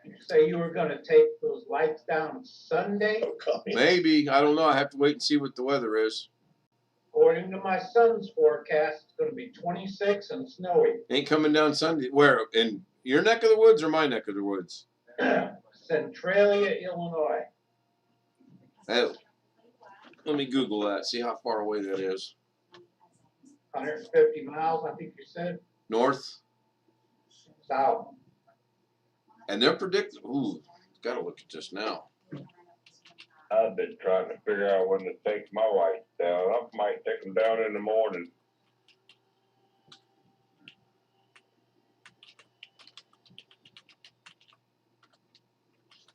You say you were gonna take those lights down Sunday? No comment. Maybe. I don't know. I have to wait and see what the weather is. According to my son's forecast, it's gonna be 26 and snowy. Ain't coming down Sunday. Where? In your neck of the woods or my neck of the woods? Centralia, Illinois. Oh. Let me Google that. See how far away that is. 150 miles, I think you said. North. South. And they're predicting. Ooh, gotta look at this now. I've been trying to figure out when to take my lights down. I might take them down in the morning.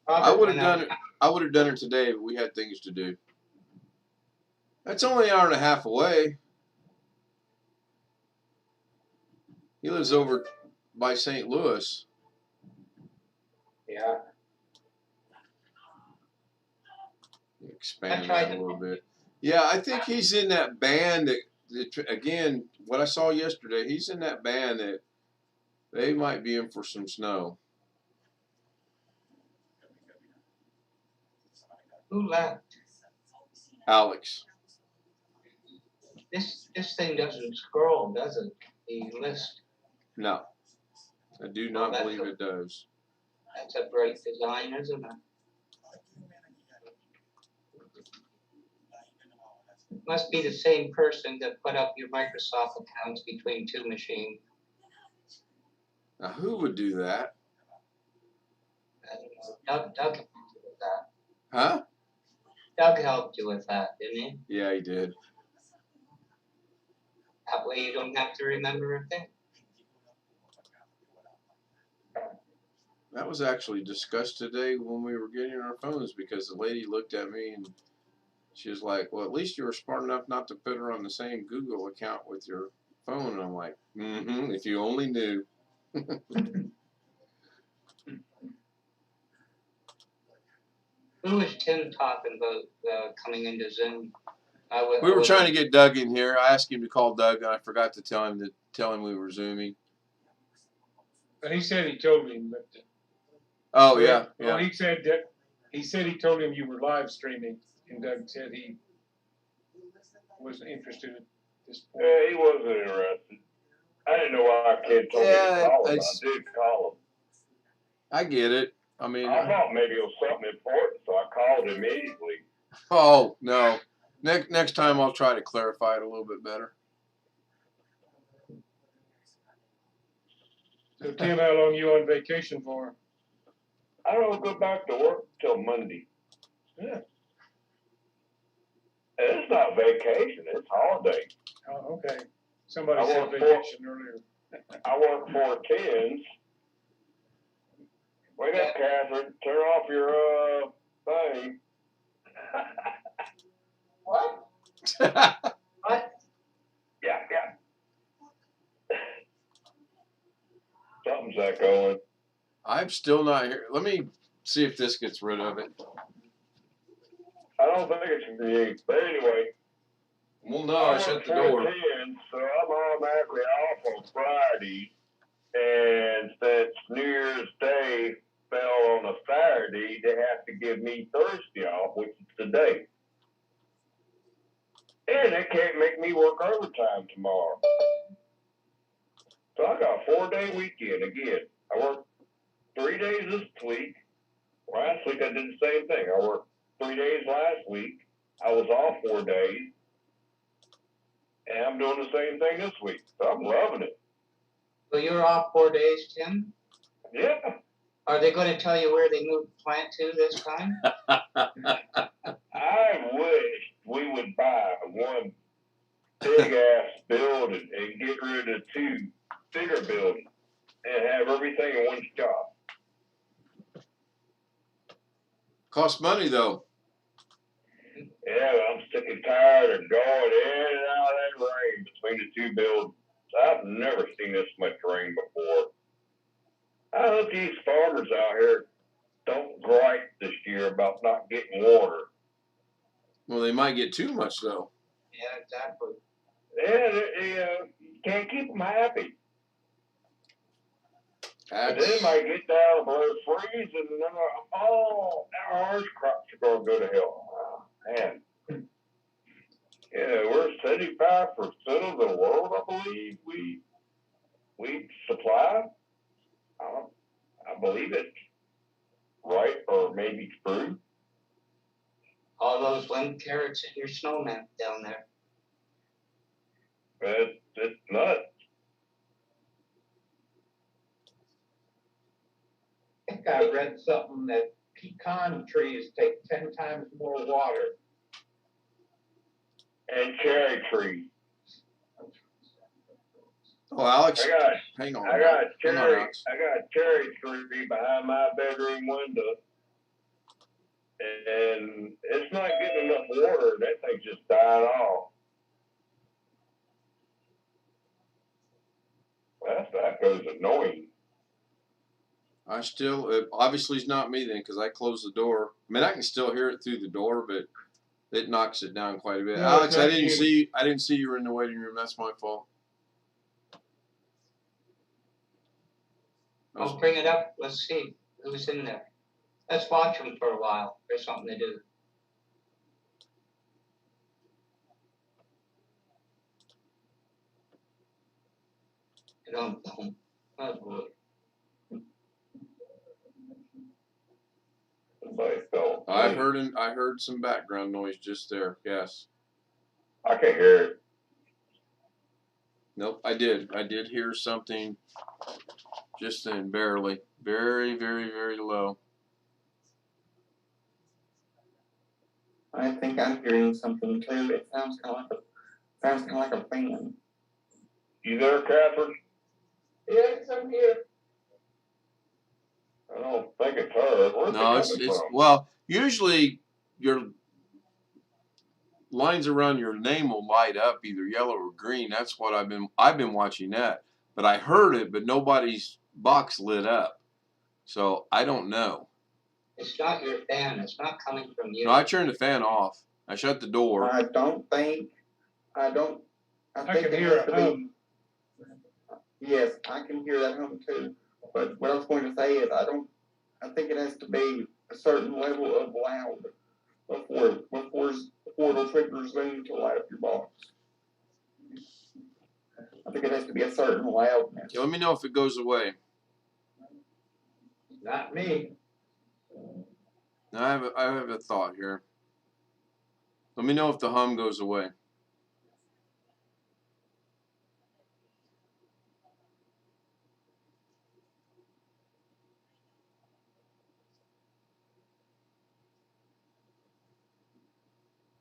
I would have done it. I would have done it today, but we had things to do. That's only an hour and a half away. He lives over by St. Louis. Yeah. Expand that a little bit. Yeah, I think he's in that band that again, what I saw yesterday, he's in that band that they might be in for some snow. Who left? Alex. This thing doesn't scroll, does it? The list. No. I do not believe it does. That's a great design, isn't it? Must be the same person that put up your Microsoft accounts between two machines. Now, who would do that? I don't know. Doug helped you with that. Huh? Doug helped you with that, didn't he? Yeah, he did. That way you don't have to remember a thing. That was actually discussed today when we were getting our phones because the lady looked at me and she was like, well, at least you were smart enough not to put her on the same Google account with your phone. And I'm like, if you only knew. Who was Tim talking about coming into Zoom? We were trying to get Doug in here. I asked him to call Doug, and I forgot to tell him we were Zooming. But he said he told him, but. Oh yeah. Well, he said he told him you were live streaming, and Doug said he wasn't interested at this point. Yeah, he wasn't interested. I didn't know why a kid told me to call him. I did call him. I get it. I mean, I thought maybe it was something important, so I called immediately. Oh no. Next time I'll try to clarify it a little bit better. So Tim, how long you on vacation for? I don't go back to work till Monday. Yeah. It's not vacation, it's holiday. Oh, okay. Somebody said vacation earlier. I work 4 10s. Wake up, Catherine. Turn off your thing. What? What? Yeah. Something's echoing. I'm still not here. Let me see if this gets rid of it. I don't think it's me. But anyway. Well, no, I shut the door. 10, so I'm automatically off Fridays, and since New Year's Day fell on a Saturday, they have to give me Thursday off, which is today. And they can't make me work overtime tomorrow. So I got a 4-day weekend again. I worked 3 days this week. Last week I did the same thing. I worked 3 days last week. I was off 4 days. And I'm doing the same thing this week. So I'm loving it. So you're off 4 days, Tim? Yeah. Are they going to tell you where they moved the plant to this time? I wish we would buy one big ass building and get rid of 2 bigger buildings and have everything in one shop. Costs money though. Yeah, I'm sick and tired of going in and out of that rain between the 2 buildings. I've never seen this much rain before. I hope these farmers out here don't gripe this year about not getting water. Well, they might get too much though. Yeah, exactly. Yeah, you can't keep them happy. And then might get down below freeze, and then oh, our orange crops are going to go to hell. Oh, man. Yeah, we're 75% of the world, I believe, we supply. I believe it's right or maybe true. All those wind carrots in your snowman down there. It's nuts. I think I read something that pecan trees take 10 times more water. And cherry trees. Oh, Alex, hang on. I got a cherry tree behind my bedroom window, and it's not getting enough water. That thing just died off. That goes annoying. I still, obviously it's not me then, because I closed the door. I mean, I can still hear it through the door, but it knocks it down quite a bit. No, Alex, it's I not didn't you. see you were in the waiting room. That's my fault. I'll bring it up. Let's see who's in there. Let's watch them for a while. There's something to do. Don't. Oh, boy. I heard some background noise just there. Yes. I can hear it. Nope, I did hear something just then, barely. Very, very, very low. I think I'm hearing something too. It sounds kind of like a fan. You there, Catherine? Yes, I'm here. I don't think it's her. Where's No, it coming it's from? well, usually your lines around your name will light up either yellow or green. That's what I've been watching that. But I heard it, but nobody's box lit up. So I don't know. It's not your fan. It's not coming from you. No, I turned the fan off. I shut the door. I think I can it hear has a to hum. be. Yes, I can hear that hum too. But what I was going to say is I think it has to be a certain level of loud before it'll trigger Zoom to light up your box. I think it has to be a certain loudness. Okay, let me know if it goes away. Not me. Now I have a thought here. Let me know if the hum goes away.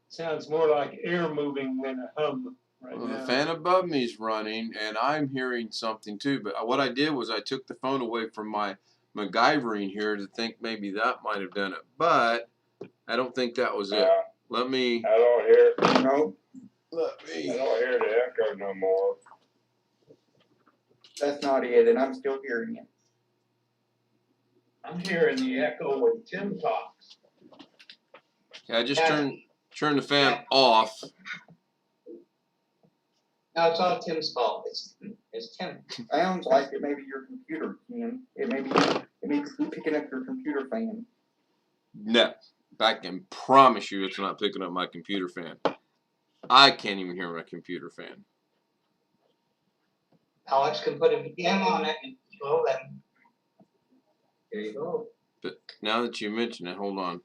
Sounds more like air moving than a hum right Well, now. the fan above me is running, and I'm hearing something too. But what I did was I took the phone away from my MacGyvering here to think maybe that might have done it. But I don't think that was it. Let me. I don't hear. No. Let me. I don't hear the echo no more. That's not it, and I'm still hearing it. I'm hearing the echo when Tim talks. Okay, I just turned the fan off. No, it's all Tim's fault. It's Tim. Sounds like it may be your computer, Ken. It may be picking up your computer fan. No, I can promise you it's not picking up my computer fan. I can't even hear my computer fan. Alex can put a VM on it and well then. Here you go. But now that you mention it, hold on.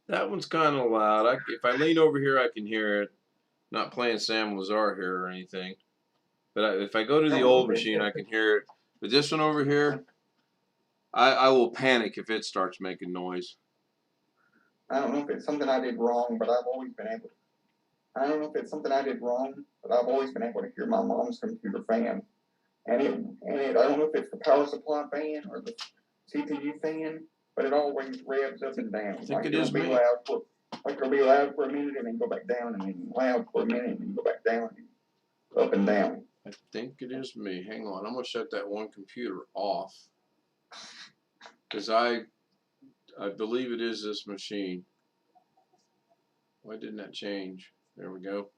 That one's kind of loud. If I lean over here, I can hear it. Not playing Sam Lazar here or anything. But if I go to the old machine, I can hear it. But this one over here, I will panic if it starts making noise. I don't know if it's something I did wrong, but I've always been able to. I don't know if it's something I did wrong, but I've always been able to hear my mom's computer fan. And I don't know if it's the power supply fan or the CPU fan, but it always revs up and down. I think it is me. It'll be loud for a minute and then go back down, and then loud for a minute and then go back down, and up and down. I think it is me. Hang on, I'm gonna shut that one computer off because I believe it is this machine. Why didn't that change? There we go.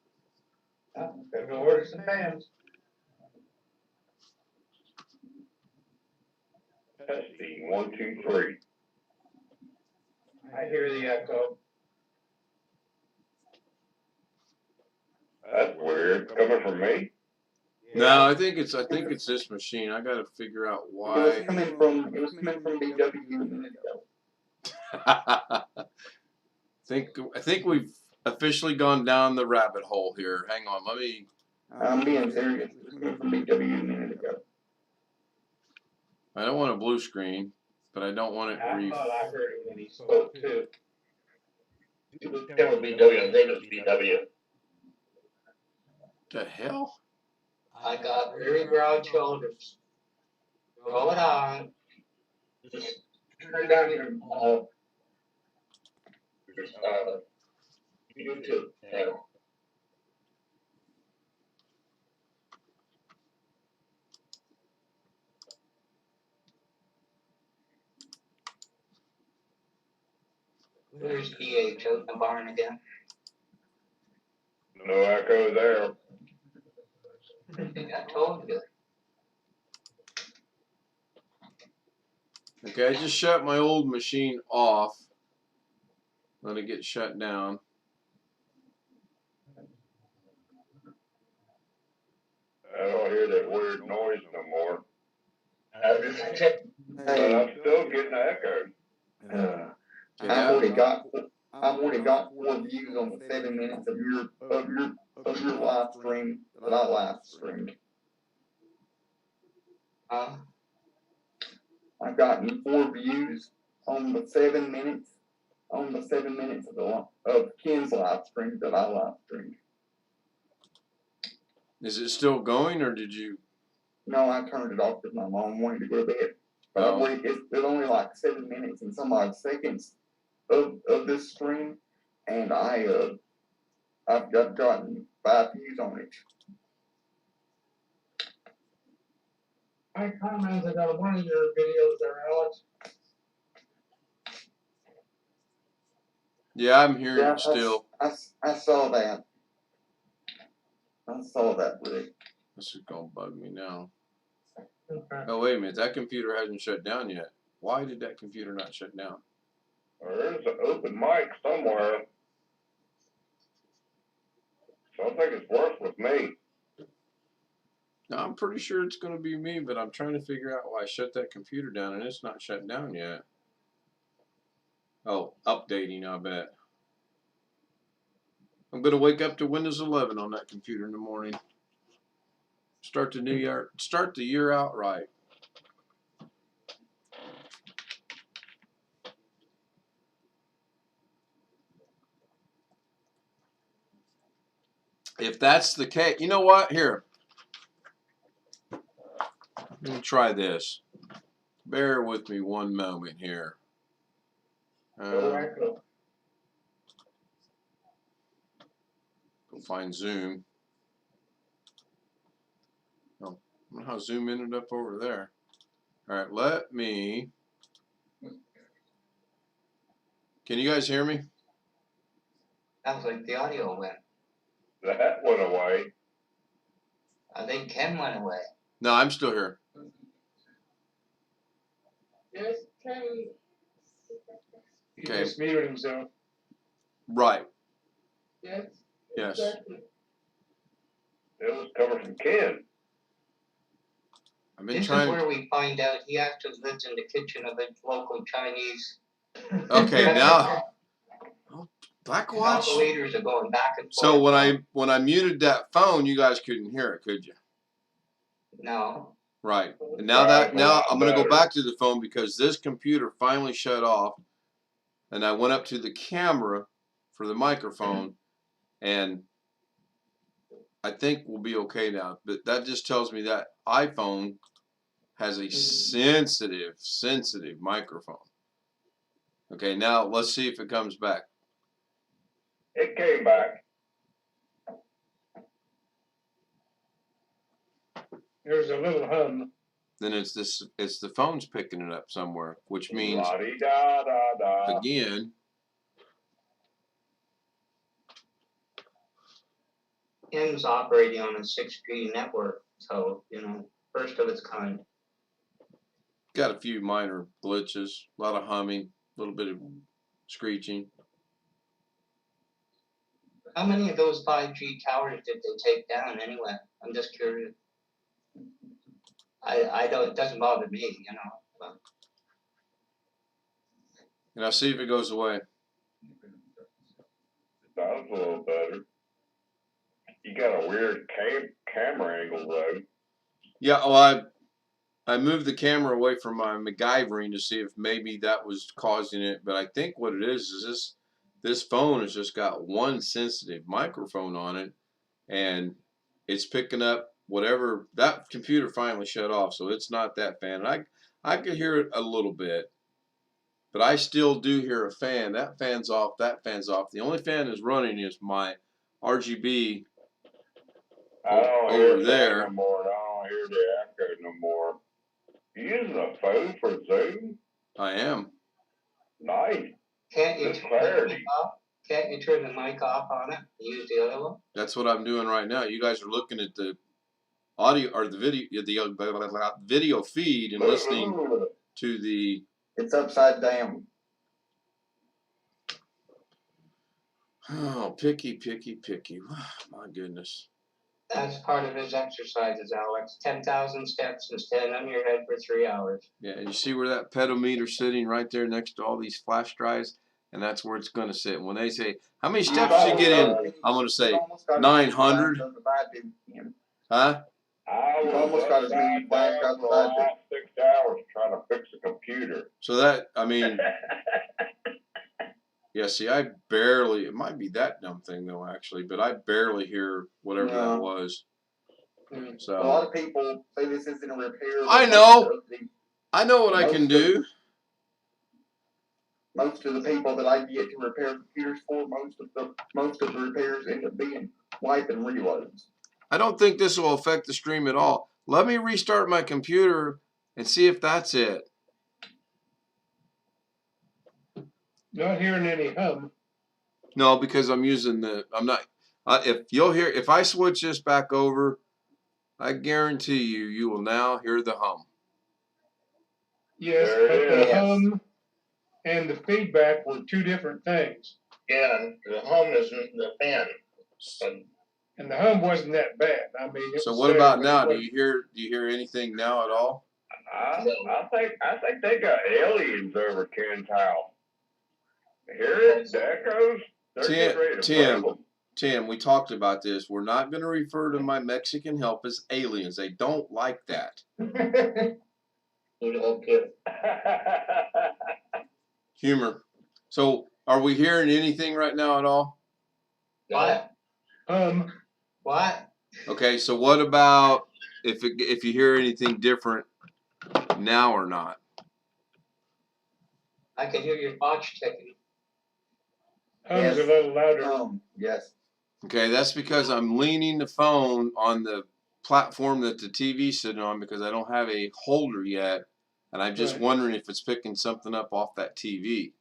Gotta go order some fans. Testing 1, 2, 3. I hear the echo. That's weird. Coming from me? No, I think it's this machine. I gotta figure out why. It was coming from BW. I think we've officially gone down the rabbit hole here. Hang on, let me. I'm being serious. It was coming from BW a minute ago. I don't want a blue screen, but I don't want it. I thought I heard it when he spoke too. It was BW. I think it was BW. The hell? I got very broad shoulders. Roll it on. Just turn down your YouTube channel. There's BH out in the barn again. No echo there. I told you. Okay, I just shut my old machine off. Let it get shut down. I don't hear that weird noise no more. But Hey, I'm still getting echo. I've already got 4 views on the 7 minutes of your live stream that I live streamed. I've gotten 4 views on the 7 minutes of Ken's live stream that I live streamed. Is it still going, or did you? No, I turned it off because my mom wanted to go to bed. But it's only like 7 minutes and some odd seconds of this stream, and I've gotten 5 views on it. I commented on one of your videos there, Alex. Yeah, I'm hearing it still. I saw that. I saw that, Rick. This is gonna bug me now. Okay. Oh, wait a minute. That computer hasn't shut down yet. Why did that computer not shut down? There's an open mic somewhere. So I think it's worse with me. No, I'm pretty sure it's going to be me, but I'm trying to figure out why I shut that computer down, and it's not shut down yet. Oh, updating, I bet. I'm going to wake up to Windows 11 on that computer in the morning. Start the year out right. If that's the case, you know what? Here. Let me try this. Bear with me one moment here. Go find Zoom. Oh, I don't know how Zoom ended up over there. All right, let me. Can you guys hear me? Sounds like the audio went. That went away. I think Ken went away. No, I'm still here. Yes, Ken. He Okay. just muted himself. Right. Yes. Yes. Exactly. It was coming from Ken. I've been This trying. is where we find out he actually lives in the kitchen of a local Chinese. Okay, now Black And all Watch. the leaders are going back and forth. So when I muted that phone, you guys couldn't hear it, could you? No. Right. And now I'm gonna go back to the phone because this computer finally shut off, and I went up to the camera for the microphone, and I think we'll be okay now. But that just tells me that iPhone has a sensitive microphone. Okay, now let's see if it comes back. It came back. There's a little hum. Then it's the phone's picking it up somewhere, which means La-di-da-da-da. again. Ken's operating on a 6G network, so, first of its kind. Got a few minor glitches, a lot of humming, a little bit of screeching. How many of those 5G towers did they take down anyway? I'm just curious. I don't, it doesn't bother me, but. And I'll see if it goes away. That was a little better. You got a weird camera angle though. Yeah, well, I moved the camera away from my MacGyvering to see if maybe that was causing it, but I think what it is this phone has just got one sensitive microphone on it, and it's picking up whatever. That computer finally shut off, so it's not that fan. And I could hear it a little bit, but I still do hear a fan. That fan's off. That fan's off. The only fan that's running is my RGB I don't hear over that there. no more. And I don't hear the echo no more. You using a phone for Zoom? I am. Nice. Can't you Good turn the clarity. mic off? Can't you turn the mic off on it and use the other one? That's what I'm doing right now. You guys are looking at the audio or the video feed and listening to the. It's upside down. Oh, picky. My goodness. That's part of his exercises, Alex. 10,000 steps and stand on your head for 3 hours. Yeah, and you see where that pedometer's sitting right there next to all these flash drives, and that's where it's going to sit. When they say, "How many steps did you get in?" I'm going to say 900. Huh? I was almost got as many flash drives for the last 6 hours trying to fix a computer. So that, I mean, yeah, see, I barely, it might be that dumb thing though, actually, but I barely hear whatever that was. So A lot of people say this isn't a repair. I know what I can do. Most of the people that I get to repair computers for, most of the repairs end up being wipe and reloads. I don't think this will affect the stream at all. Let me restart my computer and see if that's it. Not hearing any hum. No, because I'm using I'm not, if I switch this back over, I guarantee you will now hear the hum. Yes, but the hum and the feedback were two different things. Yeah, the hum isn't the fan. And the hum wasn't that bad. I mean, So what about now? Do you hear anything now at all? I think they got aliens over Ken's house. Hear it? The echoes? They're getting ready to break them. Tim, we talked about this. We're not going to refer to my Mexican help as aliens. They don't like that. Humor. So, are we hearing anything right now at all? What? What? Okay, so what about if you hear anything different now or not? I can hear your watch ticking. Hum's a little louder. Yes. Okay, that's because I'm leaning the phone on the platform that the TV's sitting on because I don't have a holder yet, and I'm just wondering if it's picking something up off that TV.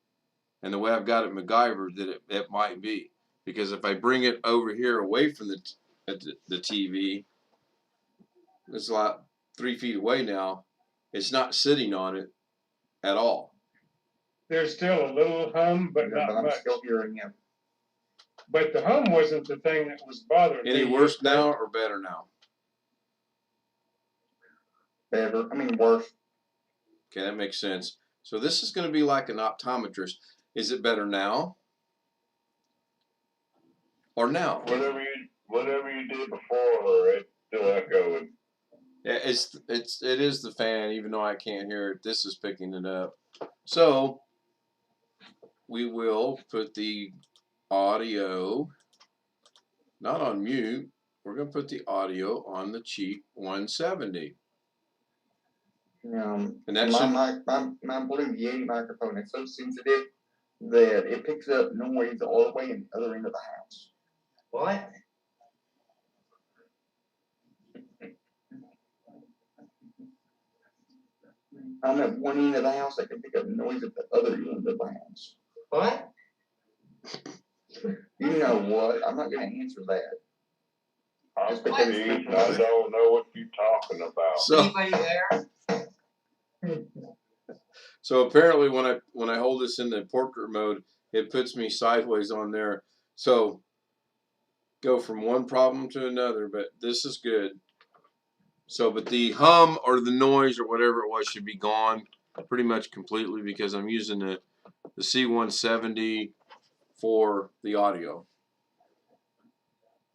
And the way I've got it MacGyvered, that it might be. Because if I bring it over here away from the TV, it's about 3 feet away now. It's not sitting on it at all. There's still a little hum, but Yeah, not but I'm much. still hearing him. But the hum wasn't the thing that was bothering me. Any worse now or better now? Better. I mean, worse. Okay, that makes sense. So this is going to be like an optometrist. Is it better now? Or now? Whatever you did before, it's still echoing. Yeah, it is the fan, even though I can't hear it. This is picking it up. So we will put the audio not on mute. We're going to put the audio on the cheap 170. And that My Blue Yeti microphone is so sensitive that it picks up noise all the way in the other end of the house. What? I'm at one end of the house, I can pick up noise at the other end of the house. What? You know what? I'm not going to answer that. I'm confused. I don't know what you're talking about. Anybody there? So apparently when I hold this in the portrait mode, it puts me sideways on there. So go from one problem to another, but this is good. So, but the hum or the noise or whatever it was should be gone pretty much completely because I'm using the C170 for the audio.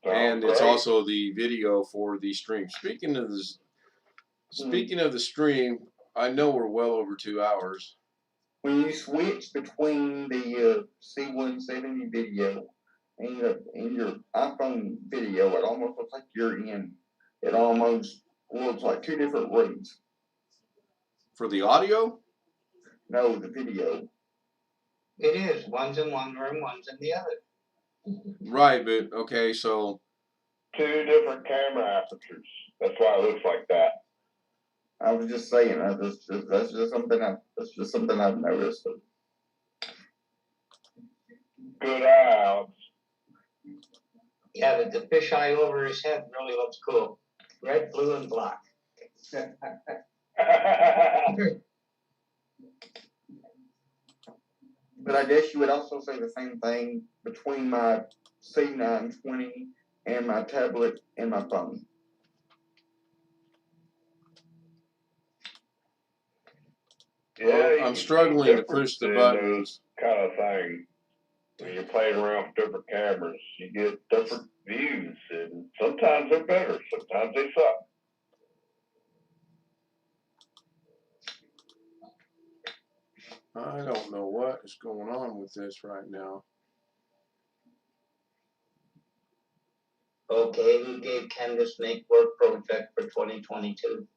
And it's also the video for the stream. Speaking of the stream, I know we're well over 2 hours. When you switch between the C170 video and your iPhone video, it almost looks like you're in. It almost looks like two different rooms. For the audio? No, the video. It is. One's in one room, one's in the other. Right, but okay, so 2 different camera apertures. That's why it looks like that. I was just saying that's just something I've noticed. Good eye, Alex. Yeah, but the fisheye over his head really looks cool. Red, blue, and black. But I guess you would also say the same thing between my C920 and my tablet and my phone. Yeah, I'm struggling to push the buttons. Kind of thing. When you're playing around with different cameras, you get different views, and sometimes they're better, sometimes they suck. I don't know what is going on with this right now. Okay, who gave Ken the snake work project for 2022?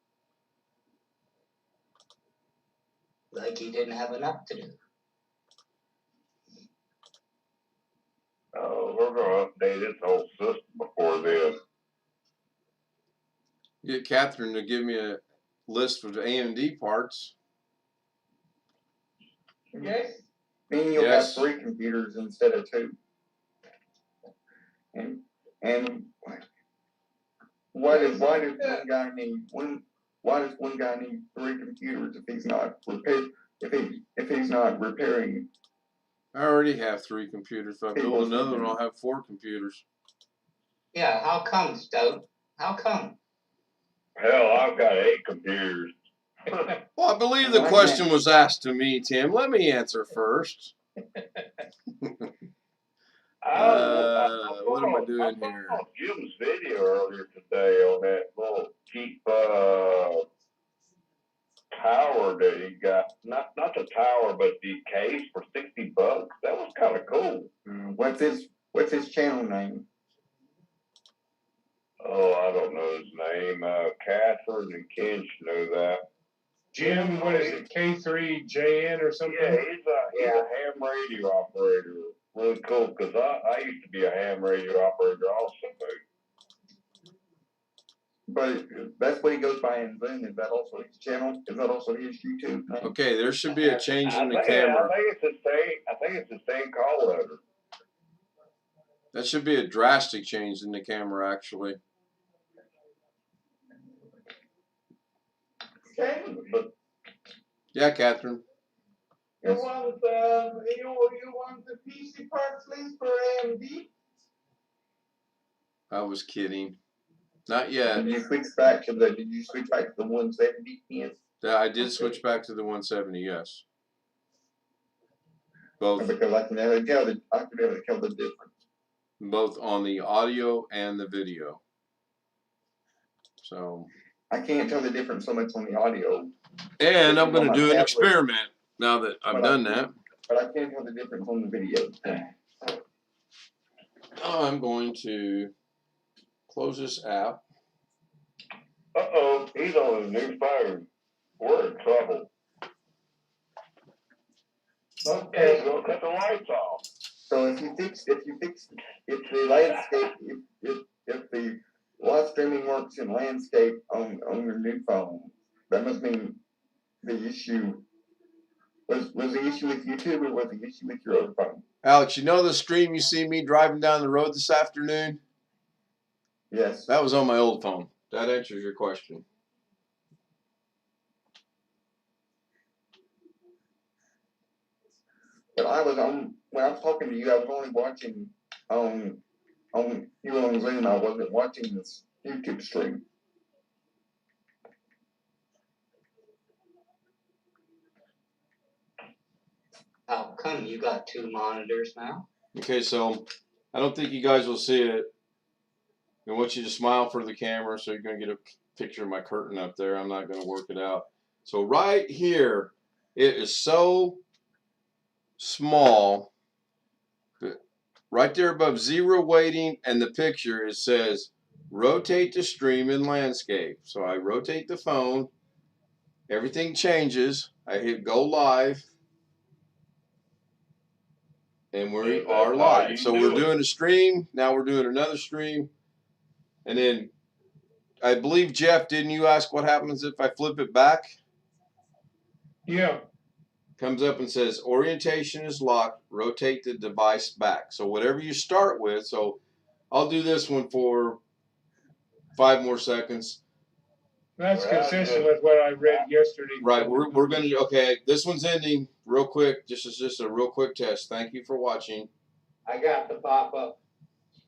Like he didn't have enough to do. Oh, we're going to update this whole system before this. Get Catherine to give me a list of the AMD parts. Yes. Then you'll Yes. have 3 computers instead of 2. And why does one guy need 3 computers if he's not repairing? I already have 3 computers. If I build another one, I'll have 4 computers. Yeah, how come, Stout? How come? Hell, I've got 8 computers. Well, I believe the question was asked to me, Tim. Let me answer first. What am I doing here? I saw Jim's video earlier today on that little cheap tower that he got. Not the tower, but the case for $60. That was kind of cool. What's his channel name? Oh, I don't know his name. Catherine and Ken should know that. Jim, what is it, K3JN or something? Yeah, he's a ham radio operator. Really cool, because I used to be a ham radio operator also. But that's what he goes by in Zoom. Is that also his channel? Is that also his YouTube name? Okay, there should be a change in the camera. I think it's the same call letter. That should be a drastic change in the camera, actually. Okay. Yeah, Catherine. You want the PC parts list for AMD? I was kidding. Not yet. Did you switch back to the 170 Ken? Yeah, I did switch back to the 170. Yes. Both. Because I can never tell the difference. Both on the audio and the video. So. I can't tell the difference so much on the audio. And I'm going to do an experiment now that I've done that. But I can't tell the difference on the video. I'm going to close this app. Uh-oh, he's on his new phone. We're in trouble. Okay. We'll cut the lights off. So if the landscape, if the live streaming works in landscape on your new phone, that must mean the issue was the issue with YouTube or was the issue with your other phone? Alex, you know the stream you see me driving down the road this afternoon? Yes. That was on my old phone. That answers your question. But when I was talking to you, I was only watching on Zoom. I wasn't watching this YouTube stream. How come you got 2 monitors now? Okay, so I don't think you guys will see it. I want you to smile for the camera, so you're going to get a picture of my curtain up there. I'm not going to work it out. So right here, it is so small. Right there above 0 weighting and the picture, it says rotate the stream in landscape. So I rotate the phone. Everything changes. I hit go live. And we are live. So we're doing a stream. Now we're doing another stream. And then I believe, Jeff, didn't you ask what happens if I flip it back? Yeah. Comes up and says orientation is locked. Rotate the device back. So whatever you start with. So I'll do this one for 5 more seconds. That's consistent with what I read yesterday. Right. We're going to, okay, this one's ending real quick. Just a real quick test. Thank you for watching. I got the pop-up.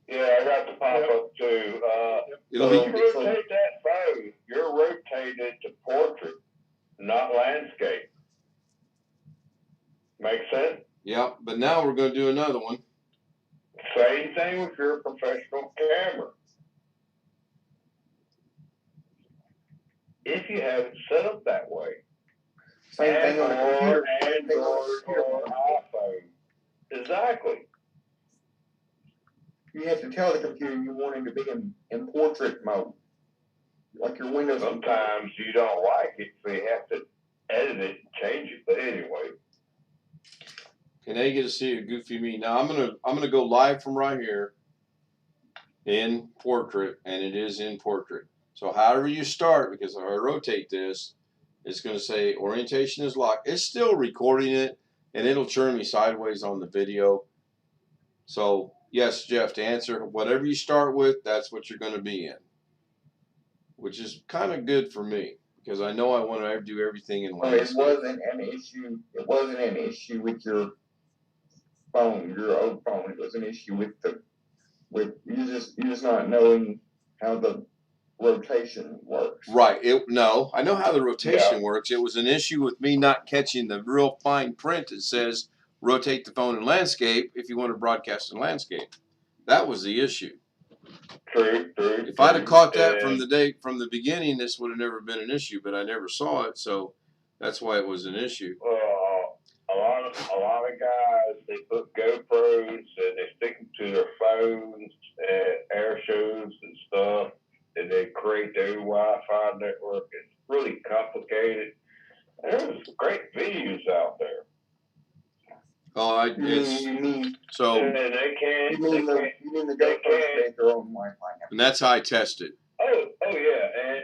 Yeah, I got the pop-up too. It'll so be, you rotate that phone, you're rotated to portrait, not landscape. Make sense? yeah, but now we're going to do another one. Same thing with your professional camera. If you have it set up that way. Same thing on the computer. Android or iPhone. Exactly. You have to tell the computer you want it to be in portrait mode. Like your Windows. Sometimes you don't like it, so you have to edit it and change it. But anyway. Okay, now you get to see a goofy me. Now I'm gonna go live from right here in portrait, and it is in portrait. So however you start, because if I rotate this, it's going to say orientation is locked. It's still recording it, and it'll turn me sideways on the video. So yes, Jeff, to answer, whatever you start with, that's what you're going to be in, which is kind of good for me because I know I want to do everything in landscape. It wasn't an issue. It wasn't an issue with your phone, your old phone. It was an issue with you just not knowing how the rotation works. Right. No, I know how the rotation works. It was an issue with me not catching the real fine print that says rotate the phone in landscape if you want to broadcast in landscape. That was the issue. True. If I'd have caught that from the beginning, this would have never been an issue, but I never saw it, so that's why it was an issue. A lot of guys, they put GoPros and they stick them to their phones at air shows and stuff, and they create their own Wi-Fi network. It's really complicated. There's great videos out there. Oh, and they can't. You mean the GoPros create their own Wi-Fi network? And that's how I tested. Oh yeah, and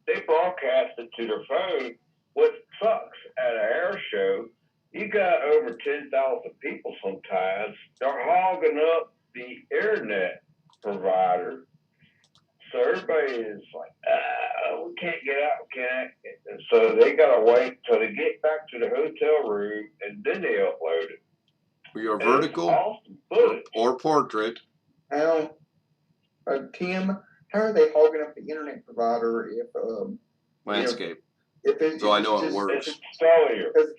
they broadcast it to their phone. What sucks at an air show, you got over 10,000 people sometimes. They're hogging up the internet provider. So everybody is like, we can't get out, we can't. And so they gotta wait till they get back to the hotel room and then they upload it. For your And vertical it's awesome footage. or portrait. How, Tim, how are they hogging up the internet provider if Landscape. if it, So if I it's know it just, works. It's cellular. Because-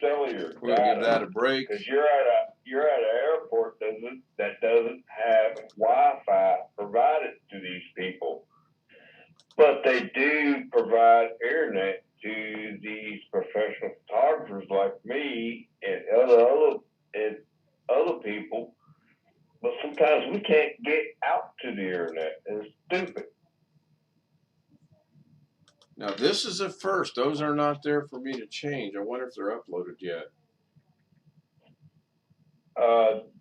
Cellular. We're gonna give that a break. Because you're at an airport that doesn't have Wi-Fi provided to these people, but they do provide internet to these professional photographers like me and other people. But sometimes we can't get out to the internet. It's stupid. Now this is a first. Those are not there for me to change. I wonder if they're uploaded yet.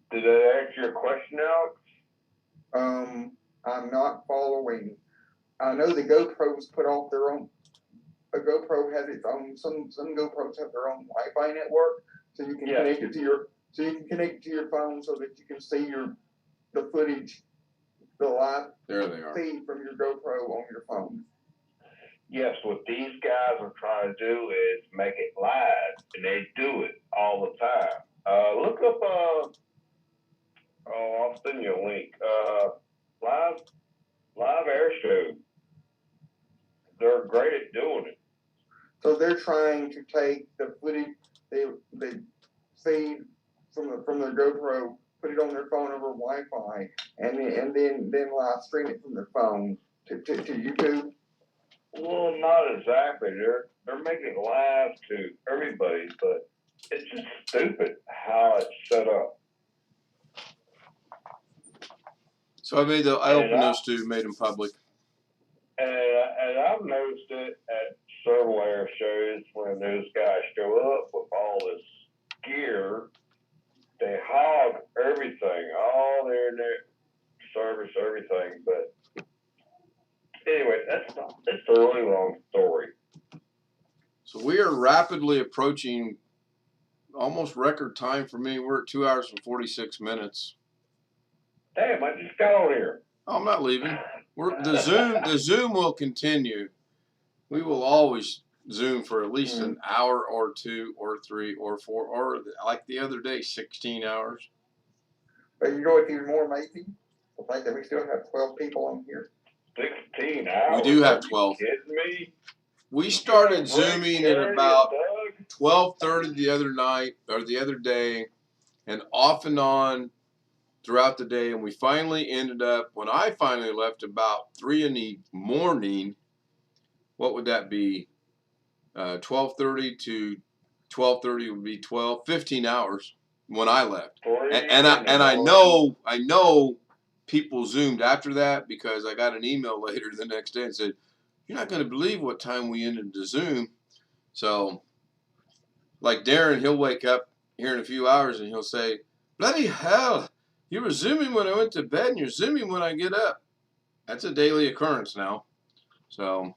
Did that answer your question, Alex? I'm not following. I know the GoPros put off their own. A GoPro has its own. Some GoPros have their own Wi-Fi network, so you can connect it to your. So you can connect it to your phone so that you can see the footage, the live There they are. feed from your GoPro on your phone. Yes, what these guys are trying to do is make it live, and they do it all the time. Look up, I'll send you a link. Live air show. They're great at doing it. So they're trying to take the footage, they feed from their GoPro, put it on their phone over Wi-Fi, and then live stream it from their phone to YouTube. Well, not exactly. They're making it live to everybody, but it's just stupid how it's set up. So I opened those two, made them public. And I've noticed it at several air shows when those guys show up with all this gear, they hog everything, all their service, everything. But anyway, that's a really long story. So we are rapidly approaching almost record time for me. We're at 2 hours and 46 minutes. Damn, I just got on here. Oh, I'm not leaving. The Zoom will continue. We will always Zoom for at least an hour or 2 or 3 or 4 or like the other day, 16 hours. But you know what's even more amazing? The fact that we still have 12 people on here. 16 hours? We do have 12. Are you kidding me? We started Zooming at about 12:30 the other day, and off and on throughout the day, and we finally ended up, when I finally left about 3 in the morning, what would that be? 12:30 to 12:30 would be 15 hours when I left. And I know people Zoomed after that because I got an email later the next day and said, "You're not going to believe what time we ended the Zoom." So, like Darren, he'll wake up here in a few hours and he'll say, "Bloody hell, you were Zooming when I went to bed and you're Zooming when I get up." That's a daily occurrence now. So.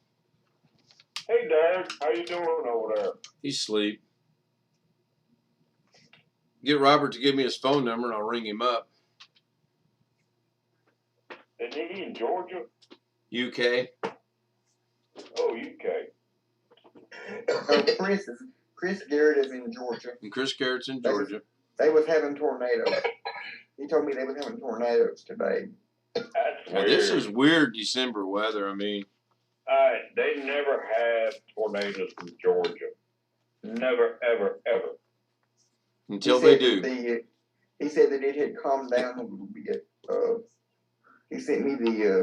Hey, Dad, how you doing over there? He's asleep. Get Robert to give me his phone number and I'll ring him up. Is he in Georgia? UK. Oh, UK. Chris Garrett is in Georgia. And Chris Garrett's in Georgia. They was having tornadoes. He told me they was having tornadoes today. That's weird. This is weird December weather. I mean. They never have tornadoes in Georgia. Never, ever, ever. Until they do. He said that it had calmed down a little bit. He sent me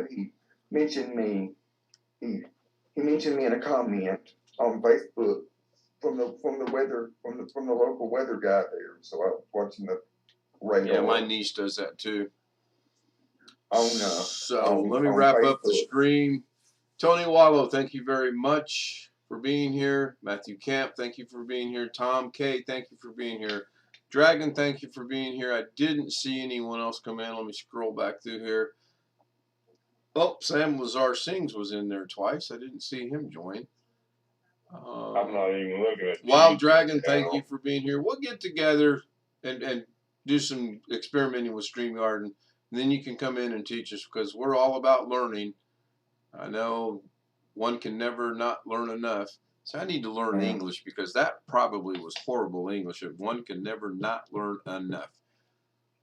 he mentioned me. He mentioned me in a comment on Facebook from the local weather guy there. So I was watching the radar. Yeah, my niece does that too. Oh no. So let me wrap up the stream. Tony Wallow, thank you very much for being here. Matthew Camp, thank you for being here. Tom K, thank you for being here. Dragon, thank you for being here. I didn't see anyone else come in. Let me scroll back through here. Oh, Sam Lazar Sings was in there twice. I didn't see him join. I'm not even looking at Wild Dragon, thank you for being here. We'll get together and do some experimenting with StreamYard, and then you can come in and teach us, because we're all about learning. I know one can never not learn enough. So I need to learn English, because that probably was horrible English. If one can never not learn enough.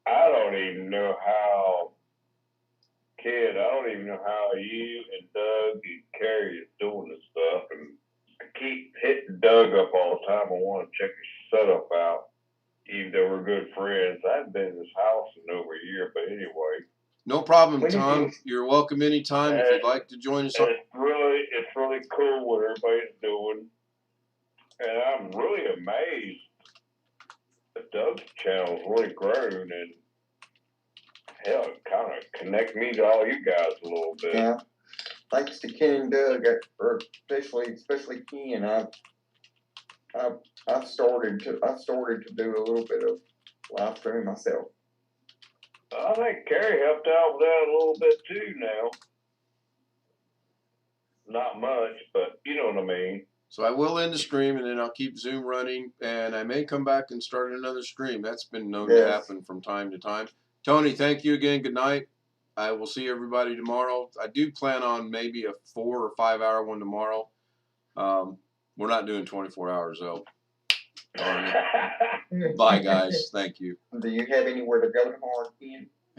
I don't even know how, kid, I don't even know how you and Doug and Carrie is doing this stuff. And I keep hitting Doug up all the time. I want to check his setup out, even though we're good friends. I haven't been in his house in over a year, but anyway. No problem, Tom. You're welcome anytime if you'd like to join us. It's really cool what everybody's doing. And I'm really amazed that Doug's channel's really grown, and hell, it kind of connect me to all you guys a little bit. Yeah. Thanks to Ken and Doug, or especially Ken, I've started to do a little bit of live streaming myself. I think Carrie helped out with that a little bit too now. Not much, but you know what I mean. So I will end the stream, and then I'll keep Zoom running, and I may come back and start another stream. That's been known to happen from time to time. Tony, thank you again. Good night. I will see everybody tomorrow. I do plan on maybe a 4 or 5 hour one tomorrow. We're not doing 24 hours though. Darn it. Bye, guys. Thank you. Do you have anywhere to go tomorrow, Ken?